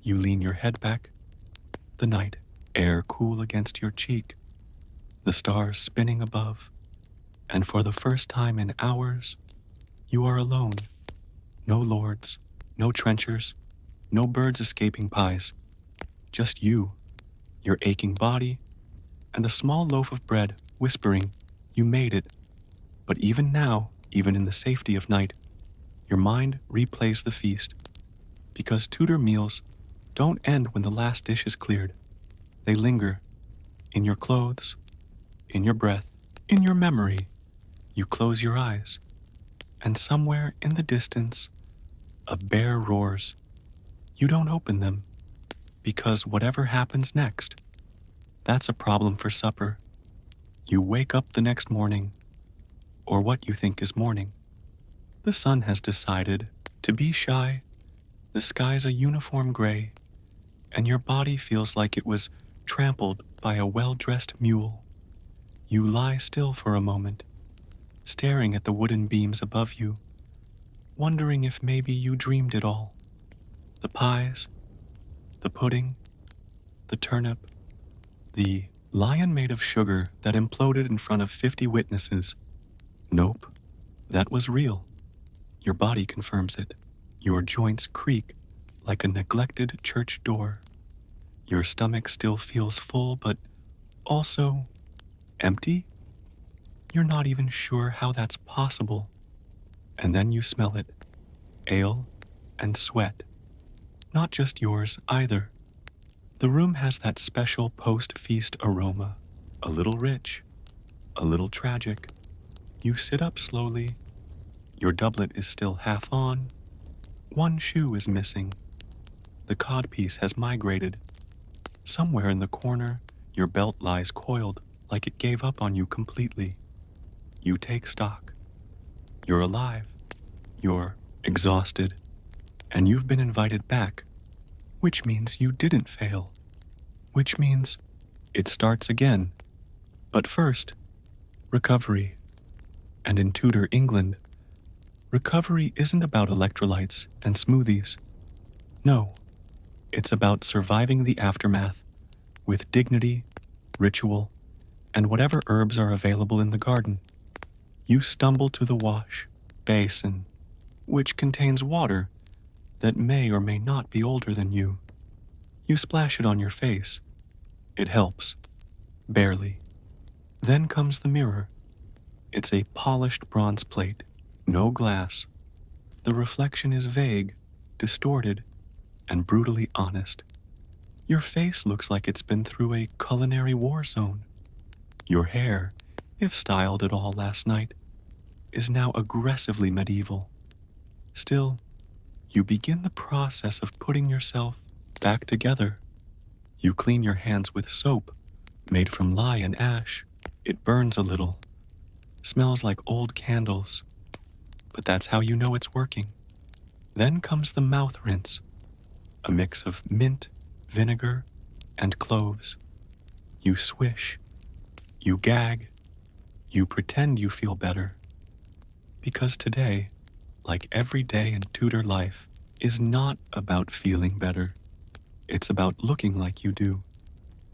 You lean your head back. The night air cool against your cheek. The stars spinning above. And for the first time in hours, you are alone. No lords, no trenchers, no birds escaping pies. Just you, your aching body, and a small loaf of bread whispering, you made it. But even now, even in the safety of night, your mind replays the feast. Because Tudor meals don't end when the last dish is cleared. They linger in your clothes, in your breath, in your memory. You close your eyes, and somewhere in the distance, a bear roars. You don't open them, because whatever happens next, that's a problem for supper. You wake up the next morning, or what you think is morning. The sun has decided to be shy, the sky's a uniform gray, and your body feels like it was trampled by a well-dressed mule. You lie still for a moment, staring at the wooden beams above you, wondering if maybe you dreamed it all. The pies, the pudding, the turnip, the lion made of sugar that imploded in front of 50 witnesses. Nope, that was real. Your body confirms it. Your joints creak like a neglected church door. Your stomach still feels full, but also empty. You're not even sure how that's possible. And then you smell it. Ale and sweat. Not just yours either. The room has that special post-feast aroma. A little rich, a little tragic. You sit up slowly. Your doublet is still half on. One shoe is missing. The codpiece has migrated. Somewhere in the corner, your belt lies coiled like it gave up on you completely. You take stock. You're alive. You're exhausted. And you've been invited back, which means you didn't fail. Which means it starts again. But first, recovery. And in Tudor England, recovery isn't about electrolytes and smoothies. No, it's about surviving the aftermath with dignity, ritual, and whatever herbs are available in the garden. You stumble to the wash basin, which contains water that may or may not be older than you. You splash it on your face. It helps. Barely. Then comes the mirror. It's a polished bronze plate, no glass. The reflection is vague, distorted, and brutally honest. Your face looks like it's been through a culinary war zone. Your hair, if styled at all last night, is now aggressively medieval. Still, you begin the process of putting yourself back together. You clean your hands with soap made from lye and ash. It burns a little, smells like old candles, but that's how you know it's working. Then comes the mouth rinse, a mix of mint, vinegar, and cloves. You swish, you gag, you pretend you feel better. Because today, like every day in Tudor life, is not about feeling better. It's about looking like you do.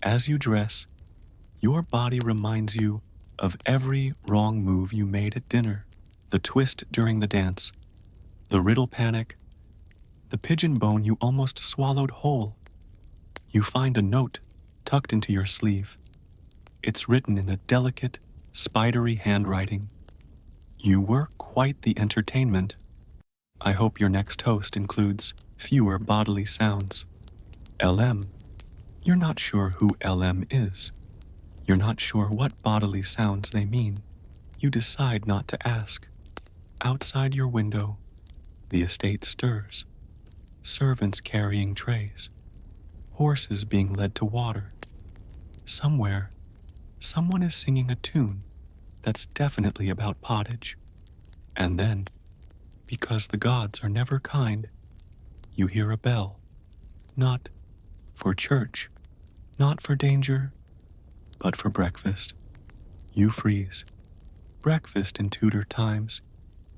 As you dress, your body reminds you of every wrong move you made at dinner, the twist during the dance, the riddle panic, the pigeon bone you almost swallowed whole. You find a note tucked into your sleeve. It's written in a delicate, spidery handwriting. You were quite the entertainment. I hope your next toast includes fewer bodily sounds. LM. You're not sure who LM is. You're not sure what bodily sounds they mean. You decide not to ask. Outside your window, the estate stirs. Servants carrying trays. Horses being led to water. Somewhere, someone is singing a tune that's definitely about pottage. And then, because the gods are never kind, you hear a bell. Not for church, not for danger, but for breakfast. You freeze. Breakfast in Tudor times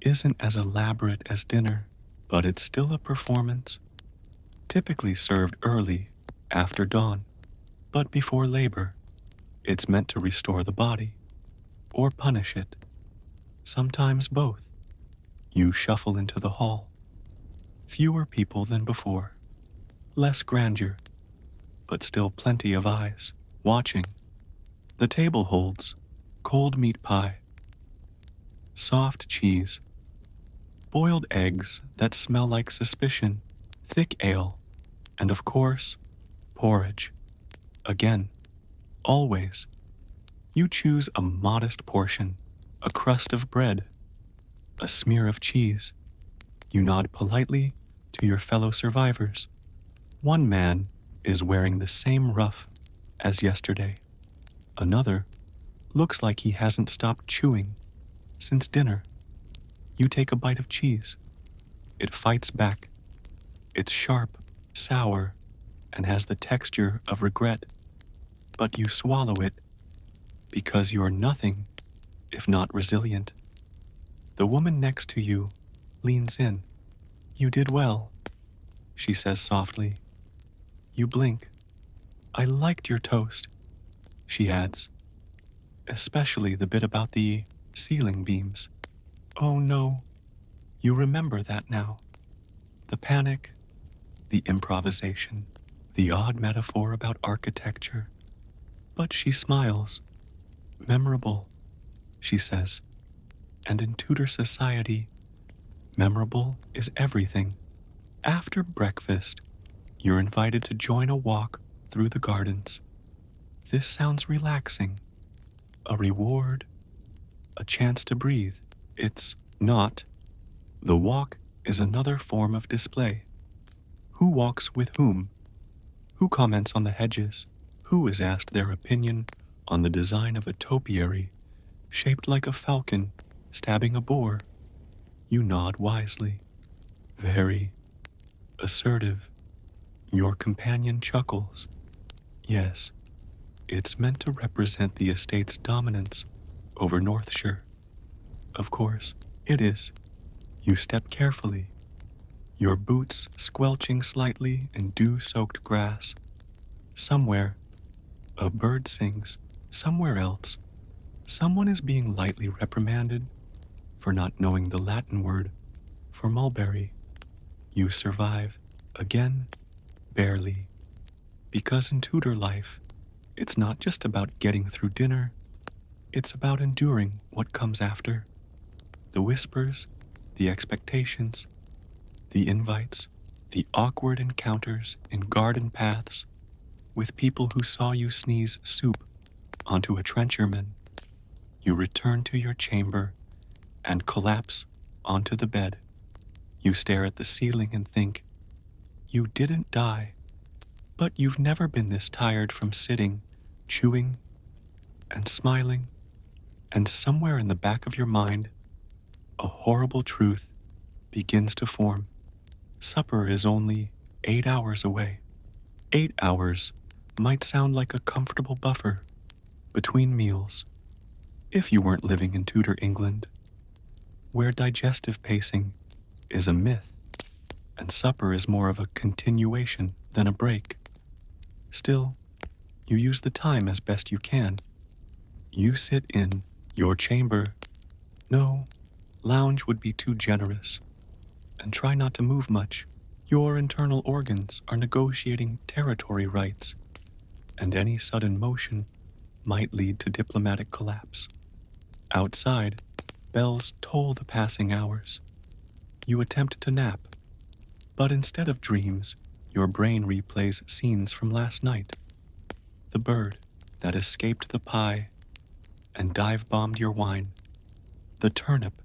isn't as elaborate as dinner, but it's still a performance. Typically served early, after dawn, but before labor. It's meant to restore the body, or punish it. Sometimes both. You shuffle into the hall. Fewer people than before. Less grandeur, but still plenty of eyes, watching. The table holds cold meat pie, soft cheese, boiled eggs that smell like suspicion, thick ale, and of course, porridge. Again, always. You choose a modest portion, a crust of bread, a smear of cheese. You nod politely to your fellow survivors. One man is wearing the same ruff as yesterday. Another looks like he hasn't stopped chewing since dinner. You take a bite of cheese. It fights back. It's sharp, sour, and has the texture of regret. But you swallow it because you're nothing if not resilient. The woman next to you leans in. You did well, she says softly. You blink. I liked your toast, she adds, especially the bit about the ceiling beams. Oh no, you remember that now. The panic, the improvisation, the odd metaphor about architecture. But she smiles. Memorable, she says. And in Tudor society, memorable is everything. After breakfast, you're invited to join a walk through the gardens. This sounds relaxing. A reward, a chance to breathe. It's not. The walk is another form of display. Who walks with whom? Who comments on the hedges? Who is asked their opinion on the design of a topiary shaped like a falcon stabbing a boar? You nod wisely. Very assertive. Your companion chuckles. Yes, it's meant to represent the estate's dominance over Northshire. Of course, it is. You step carefully, your boots squelching slightly in dew-soaked grass. Somewhere, a bird sings. Somewhere else, someone is being lightly reprimanded for not knowing the Latin word for mulberry. You survive, again, barely. Because in Tudor life, it's not just about getting through dinner, it's about enduring what comes after. The whispers, the expectations, the invites, the awkward encounters in garden paths with people who saw you sneeze soup onto a trencherman. You return to your chamber and collapse onto the bed. You stare at the ceiling and think, you didn't die, but you've never been this tired from sitting, chewing, and smiling. And somewhere in the back of your mind, a horrible truth begins to form. Supper is only 8 hours away. 8 hours might sound like a comfortable buffer between meals if you weren't living in Tudor England, where digestive pacing is a myth and supper is more of a continuation than a break. Still, you use the time as best you can. You sit in your chamber. No, lounge would be too generous, and try not to move much. Your internal organs are negotiating territory rights, and any sudden motion might lead to diplomatic collapse. Outside, bells toll the passing hours. You attempt to nap, but instead of dreams, your brain replays scenes from last night. The bird that escaped the pie and dive-bombed your wine. The turnip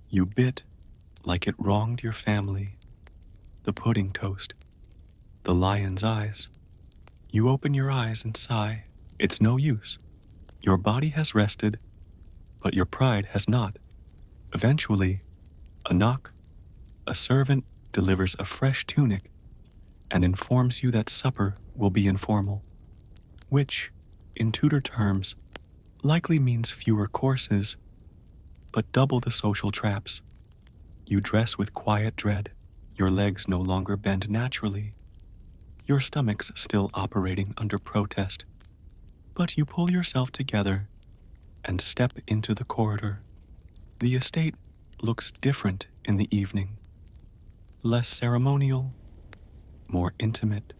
you bit like it wronged your family. The pudding toast. The lion's eyes. You open your eyes and sigh. It's no use. Your body has rested, but your pride has not. Eventually, a knock. A servant delivers a fresh tunic and informs you that supper will be informal, which, in Tudor terms, likely means fewer courses, but double the social traps. You dress with quiet dread, your legs no longer bend naturally, your stomach's still operating under protest, but you pull yourself together and step into the corridor. The estate looks different in the evening, less ceremonial, more intimate.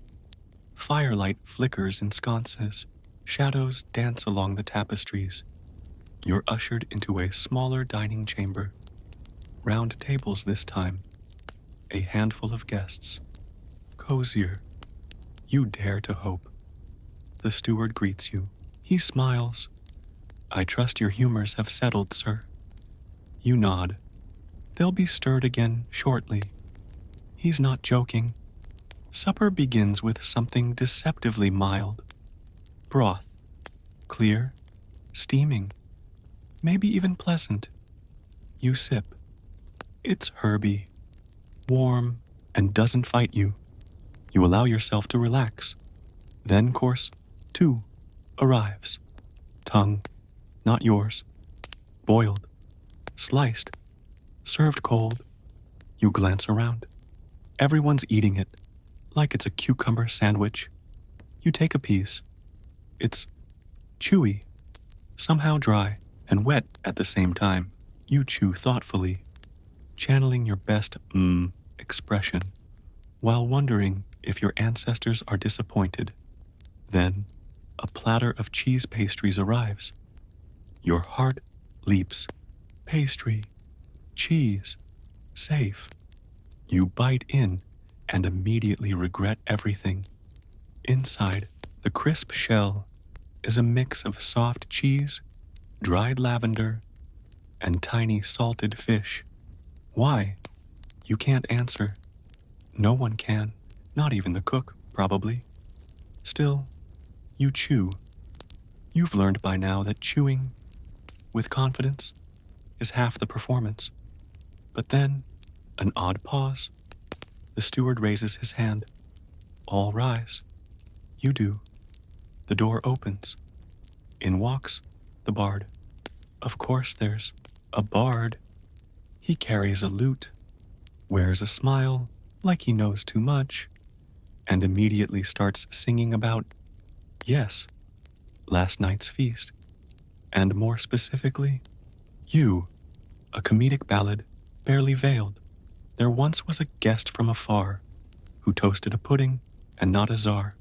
Firelight flickers in sconces, shadows dance along the tapestries. You're ushered into a smaller dining chamber. Round tables this time. A handful of guests. Cozier. You dare to hope. The steward greets you. He smiles. I trust your humors have settled, sir. You nod. They'll be stirred again shortly. He's not joking. Supper begins with something deceptively mild. Broth. Clear. Steaming. Maybe even pleasant. You sip. It's herby. Warm and doesn't fight you. You allow yourself to relax. Then course 2 arrives. Tongue. Not yours. Boiled. Sliced. Served cold. You glance around. Everyone's eating it, like it's a cucumber sandwich. You take a piece. It's chewy, somehow dry, and wet at the same time. You chew thoughtfully, channeling your best expression, while wondering if your ancestors are disappointed. Then, a platter of cheese pastries arrives. Your heart leaps. Pastry, cheese, safe. You bite in and immediately regret everything. Inside, the crisp shell is a mix of soft cheese, dried lavender, and tiny salted fish. Why? You can't answer. No one can, not even the cook, probably. Still, you chew. You've learned by now that chewing, with confidence, is half the performance. But then, an odd pause. The steward raises his hand. All rise. You do. The door opens. In walks the bard. Of course there's a bard. He carries a lute, wears a smile like he knows too much, and immediately starts singing about, yes, last night's feast, and more specifically, you, a comedic ballad barely veiled. There once was a guest from afar who toasted a pudding and not a czar.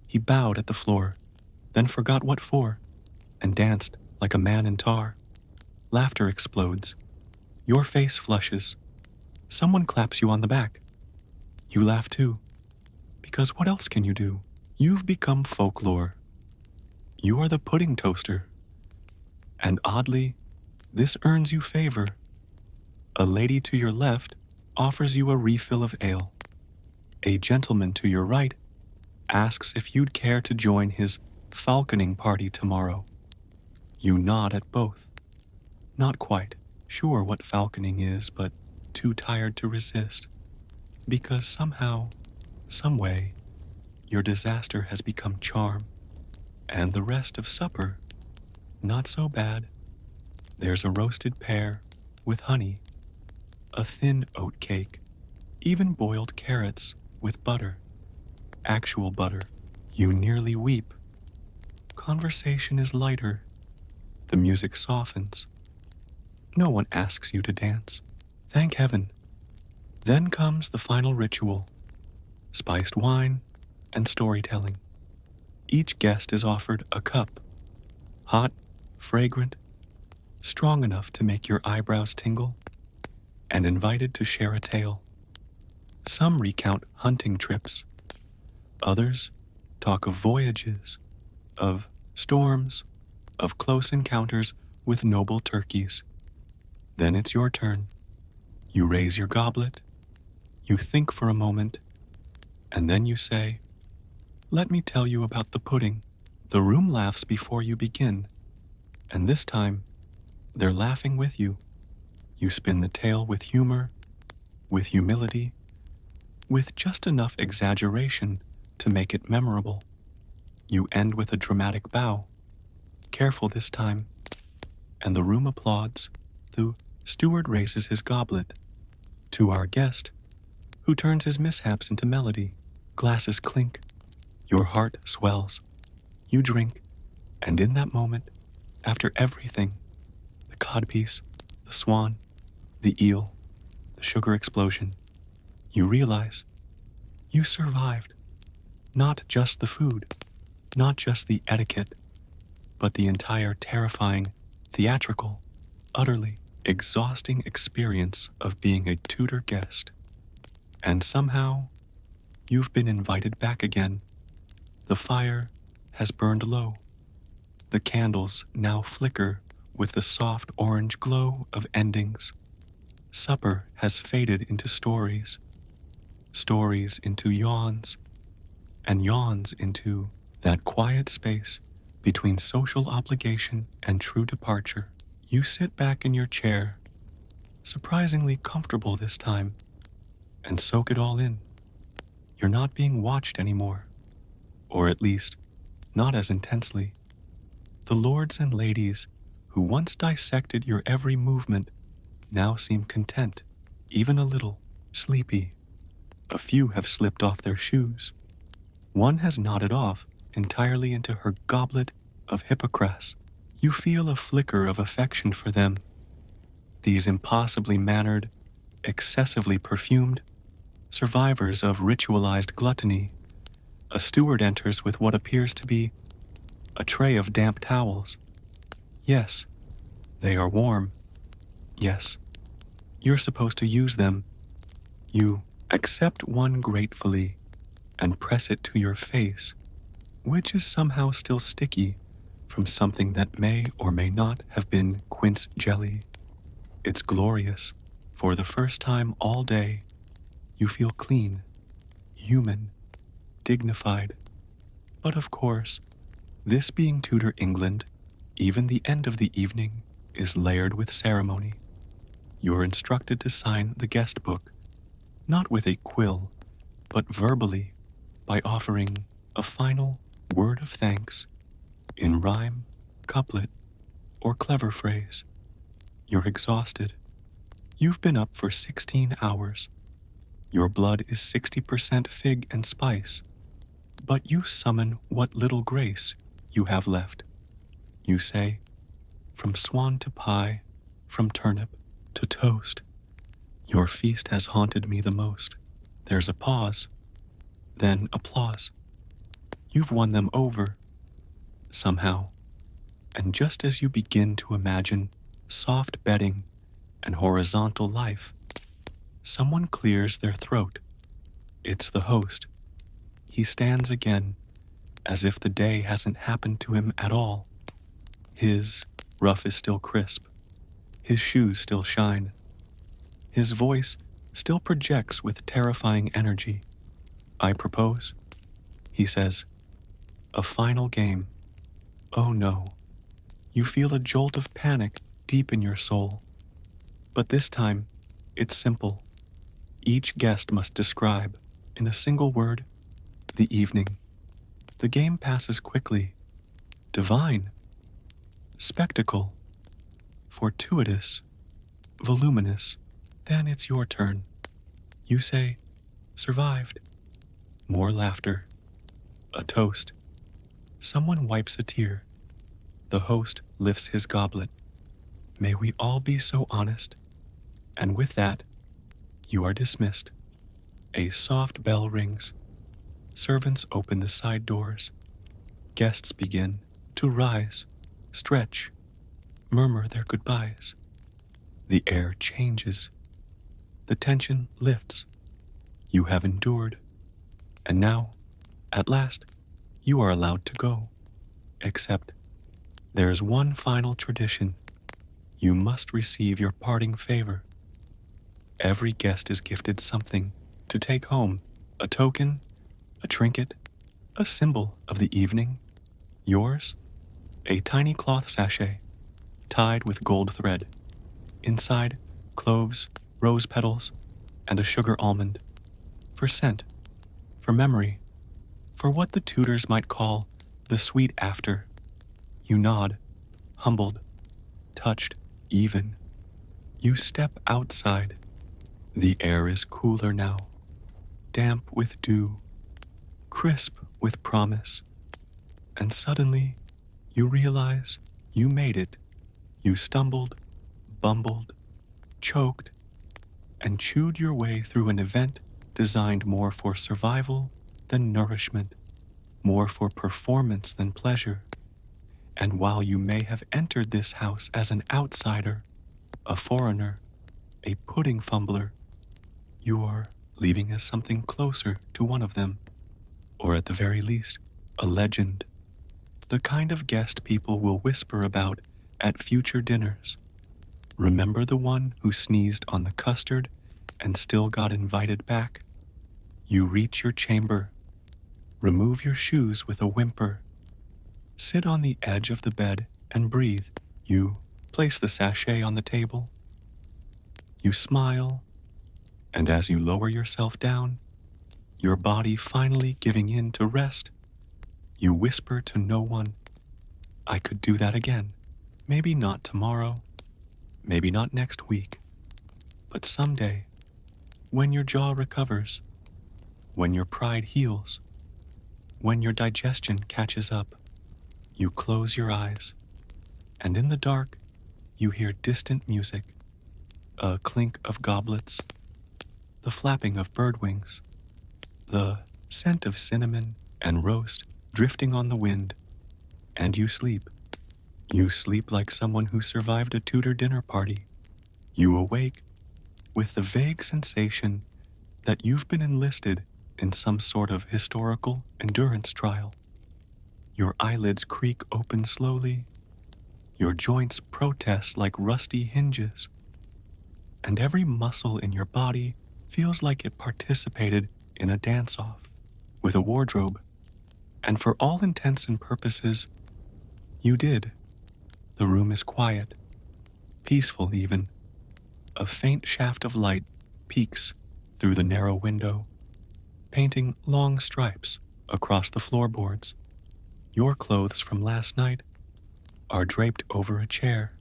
He bowed at the floor, then forgot what for, and danced like a man in tar. Laughter explodes. Your face flushes. Someone claps you on the back. You laugh too, because what else can you do? You've become folklore. You are the pudding toaster. And oddly, this earns you favor. A lady to your left offers you a refill of ale. A gentleman to your right asks if you'd care to join his falconing party tomorrow. You nod at both. Not quite sure what falconing is, but too tired to resist. Because somehow, someway, your disaster has become charm. And the rest of supper, not so bad. There's a roasted pear with honey, a thin oat cake, even boiled carrots with butter. Actual butter. You nearly weep. Conversation is lighter. The music softens. No one asks you to dance. Thank heaven. Then comes the final ritual. spiced wine, and storytelling. Each guest is offered a cup, hot, fragrant, strong enough to make your eyebrows tingle, and invited to share a tale. Some recount hunting trips, others talk of voyages, of storms, of close encounters with noble turkeys. Then it's your turn. You raise your goblet, you think for a moment, and then you say, "Let me tell you about the pudding." The room laughs before you begin, and this time, they're laughing with you. You spin the tale with humor, with humility, with just enough exaggeration to make it memorable. You end with a dramatic bow, careful this time, and the room applauds. The steward raises his goblet to our guest, who turns his mishaps into melody. Glasses clink, your heart swells. You drink, and in that moment, after everything, the codpiece, the swan, the eel, the sugar explosion, you realize you survived. Not just the food, not just the etiquette, but the entire terrifying, theatrical, utterly exhausting experience of being a Tudor guest. And somehow, you've been invited back again. The fire has burned low. The candles now flicker with the soft orange glow of endings. Supper has faded into stories, stories into yawns, and yawns into that quiet space between social obligation and true departure. You sit back in your chair, surprisingly comfortable this time, and soak it all in. You're not being watched anymore, or at least, not as intensely. The lords and ladies who once dissected your every movement now seem content, even a little sleepy. A few have slipped off their shoes. One has nodded off entirely into her goblet of Hippocras. You feel a flicker of affection for them. These impossibly mannered, excessively perfumed, survivors of ritualized gluttony. A steward enters with what appears to be a tray of damp towels. Yes, they are warm. Yes, you're supposed to use them. You accept one gratefully and press it to your face, which is somehow still sticky from something that may or may not have been quince jelly. It's glorious. For the first time all day, you feel clean, human, dignified. But of course, this being Tudor England, even the end of the evening is layered with ceremony. You're instructed to sign the guest book, not with a quill, but verbally, by offering a final word of thanks in rhyme, couplet, or clever phrase. You're exhausted. You've been up for 16 hours. Your blood is 60% fig and spice, but you summon what little grace you have left. You say, from swan to pie, from turnip to toast, your feast has haunted me the most. There's a pause, then applause. You've won them over, somehow, and just as you begin to imagine soft bedding and horizontal life, someone clears their throat. It's the host. He stands again, as if the day hasn't happened to him at all. His ruff is still crisp. His shoes still shine. His voice still projects with terrifying energy. I propose, he says, a final game. Oh no. You feel a jolt of panic deep in your soul. But this time, it's simple. Each guest must describe, in a single word, the evening. The game passes quickly. Divine. Spectacle. Fortuitous. Voluminous. Then it's your turn. You say, survived. More laughter. A toast. Someone wipes a tear. The host lifts his goblet. May we all be so honest. And with that, you are dismissed. A soft bell rings. Servants open the side doors. Guests begin to rise, stretch, murmur their goodbyes. The air changes. The tension lifts. You have endured. And now, at last, you are allowed to go. Except, there's one final tradition. You must receive your parting favor. Every guest is gifted something to take home, a token, a trinket, a symbol of the evening. Yours? A tiny cloth sachet, tied with gold thread. Inside, cloves, rose petals, and a sugar almond. For scent, for memory, for what the Tudors might call the sweet after. You nod, humbled, touched, even. You step outside. The air is cooler now, damp with dew, crisp with promise. And suddenly, you realize you made it. You stumbled, bumbled, choked, and chewed your way through an event designed more for survival than nourishment, more for performance than pleasure. And while you may have entered this house as an outsider, a foreigner, a pudding fumbler, you are leaving as something closer to one of them, or at the very least, a legend. The kind of guest people will whisper about at future dinners. Remember the one who sneezed on the custard and still got invited back? You reach your chamber, remove your shoes with a whimper, sit on the edge of the bed and breathe. You place the sachet on the table. You smile, and as you lower yourself down, your body finally giving in to rest, you whisper to no one, I could do that again. Maybe not tomorrow, maybe not next week, but someday, when your jaw recovers, when your pride heals, when your digestion catches up, you close your eyes, and in the dark, you hear distant music, a clink of goblets, the flapping of bird wings, the scent of cinnamon and roast drifting on the wind, and you sleep. You sleep like someone who survived a Tudor dinner party. You awake with the vague sensation that you've been enlisted in some sort of historical endurance trial. Your eyelids creak open slowly. Your joints protest like rusty hinges. And every muscle in your body feels like it participated in a dance-off with a wardrobe. And for all intents and purposes, you did. The room is quiet, peaceful even. A faint shaft of light peeks through the narrow window, painting long stripes across the floorboards. Your clothes from last night are draped over a chair,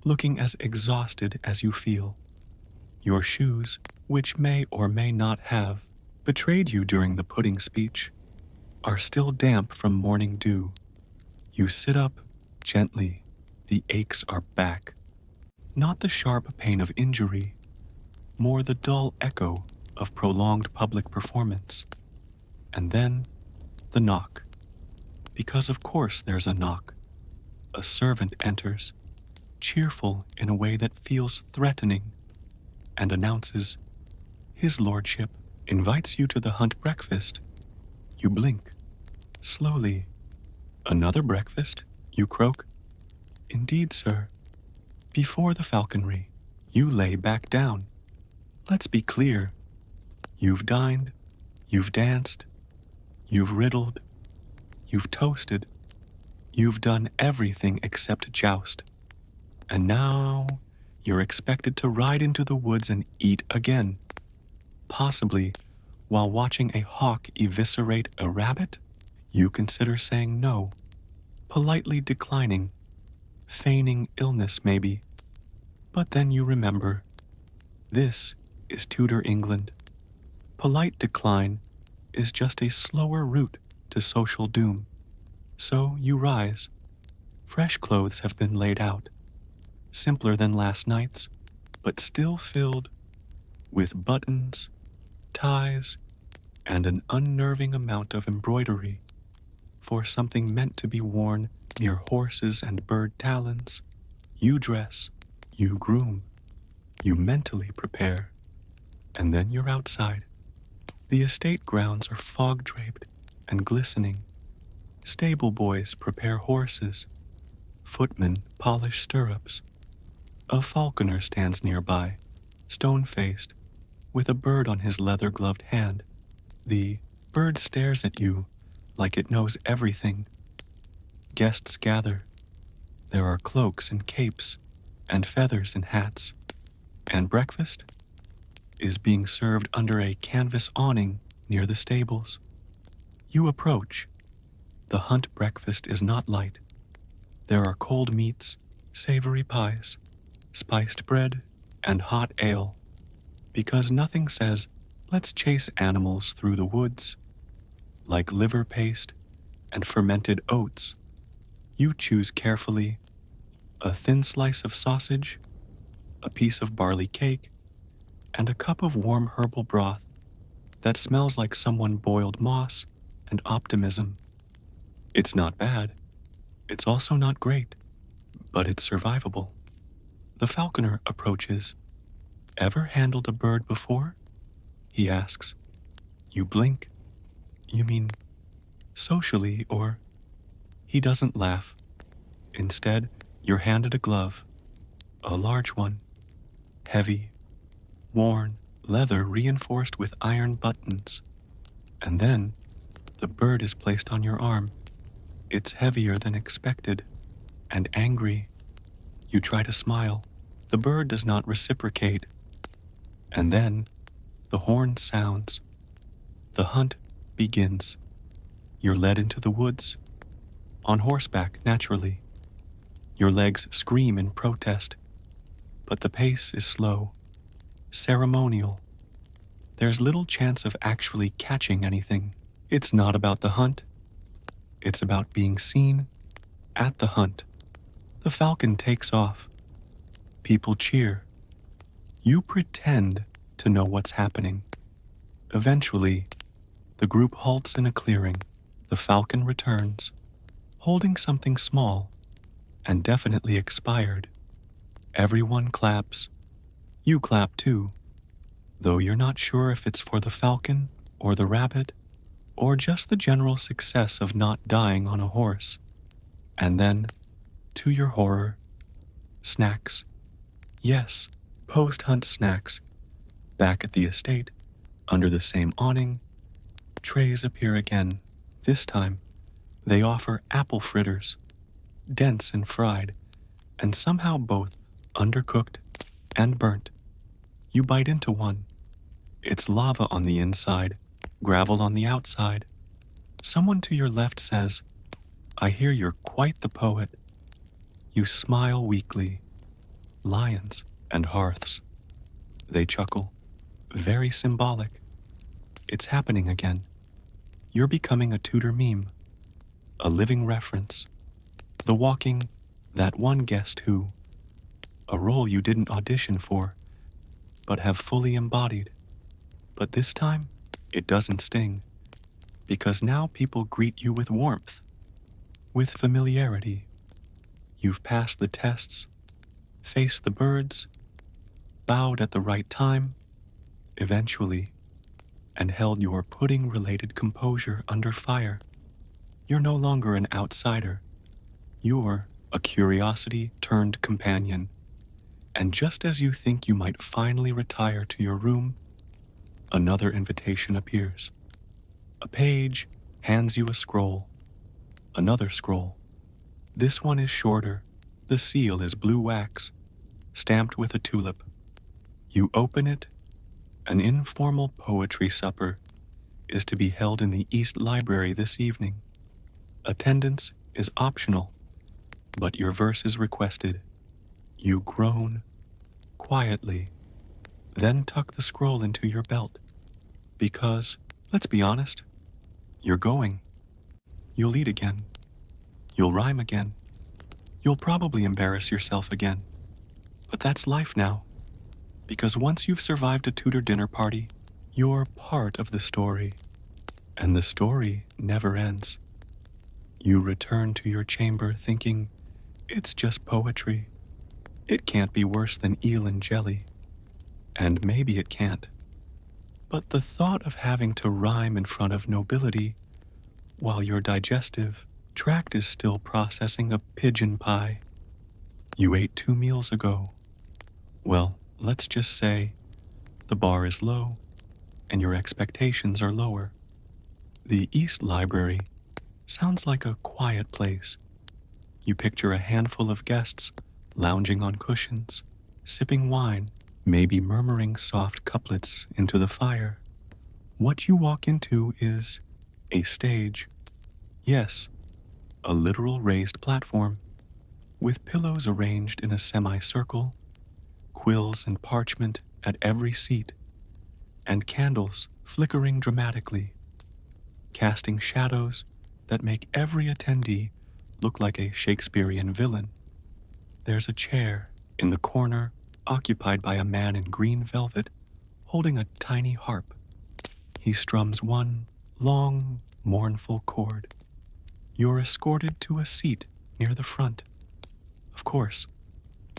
looking as exhausted as you feel. Your shoes, which may or may not have betrayed you during the pudding speech, are still damp from morning dew. You sit up gently. The aches are back. Not the sharp pain of injury, more the dull echo of prolonged public performance. And then, the knock. Because of course there's a knock. A servant enters, cheerful in a way that feels threatening, and announces, His Lordship invites you to the hunt breakfast. You blink, slowly. Another breakfast? You croak. Indeed, sir. Before the falconry, you lay back down. Let's be clear. You've dined, you've danced, you've riddled, you've toasted, you've done everything except joust. And now you're expected to ride into the woods and eat again, possibly while watching a hawk eviscerate a rabbit. You consider saying no, politely declining, feigning illness maybe. But then you remember, this is Tudor England. Polite decline is just a slower route to social doom. So you rise. Fresh clothes have been laid out, simpler than last night's, but still filled with buttons, ties, and an unnerving amount of embroidery for something meant to be worn near horses and bird talons. You dress, you groom, you mentally prepare, and then you're outside. The estate grounds are fog-draped and glistening. Stable boys prepare horses, footmen polish stirrups. A falconer stands nearby, stone-faced, with a bird on his leather-gloved hand. The bird stares at you like it knows everything. Guests gather. There are cloaks and capes, and feathers and hats. And breakfast is being served under a canvas awning near the stables. You approach. The hunt breakfast is not light. There are cold meats, savory pies, spiced bread, and hot ale, because nothing says, let's chase animals through the woods, like liver paste and fermented oats. You choose carefully a thin slice of sausage, a piece of barley cake, and a cup of warm herbal broth that smells like someone boiled moss and optimism. It's not bad. It's also not great, but it's survivable. The falconer approaches. Ever handled a bird before? He asks. You blink. You mean socially, or? He doesn't laugh. Instead, you're handed a glove, a large one, heavy, worn, leather reinforced with iron buttons. And then, the bird is placed on your arm. It's heavier than expected, and angry. You try to smile. The bird does not reciprocate. And then, the horn sounds. The hunt begins. You're led into the woods, on horseback, naturally. Your legs scream in protest, but the pace is slow, ceremonial. There's little chance of actually catching anything. It's not about the hunt. It's about being seen at the hunt. The falcon takes off. People cheer. You pretend to know what's happening. Eventually, the group halts in a clearing. The falcon returns, holding something small and definitely expired. Everyone claps. You clap too, though you're not sure if it's for the falcon or the rabbit or just the general success of not dying on a horse. And then, to your horror, snacks. Yes, post-hunt snacks. Back at the estate, under the same awning, trays appear again. This time, they offer apple fritters, dense and fried, and somehow both undercooked and burnt. You bite into one. It's lava on the inside, gravel on the outside. Someone to your left says, I hear you're quite the poet. You smile weakly. Lions and hearths. They chuckle. Very symbolic. It's happening again. You're becoming a Tudor meme. A living reference. The walking, that one guest who. A role you didn't audition for, but have fully embodied. But this time, it doesn't sting. Because now people greet you with warmth. With familiarity. You've passed the tests, faced the birds, bowed at the right time, eventually, and held your pudding-related composure under fire. You're no longer an outsider. You're a curiosity-turned companion. And just as you think you might finally retire to your room, another invitation appears. A page hands you a scroll. Another scroll. This one is shorter. The seal is blue wax, stamped with a tulip. You open it. An informal poetry supper is to be held in the East Library this evening. Attendance is optional, but your verse is requested. You groan quietly, then tuck the scroll into your belt. Because, let's be honest, you're going. You'll eat again. You'll rhyme again. You'll probably embarrass yourself again. But that's life now. Because once you've survived a Tudor dinner party, you're part of the story. And the story never ends. You return to your chamber thinking, it's just poetry. It can't be worse than eel and jelly. And maybe it can't. But the thought of having to rhyme in front of nobility while your digestive tract is still processing a pigeon pie you ate 2 meals ago. Well, let's just say the bar is low and your expectations are lower. The East Library sounds like a quiet place. You picture a handful of guests lounging on cushions, sipping wine, maybe murmuring soft couplets into the fire. What you walk into is a stage. Yes, a literal raised platform, with pillows arranged in a semicircle, quills and parchment at every seat, and candles flickering dramatically, casting shadows that make every attendee look like a Shakespearean villain. There's a chair in the corner occupied by a man in green velvet holding a tiny harp. He strums one long, mournful chord. You're escorted to a seat near the front. Of course,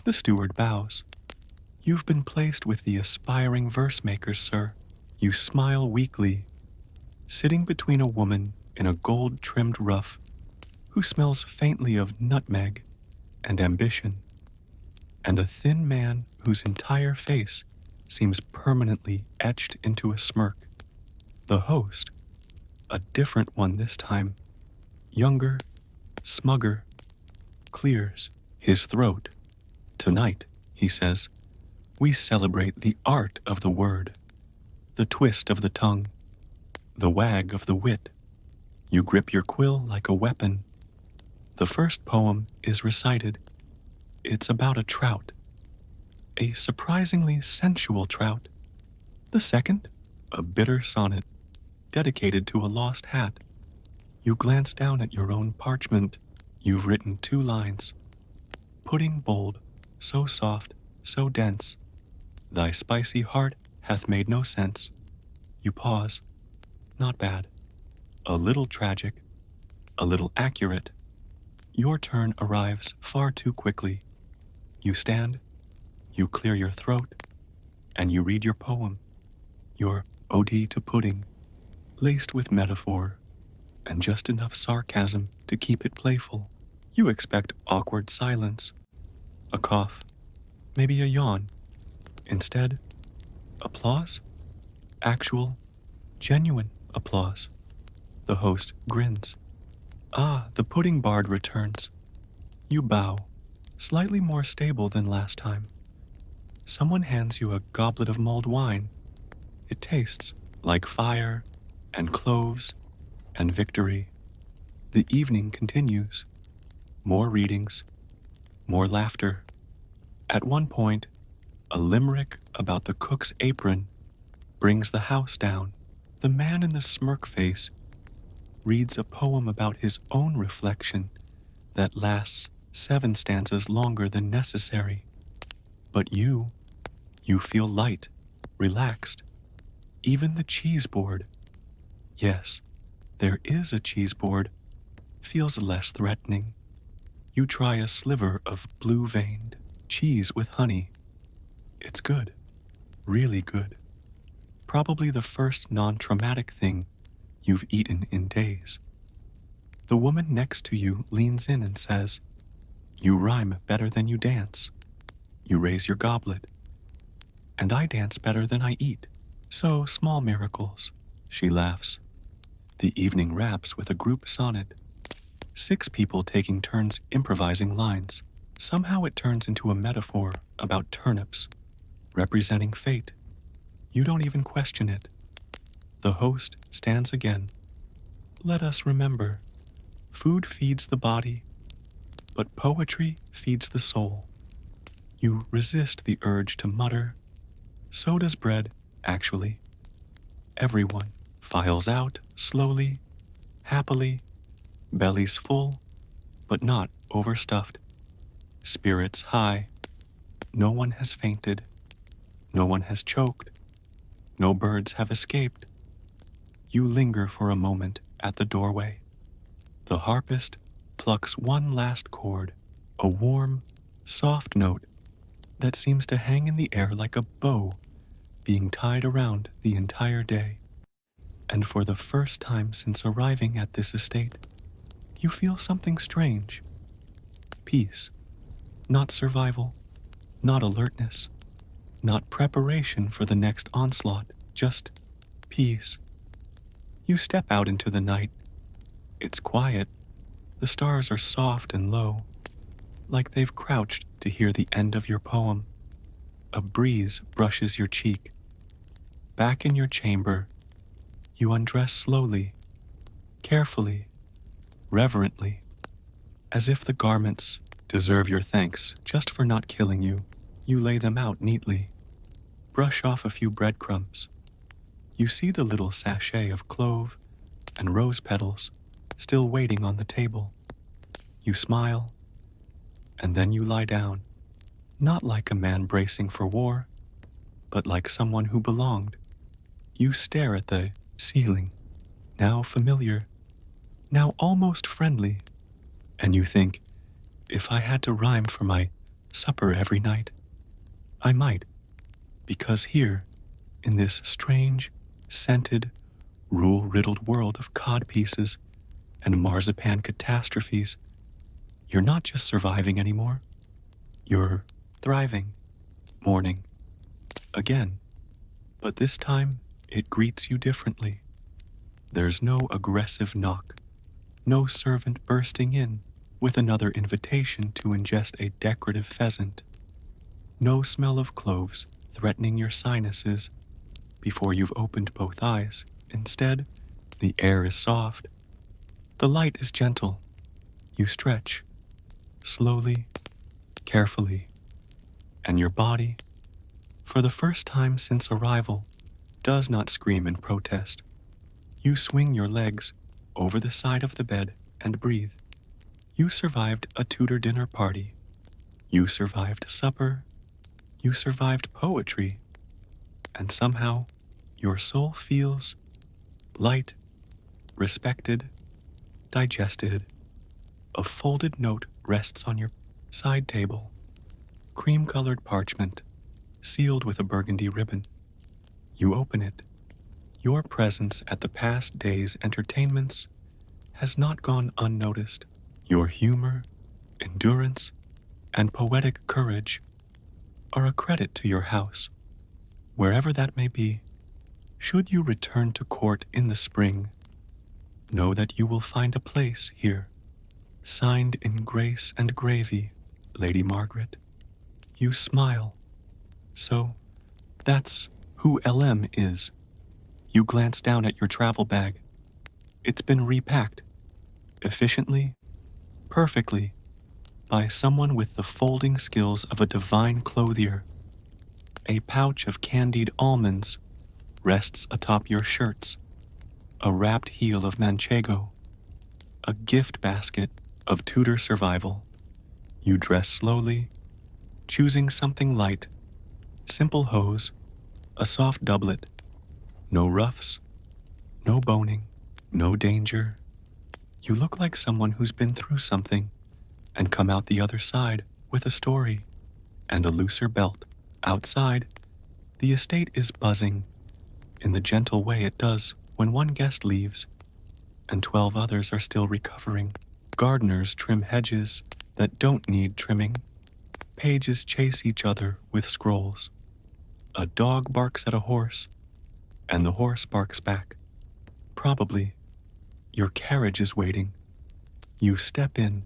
the steward bows. You've been placed with the aspiring verse makers, sir. You smile weakly, sitting between a woman in a gold-trimmed ruff who smells faintly of nutmeg and ambition, and a thin man whose entire face seems permanently etched into a smirk. The host, a different one this time, younger, smugger, clears his throat. Tonight, he says, we celebrate the art of the word, the twist of the tongue, the wag of the wit. You grip your quill like a weapon. The first poem is recited. It's about a trout, a surprisingly sensual trout. The second, a bitter sonnet, dedicated to a lost hat. You glance down at your own parchment. You've written 2 lines. Pudding bold, so soft, so dense. Thy spicy heart hath made no sense. You pause. Not bad. A little tragic. A little accurate. Your turn arrives far too quickly. You stand. You clear your throat. And you read your poem. Your ode to pudding, laced with metaphor and just enough sarcasm to keep it playful. You expect awkward silence, a cough, maybe a yawn. Instead, applause? Actual, genuine applause. The host grins. Ah, the pudding bard returns. You bow, slightly more stable than last time. Someone hands you a goblet of mulled wine. It tastes like fire and cloves and victory. The evening continues. More readings, more laughter. At one point, a limerick about the cook's apron brings the house down. The man in the smirk face reads a poem about his own reflection that lasts 7 stanzas longer than necessary. But you feel light, relaxed. Even the cheese board, yes, there is a cheese board, feels less threatening. You try a sliver of blue-veined cheese with honey. It's good, really good. Probably the first non-traumatic thing you've eaten in days. The woman next to you leans in and says, you rhyme better than you dance. You raise your goblet. And I dance better than I eat. So small miracles, she laughs. The evening wraps with a group sonnet. 6 people taking turns improvising lines. Somehow it turns into a metaphor about turnips, representing fate. You don't even question it. The host stands again. Let us remember, food feeds the body, but poetry feeds the soul. You resist the urge to mutter. So does bread, actually. Everyone files out slowly, happily, bellies full, but not overstuffed. Spirits high. No one has fainted. No one has choked. No birds have escaped. You linger for a moment at the doorway. The harpist plucks one last chord, a warm, soft note that seems to hang in the air like a bow being tied around the entire day. And for the first time since arriving at this estate, you feel something strange. Peace. Not survival, not alertness, not preparation for the next onslaught, just peace. You step out into the night. It's quiet. The stars are soft and low, like they've crouched to hear the end of your poem. A breeze brushes your cheek. Back in your chamber, you undress slowly, carefully, reverently, as if the garments deserve your thanks just for not killing you. You lay them out neatly, brush off a few breadcrumbs. You see the little sachet of clove and rose petals still waiting on the table. You smile, and then you lie down, not like a man bracing for war, but like someone who belonged. You stare at the ceiling, now familiar, now almost friendly, and you think, if I had to rhyme for my supper every night, I might, because here, in this strange, scented, rule-riddled world of codpieces and marzipan catastrophes, you're not just surviving anymore, you're thriving, morning, again. But this time, it greets you differently. There's no aggressive knock, no servant bursting in with another invitation to ingest a decorative pheasant, no smell of cloves threatening your sinuses before you've opened both eyes. Instead, the air is soft, the light is gentle. You stretch, slowly, carefully, and your body, for the first time since arrival, does not scream in protest. You swing your legs over the side of the bed and breathe. You survived a Tudor dinner party. You survived supper. You survived poetry. And somehow, your soul feels light, respected, digested. A folded note rests on your side table, cream-colored parchment, sealed with a burgundy ribbon. You open it. Your presence at the past day's entertainments has not gone unnoticed. Your humor, endurance, and poetic courage are a credit to your house, wherever that may be. Should you return to court in the spring, know that you will find a place here, signed in grace and gravy, Lady Margaret. You smile. So, that's who LM is. You glance down at your travel bag. It's been repacked, efficiently, perfectly, by someone with the folding skills of a divine clothier. A pouch of candied almonds rests atop your shirts, a wrapped heel of manchego, a gift basket of Tudor survival. You dress slowly, choosing something light, simple hose, a soft doublet, no ruffs, no boning, no danger. You look like someone who's been through something and come out the other side with a story and a looser belt. Outside, the estate is buzzing in the gentle way it does when one guest leaves and 12 others are still recovering. Gardeners trim hedges that don't need trimming. Pages chase each other with scrolls. A dog barks at a horse, and the horse barks back. Probably, your carriage is waiting. You step in,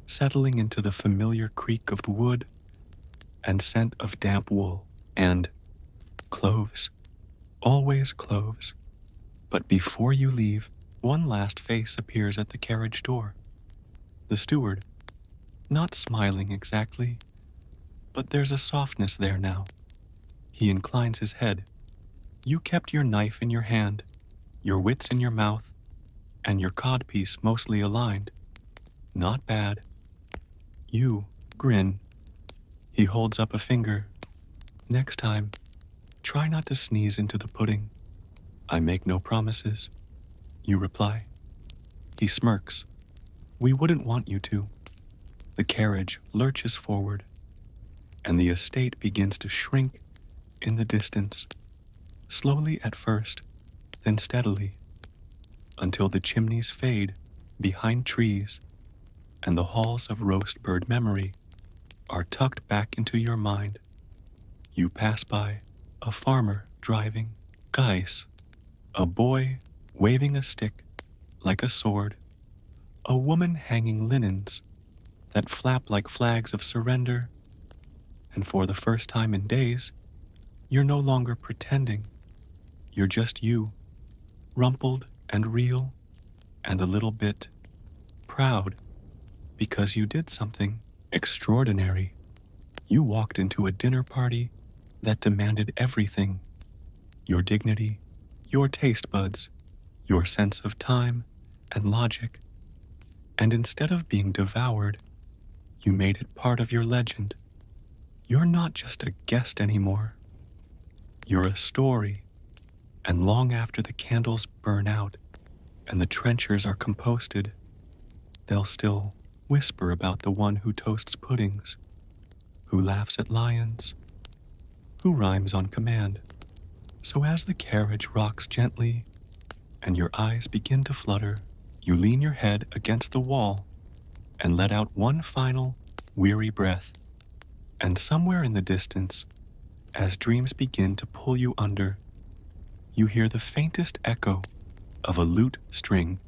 settling into the familiar creak of the wood and scent of damp wool and cloves. Always cloves. But before you leave, one last face appears at the carriage door. The steward, not smiling exactly, but there's a softness there now. He inclines his head. You kept your knife in your hand, your wits in your mouth, and your codpiece mostly aligned. Not bad. You grin. He holds up a finger. Next time, try not to sneeze into the pudding. I make no promises. you reply. He smirks. We wouldn't want you to. The carriage lurches forward, and the estate begins to shrink in the distance, slowly at first, then steadily, until the chimneys fade behind trees and the halls of roast bird memory are tucked back into your mind. You pass by a farmer driving geese, a boy waving a stick like a sword, a woman hanging linens that flap like flags of surrender, and for the first time in days, you're no longer pretending. You're just you, rumpled and real and a little bit proud because you did something extraordinary. You walked into a dinner party that demanded everything: your dignity, your taste buds, your sense of time and logic. And instead of being devoured, you made it part of your legend. You're not just a guest anymore. You're a story. And long after the candles burn out and the trenchers are composted, they'll still whisper about the one who toasts puddings, who laughs at lions, who rhymes on command. So as the carriage rocks gently and your eyes begin to flutter, you lean your head against the wall and let out one final, weary breath. And somewhere in the distance, as dreams begin to pull you under, you hear the faintest echo of a lute string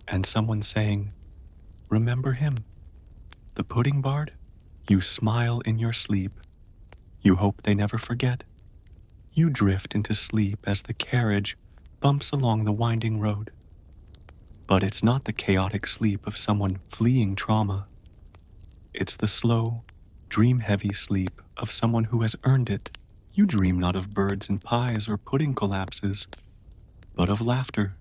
and someone saying, "Remember him, the pudding bard?" You smile in your sleep. You hope they never forget. You drift into sleep as the carriage bumps along the winding road. But it's not the chaotic sleep of someone fleeing trauma. It's the slow, dream-heavy sleep of someone who has earned it. You dream not of birds and pies or pudding collapses, but of laughter,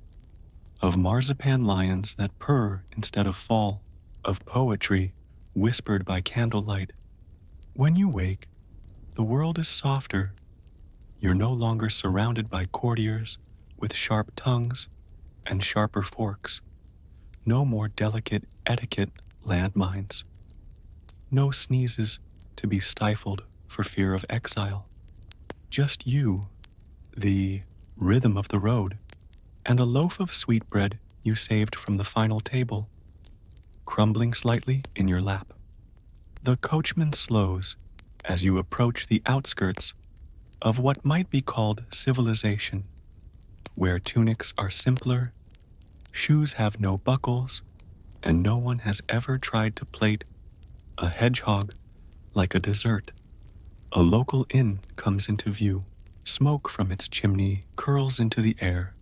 of marzipan lions that purr instead of fall, of poetry whispered by candlelight. When you wake, the world is softer. You're no longer surrounded by courtiers with sharp tongues and sharper forks. No more delicate etiquette landmines. No sneezes to be stifled for fear of exile. Just you, the rhythm of the road, and a loaf of sweetbread you saved from the final table, crumbling slightly in your lap. The coachman slows as you approach the outskirts of what might be called civilization, where tunics are simpler, shoes have no buckles, and no one has ever tried to plate a hedgehog like a dessert. A local inn comes into view. Smoke from its chimney curls into the air,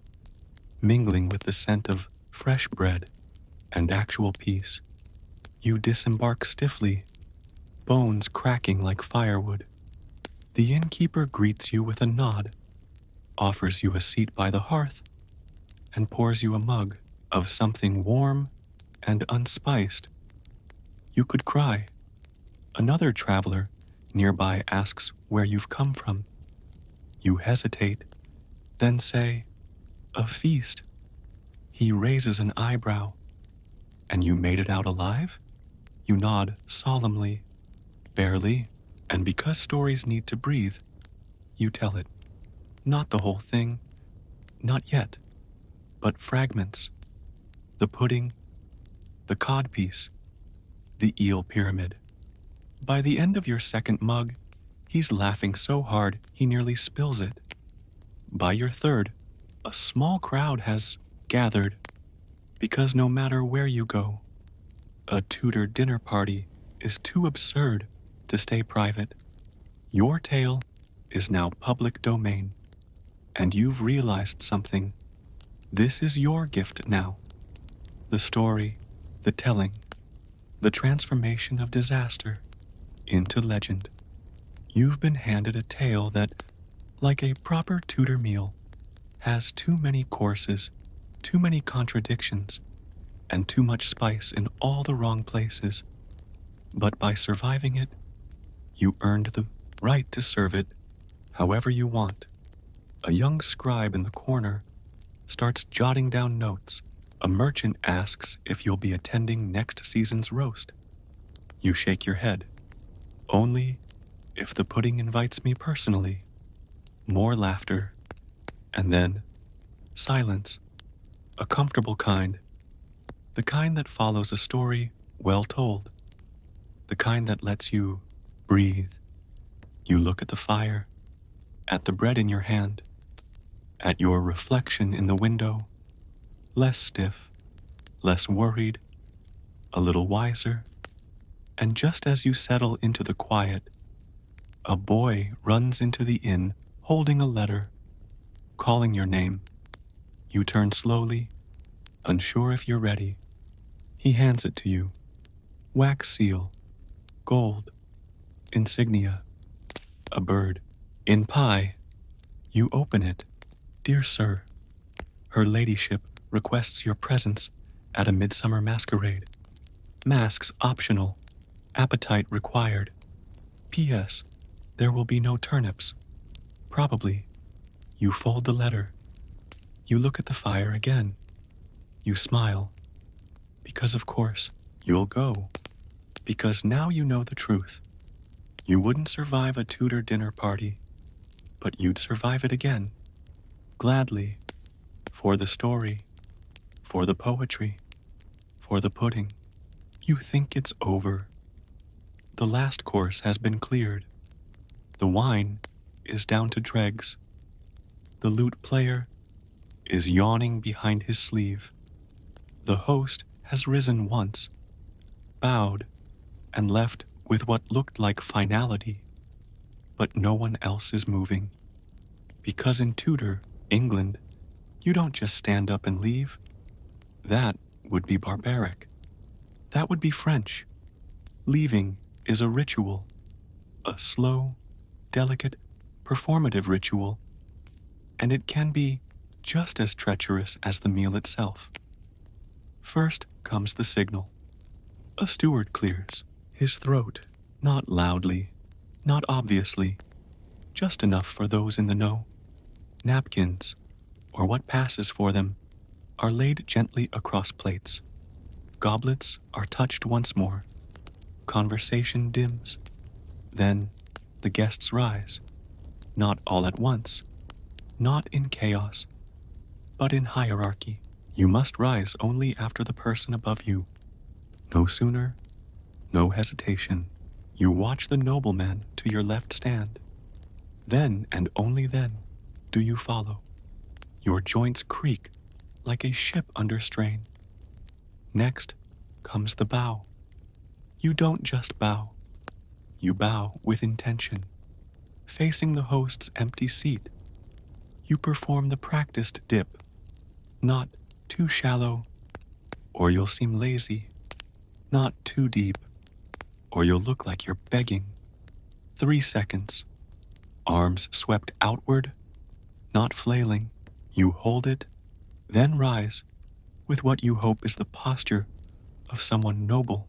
mingling with the scent of fresh bread and actual peace. You disembark stiffly, bones cracking like firewood. The innkeeper greets you with a nod, offers you a seat by the hearth, and pours you a mug of something warm and unspiced. You could cry. Another traveler nearby asks where you've come from. You hesitate, then say, "A feast." He raises an eyebrow. "And you made it out alive?" You nod solemnly. "Barely, and because stories need to breathe, you tell it. Not the whole thing, not yet, but fragments. The pudding, the codpiece, the eel pyramid. By the end of your second mug, he's laughing so hard he nearly spills it. By your third, a small crowd has gathered, because no matter where you go, a Tudor dinner party is too absurd to stay private. Your tale is now public domain, and you've realized something. This is your gift now. The story, the telling, the transformation of disaster into legend. You've been handed a tale that, like a proper Tudor meal, has too many courses, too many contradictions, and too much spice in all the wrong places. But by surviving it, you earned the right to serve it however you want. A young scribe in the corner starts jotting down notes. A merchant asks if you'll be attending next season's roast. You shake your head. Only if the pudding invites me personally. More laughter. And then silence. A comfortable kind. The kind that follows a story well told. The kind that lets you breathe. You look at the fire, at the bread in your hand, at your reflection in the window, less stiff, less worried, a little wiser. And just as you settle into the quiet, a boy runs into the inn holding a letter, calling your name. You turn slowly, unsure if you're ready. He hands it to you. Wax seal, gold, insignia, a bird. In pie, you open it. Dear sir, her ladyship requests your presence at a midsummer masquerade. Masks optional, appetite required. P.S. There will be no turnips. Probably. You fold the letter. You look at the fire again. You smile. Because of course, you'll go. Because now you know the truth. You wouldn't survive a Tudor dinner party, but you'd survive it again. Gladly. For the story. For the poetry. For the pudding. You think it's over. The last course has been cleared. The wine is down to dregs. The lute player is yawning behind his sleeve. The host has risen once, bowed, and left with what looked like finality, but no one else is moving. Because in Tudor, England, you don't just stand up and leave. That would be barbaric. That would be French. Leaving is a ritual, a slow, delicate, performative ritual, and it can be just as treacherous as the meal itself. First comes the signal. A steward clears his throat, not loudly, not obviously, just enough for those in the know. Napkins, or what passes for them, are laid gently across plates. Goblets are touched once more. Conversation dims. Then the guests rise, not all at once, not in chaos, but in hierarchy. You must rise only after the person above you. No sooner, no hesitation. You watch the nobleman to your left stand. Then and only then do you follow. Your joints creak like a ship under strain. Next comes the bow. You don't just bow. You bow with intention. Facing the host's empty seat, you perform the practiced dip. Not too shallow, or you'll seem lazy. Not too deep, or you'll look like you're begging. 3 seconds. Arms swept outward, not flailing. You hold it, then rise with what you hope is the posture of someone noble,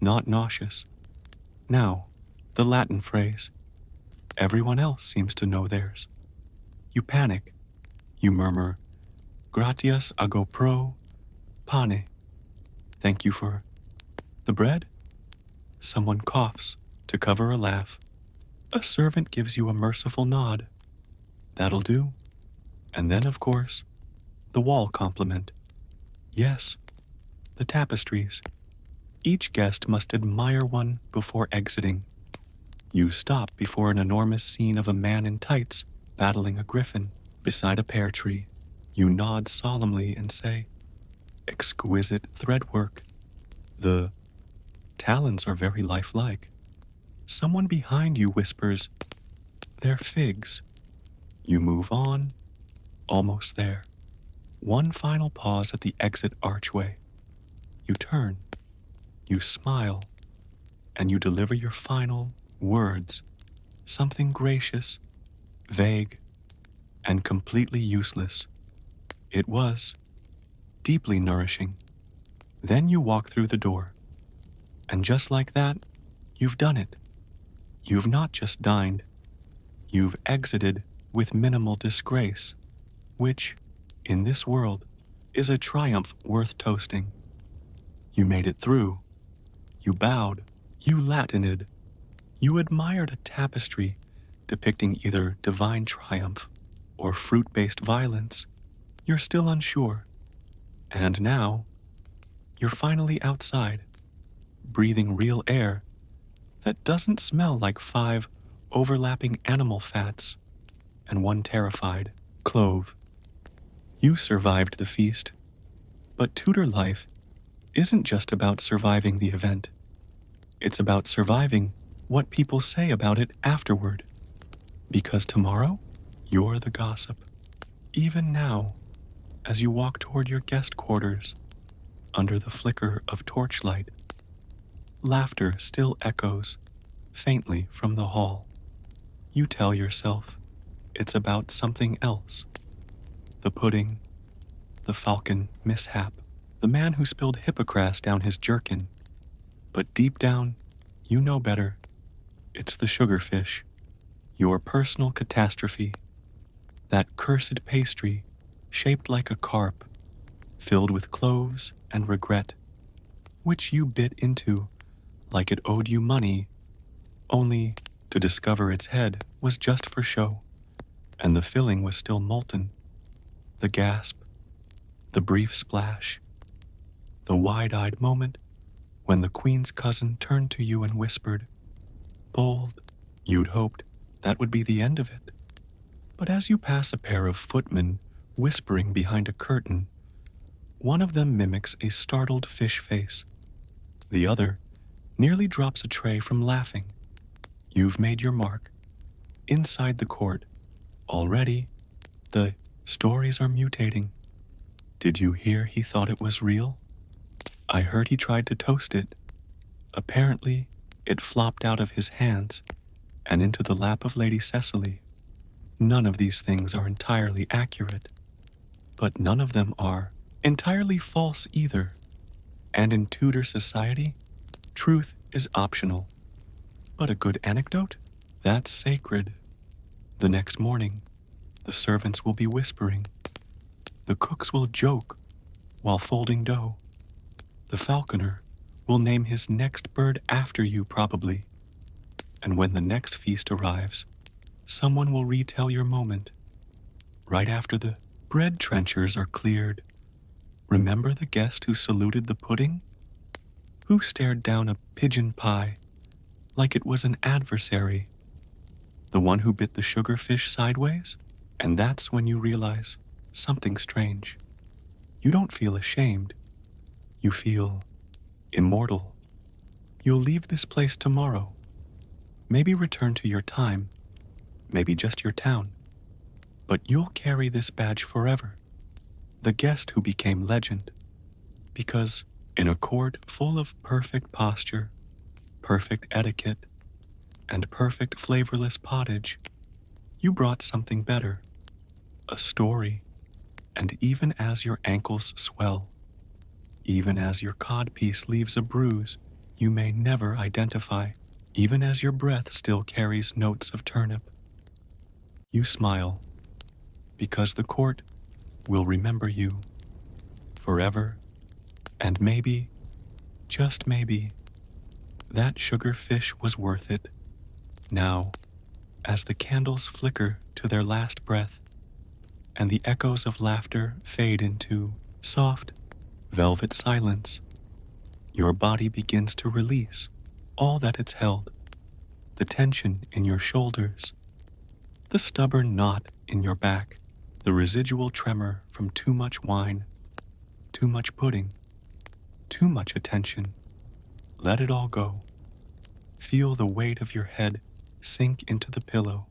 not nauseous. Now, the Latin phrase. Everyone else seems to know theirs. You panic. You murmur, gratias ago pro pane. Thank you for the bread? Someone coughs to cover a laugh. A servant gives you a merciful nod. That'll do. And then, of course, the wall compliment. Yes, the tapestries. Each guest must admire one before exiting. You stop before an enormous scene of a man in tights battling a griffin beside a pear tree. You nod solemnly and say, exquisite threadwork. The talons are very lifelike. Someone behind you whispers, they're figs. You move on, almost there. One final pause at the exit archway. You turn, you smile, and you deliver your final words, something gracious, vague, and completely useless. It was deeply nourishing. Then you walk through the door, and just like that, you've done it. You've not just dined, you've exited with minimal disgrace, which, in this world is a triumph worth toasting. You made it through. You bowed. You Latined. You admired a tapestry depicting either divine triumph or fruit-based violence. You're still unsure. And now, you're finally outside, breathing real air that doesn't smell like 5 overlapping animal fats and 1 terrified clove. You survived the feast, but Tudor life isn't just about surviving the event. It's about surviving what people say about it afterward. Because tomorrow, you're the gossip. Even now, as you walk toward your guest quarters, under the flicker of torchlight, laughter still echoes faintly from the hall. You tell yourself it's about something else. The pudding, the falcon mishap, the man who spilled hippocras down his jerkin. But deep down, you know better. It's the sugarfish, your personal catastrophe. That cursed pastry, shaped like a carp, filled with cloves and regret, which you bit into like it owed you money, only to discover its head was just for show, and the filling was still molten. The gasp, the brief splash, the wide-eyed moment when the Queen's cousin turned to you and whispered, "Bold." You'd hoped that would be the end of it. But as you pass a pair of footmen whispering behind a curtain, one of them mimics a startled fish face. The other nearly drops a tray from laughing. You've made your mark. Inside the court, already, the stories are mutating. Did you hear he thought it was real? I heard he tried to toast it. Apparently, it flopped out of his hands and into the lap of Lady Cecily. None of these things are entirely accurate, but none of them are entirely false either. And in Tudor society, truth is optional. But a good anecdote? That's sacred. The next morning, the servants will be whispering. The cooks will joke while folding dough. The falconer will name his next bird after you probably. And when the next feast arrives, someone will retell your moment. Right after the bread trenchers are cleared, remember the guest who saluted the pudding? Who stared down a pigeon pie like it was an adversary? The one who bit the sugarfish sideways? And that's when you realize something strange. You don't feel ashamed. You feel immortal. You'll leave this place tomorrow. Maybe return to your time. Maybe just your town. But you'll carry this badge forever. The guest who became legend. Because in a court full of perfect posture, perfect etiquette, and perfect flavorless pottage, you brought something better. A story. And even as your ankles swell, even as your codpiece leaves a bruise you may never identify, even as your breath still carries notes of turnip, you smile, because the court will remember you forever, and maybe, just maybe, that sugarfish was worth it. Now, as the candles flicker to their last breath, and the echoes of laughter fade into soft, velvet silence, your body begins to release all that it's held, the tension in your shoulders, the stubborn knot in your back, the residual tremor from too much wine, too much pudding, too much attention. Let it all go. Feel the weight of your head sink into the pillow.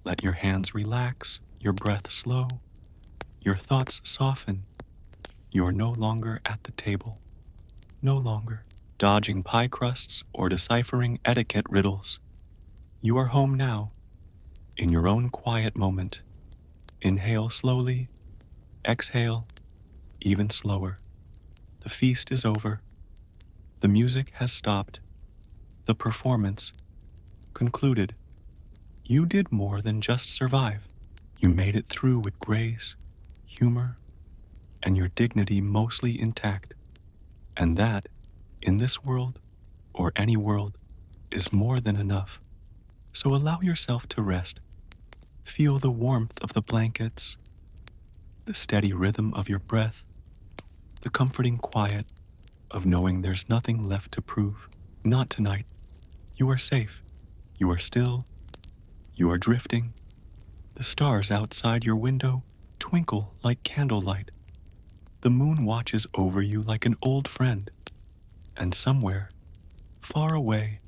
Let your hands relax, your breath slow, your thoughts soften. You're no longer at the table, no longer dodging pie crusts or deciphering etiquette riddles. You are home now, in your own quiet moment. Inhale slowly, exhale even slower. The feast is over. The music has stopped. The performance concluded. You did more than just survive. You made it through with grace, humor, and your dignity mostly intact. And that, in this world, or any world, is more than enough. So allow yourself to rest. Feel the warmth of the blankets, the steady rhythm of your breath, the comforting quiet of knowing there's nothing left to prove. Not tonight. You are safe. You are still. You are drifting. The stars outside your window twinkle like candlelight. The moon watches over you like an old friend. And somewhere, far away,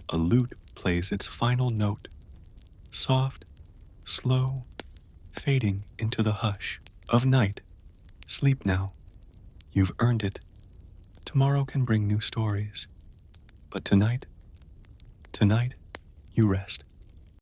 a lute plays its final note, soft, slow, fading into the hush of night. Sleep now. You've earned it. Tomorrow can bring new stories. But tonight, you rest.